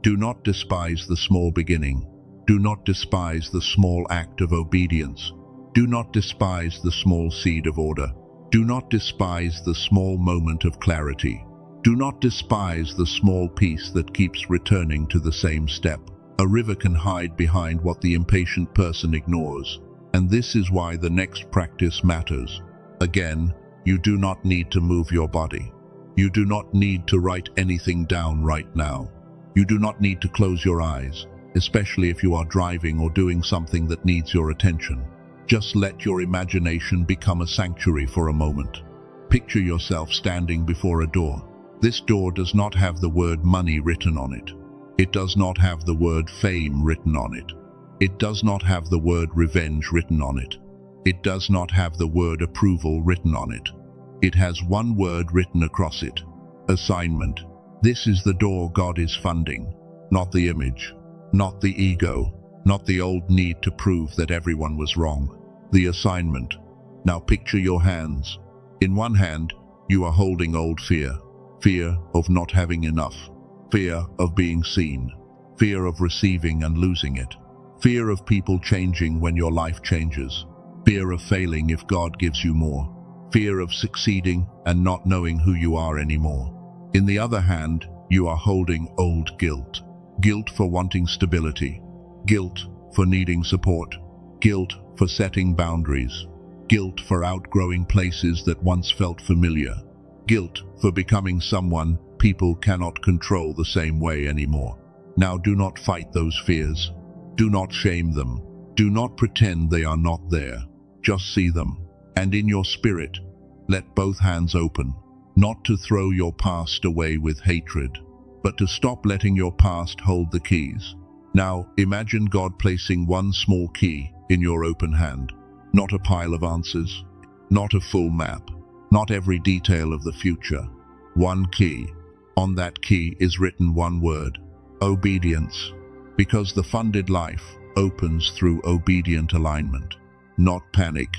Do not despise the small beginning. Do not despise the small act of obedience. Do not despise the small seed of order. Do not despise the small moment of clarity. Do not despise the small piece that keeps returning to the same step. A river can hide behind what the impatient person ignores, and this is why the next practice matters. Again, you do not need to move your body. You do not need to write anything down right now. You do not need to close your eyes, especially if you are driving or doing something that needs your attention. Just let your imagination become a sanctuary for a moment. Picture yourself standing before a door. This door does not have the word money written on it. It does not have the word fame written on it. It does not have the word revenge written on it. It does not have the word approval written on it. It has one word written across it: assignment. This is the door God is funding, not the image, not the ego, not the old need to prove that everyone was wrong. The assignment. Now picture your hands. In one hand, you are holding old fear. Fear of not having enough. Fear of being seen. Fear of receiving and losing it. Fear of people changing when your life changes. Fear of failing if God gives you more. Fear of succeeding and not knowing who you are anymore. In the other hand, you are holding old guilt. Guilt for wanting stability. Guilt for needing support. Guilt for setting boundaries. Guilt for outgrowing places that once felt familiar. Guilt for becoming someone people cannot control the same way anymore. Now do not fight those fears. Do not shame them. Do not pretend they are not there. Just see them. And in your spirit, let both hands open. Not to throw your past away with hatred, but to stop letting your past hold the keys. Now imagine God placing one small key in your open hand. Not a pile of answers, not a full map, not every detail of the future. One key. On that key is written one word: obedience. Because the funded life opens through obedient alignment. Not panic,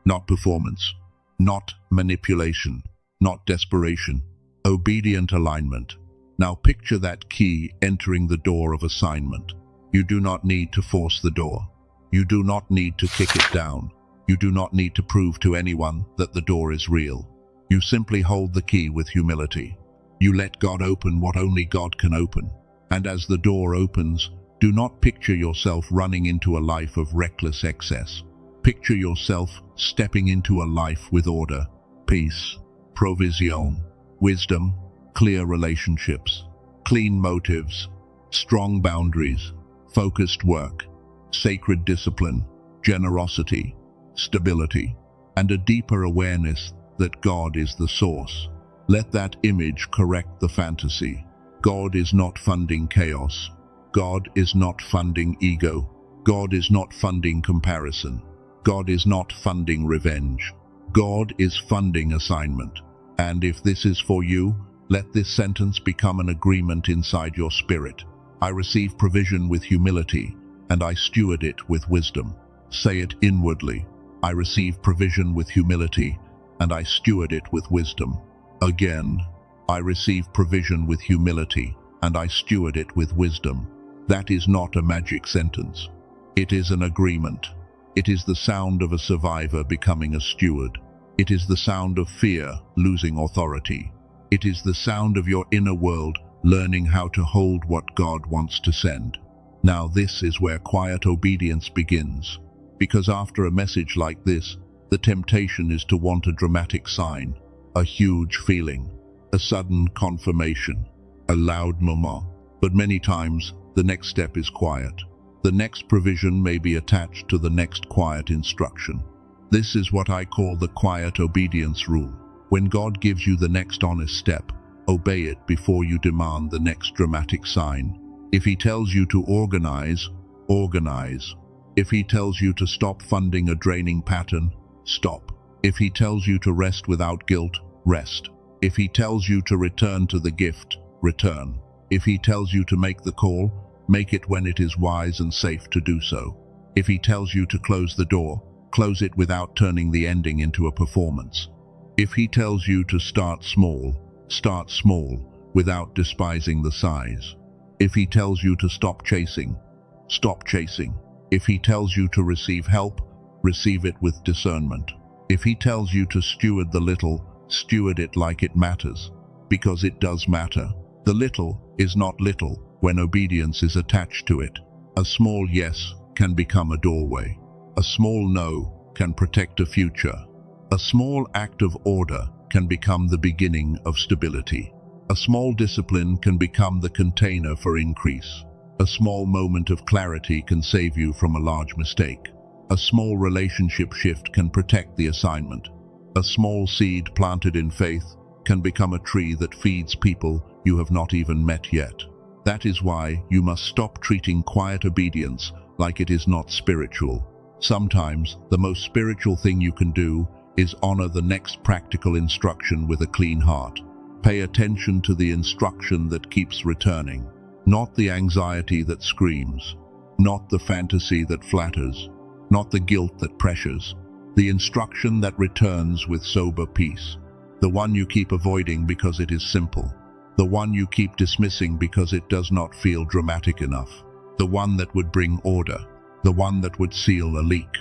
not performance, not manipulation, not desperation. Obedient alignment. Now picture that key entering the door of assignment. You do not need to force the door. You do not need to kick it down. You do not need to prove to anyone that the door is real. You simply hold the key with humility. You let God open what only God can open. And as the door opens, do not picture yourself running into a life of reckless excess. Picture yourself stepping into a life with order, peace, provision, wisdom, clear relationships, clean motives, strong boundaries, focused work, sacred discipline, generosity, stability, and a deeper awareness that God is the source. Let that image correct the fantasy. God is not funding chaos. God is not funding ego. God is not funding comparison. God is not funding revenge. God is funding assignment. And if this is for you, let this sentence become an agreement inside your spirit. I receive provision with humility, and I steward it with wisdom. Say it inwardly. I receive provision with humility, and I steward it with wisdom. Again, I receive provision with humility, and I steward it with wisdom. That is not a magic sentence. It is an agreement. It is the sound of a survivor becoming a steward. It is the sound of fear losing authority. It is the sound of your inner world learning how to hold what God wants to send. Now this is where quiet obedience begins. Because after a message like this, the temptation is to want a dramatic sign, a huge feeling, a sudden confirmation, a loud moment. But many times, the next step is quiet. The next provision may be attached to the next quiet instruction. This is what I call the quiet obedience rule. When God gives you the next honest step, obey it before you demand the next dramatic sign. If He tells you to organize, organize. If He tells you to stop funding a draining pattern, stop. If He tells you to rest without guilt, rest. If He tells you to return to the gift, return. If He tells you to make the call, make it when it is wise and safe to do so. If He tells you to close the door, close it without turning the ending into a performance. If He tells you to start small without despising the size. If He tells you to stop chasing, stop chasing. If He tells you to receive help, receive it with discernment. If He tells you to steward the little, steward it like it matters, because it does matter. The little is not little when obedience is attached to it. A small yes can become a doorway. A small no can protect a future. A small act of order can become the beginning of stability. A small discipline can become the container for increase. A small moment of clarity can save you from a large mistake. A small relationship shift can protect the assignment. A small seed planted in faith can become a tree that feeds people you have not even met yet. That is why you must stop treating quiet obedience like it is not spiritual. Sometimes the most spiritual thing you can do is honor the next practical instruction with a clean heart. Pay attention to the instruction that keeps returning, not the anxiety that screams, not the fantasy that flatters, not the guilt that pressures, the instruction that returns with sober peace, the one you keep avoiding because it is simple, the one you keep dismissing because it does not feel dramatic enough, the one that would bring order, the one that would seal a leak,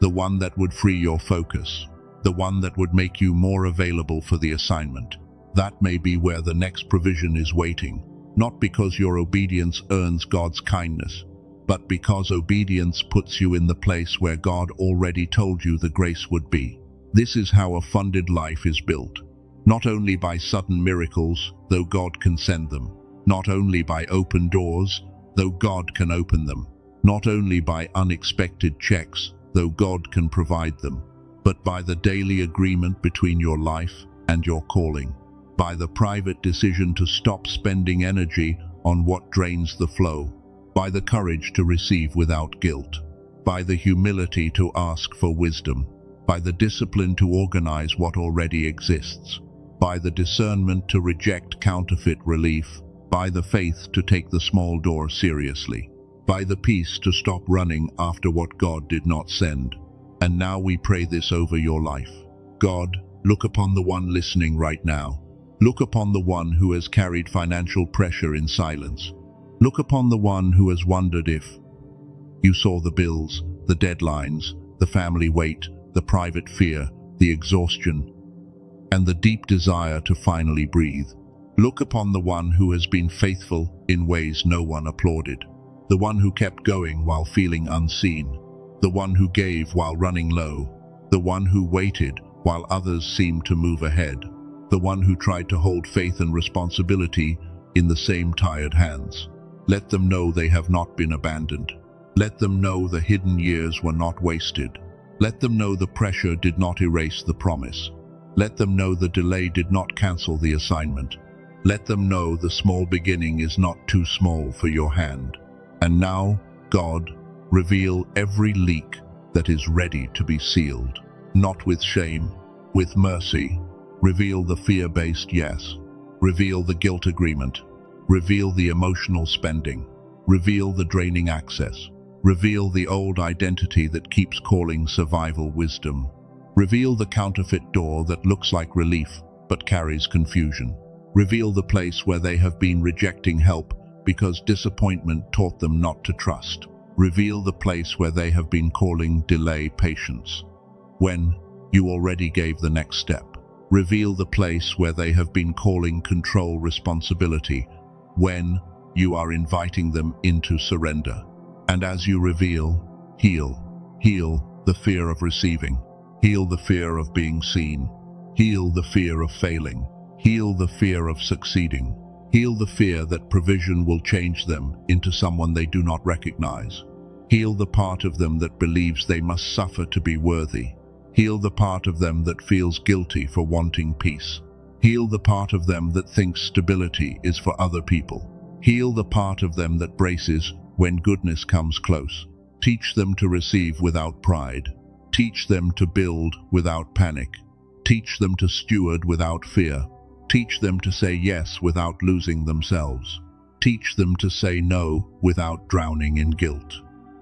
the one that would free your focus, the one that would make you more available for the assignment. That may be where the next provision is waiting, not because your obedience earns God's kindness, but because obedience puts you in the place where God already told you the grace would be. This is how a funded life is built, not only by sudden miracles, though God can send them, not only by open doors, though God can open them, not only by unexpected checks, though God can provide them, but by the daily agreement between your life and your calling, by the private decision to stop spending energy on what drains the flow, by the courage to receive without guilt, by the humility to ask for wisdom, by the discipline to organize what already exists, by the discernment to reject counterfeit relief, by the faith to take the small door seriously, by the peace to stop running after what God did not send. And now we pray this over your life. God, look upon the one listening right now. Look upon the one who has carried financial pressure in silence. Look upon the one who has wondered if you saw the bills, the deadlines, the family weight, the private fear, the exhaustion, and the deep desire to finally breathe. Look upon the one who has been faithful in ways no one applauded, the one who kept going while feeling unseen, the one who gave while running low, the one who waited while others seemed to move ahead, the one who tried to hold faith and responsibility in the same tired hands. Let them know they have not been abandoned. Let them know the hidden years were not wasted. Let them know the pressure did not erase the promise. Let them know the delay did not cancel the assignment. Let them know the small beginning is not too small for your hand. And now, God, reveal every leak that is ready to be sealed, not with shame, with mercy. Reveal the fear-based yes. Reveal the guilt agreement. Reveal the emotional spending. Reveal the draining access. Reveal the old identity that keeps calling survival wisdom. Reveal the counterfeit door that looks like relief but carries confusion. Reveal the place where they have been rejecting help because disappointment taught them not to trust. Reveal the place where they have been calling delay patience, when you already gave the next step. Reveal the place where they have been calling control responsibility, when you are inviting them into surrender. And as you reveal, heal the fear of receiving, heal the fear of being seen, heal the fear of failing, heal the fear of succeeding, heal the fear that provision will change them into someone they do not recognize. Heal the part of them that believes they must suffer to be worthy. Heal the part of them that feels guilty for wanting peace. Heal the part of them that thinks stability is for other people. Heal the part of them that braces when goodness comes close. Teach them to receive without pride. Teach them to build without panic. Teach them to steward without fear. Teach them to say yes without losing themselves. Teach them to say no without drowning in guilt.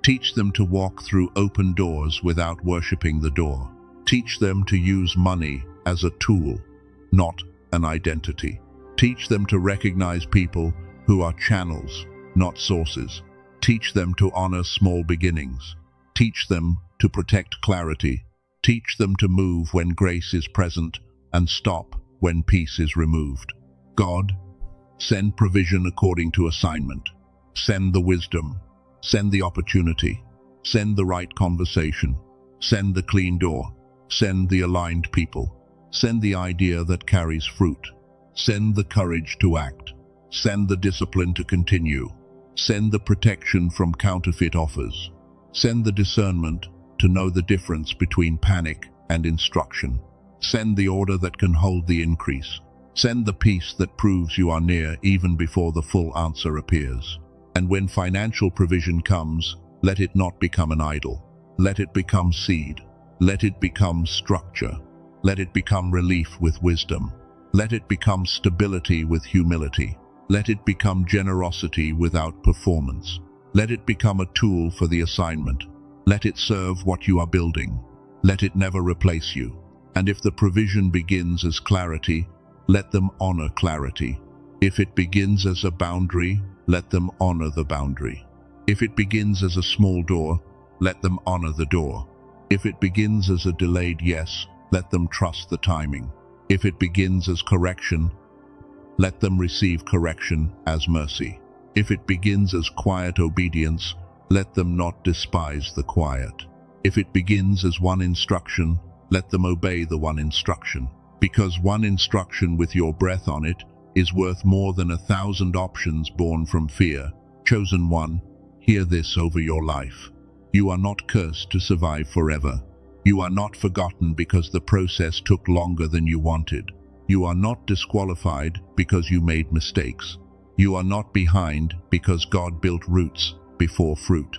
Teach them to walk through open doors without worshipping the door. Teach them to use money as a tool, not an identity. Teach them to recognize people who are channels, not sources. Teach them to honor small beginnings. Teach them to protect clarity. Teach them to move when grace is present and stop when peace is removed. God, send provision according to assignment. Send the wisdom. Send the opportunity. Send the right conversation. Send the clean door. Send the aligned people. Send the idea that carries fruit. Send the courage to act. Send the discipline to continue. Send the protection from counterfeit offers. Send the discernment to know the difference between panic and instruction. Send the order that can hold the increase. Send the peace that proves you are near even before the full answer appears. And when financial provision comes, let it not become an idol. Let it become seed. Let it become structure. Let it become relief with wisdom. Let it become stability with humility. Let it become generosity without performance. Let it become a tool for the assignment. Let it serve what you are building. Let it never replace you. And if the provision begins as clarity, let them honor clarity. If it begins as a boundary, let them honor the boundary. If it begins as a small door, let them honor the door. If it begins as a delayed yes, let them trust the timing. If it begins as correction, let them receive correction as mercy. If it begins as quiet obedience, let them not despise the quiet. If it begins as one instruction, let them obey the one instruction. Because one instruction with your breath on it is worth more than 1,000 options born from fear. Chosen one, hear this over your life. You are not cursed to survive forever. You are not forgotten because the process took longer than you wanted. You are not disqualified because you made mistakes. You are not behind because God built roots before fruit.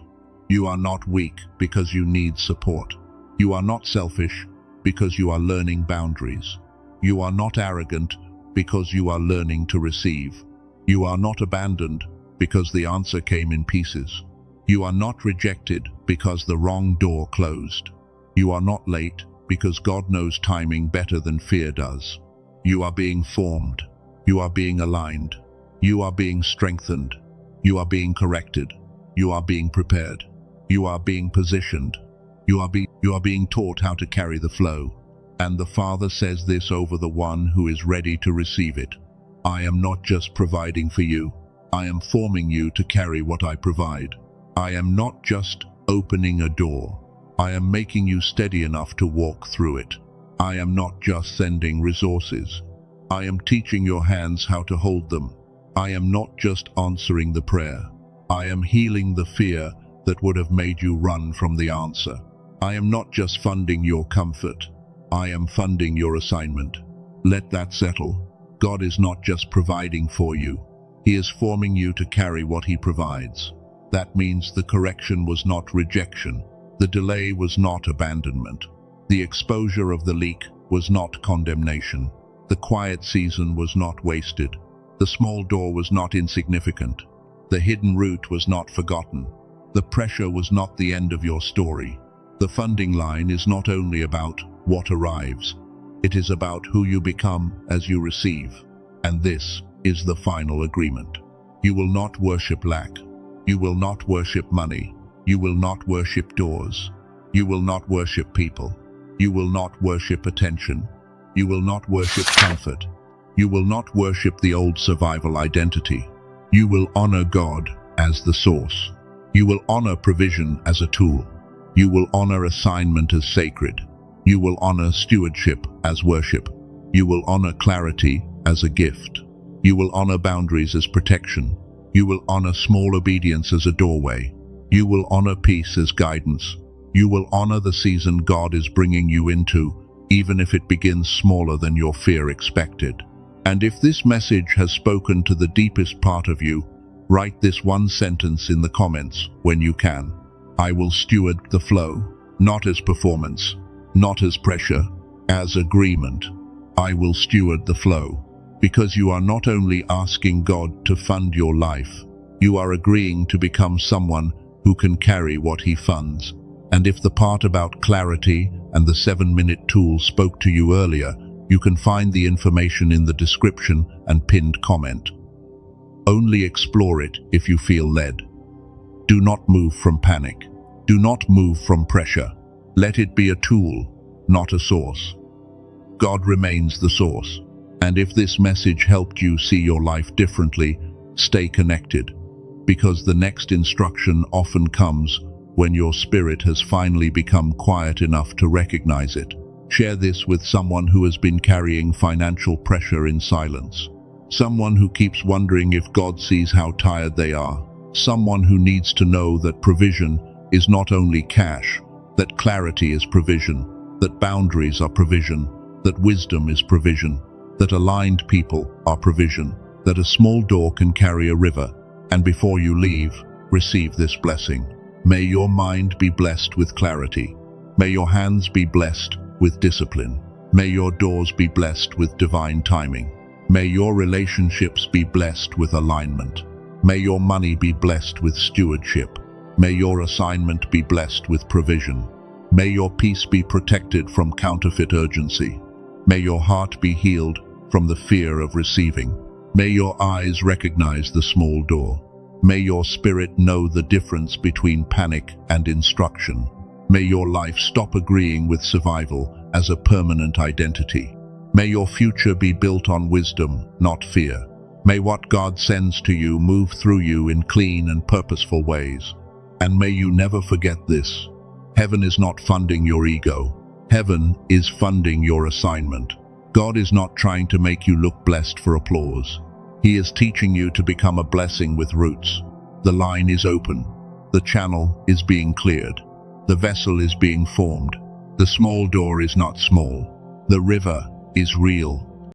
You are not weak because you need support. You are not selfish because you are learning boundaries. You are not arrogant because you are learning to receive. You are not abandoned because the answer came in pieces. You are not rejected because the wrong door closed. You are not late because God knows timing better than fear does. You are being formed. You are being aligned. You are being strengthened. You are being corrected. You are being prepared. You are being positioned. You are being taught how to carry the flow. And the Father says this over the one who is ready to receive it. I am not just providing for you. I am forming you to carry what I provide. I am not just opening a door. I am making you steady enough to walk through it. I am not just sending resources. I am teaching your hands how to hold them. I am not just answering the prayer. I am healing the fear that would have made you run from the answer. I am not just funding your comfort. I am funding your assignment. Let that settle. God is not just providing for you. He is forming you to carry what He provides. That means the correction was not rejection. The delay was not abandonment. The exposure of the leak was not condemnation. The quiet season was not wasted. The small door was not insignificant. The hidden root was not forgotten. The pressure was not the end of your story. The funding line is not only about what arrives. It is about who you become as you receive. And this is the final agreement. You will not worship lack. You will not worship money. You will not worship doors. You will not worship people. You will not worship attention. You will not worship comfort. You will not worship the old survival identity. You will honor God as the source. You will honor provision as a tool. You will honor assignment as sacred. You will honor stewardship as worship. You will honor clarity as a gift. You will honor boundaries as protection. You will honor small obedience as a doorway. You will honor peace as guidance. You will honor the season God is bringing you into, even if it begins smaller than your fear expected. And if this message has spoken to the deepest part of you, write this one sentence in the comments when you can. I will steward the flow, not as performance, not as pressure, as agreement. I will steward the flow. Because you are not only asking God to fund your life, you are agreeing to become someone who can carry what He funds. And if the part about clarity and the 7-minute tool spoke to you earlier, you can find the information in the description and pinned comment. Only explore it if you feel led. Do not move from panic. Do not move from pressure. Let it be a tool, not a source. God remains the source. And if this message helped you see your life differently, stay connected, because the next instruction often comes when your spirit has finally become quiet enough to recognize it. Share this with someone who has been carrying financial pressure in silence. Someone who keeps wondering if God sees how tired they are. Someone who needs to know that provision is not only cash, that clarity is provision, that boundaries are provision, that wisdom is provision, that aligned people are provision, that a small door can carry a river, and before you leave, receive this blessing. May your mind be blessed with clarity. May your hands be blessed with discipline. May your doors be blessed with divine timing. May your relationships be blessed with alignment. May your money be blessed with stewardship. May your assignment be blessed with provision. May your peace be protected from counterfeit urgency. May your heart be healed from the fear of receiving. May your eyes recognize the small door. May your spirit know the difference between panic and instruction. May your life stop agreeing with survival as a permanent identity. May your future be built on wisdom, not fear. May what God sends to you move through you in clean and purposeful ways. And may you never forget this. Heaven is not funding your ego. Heaven is funding your assignment. God is not trying to make you look blessed for applause. He is teaching you to become a blessing with roots. The line is open. The channel is being cleared. The vessel is being formed. The small door is not small. The river is real.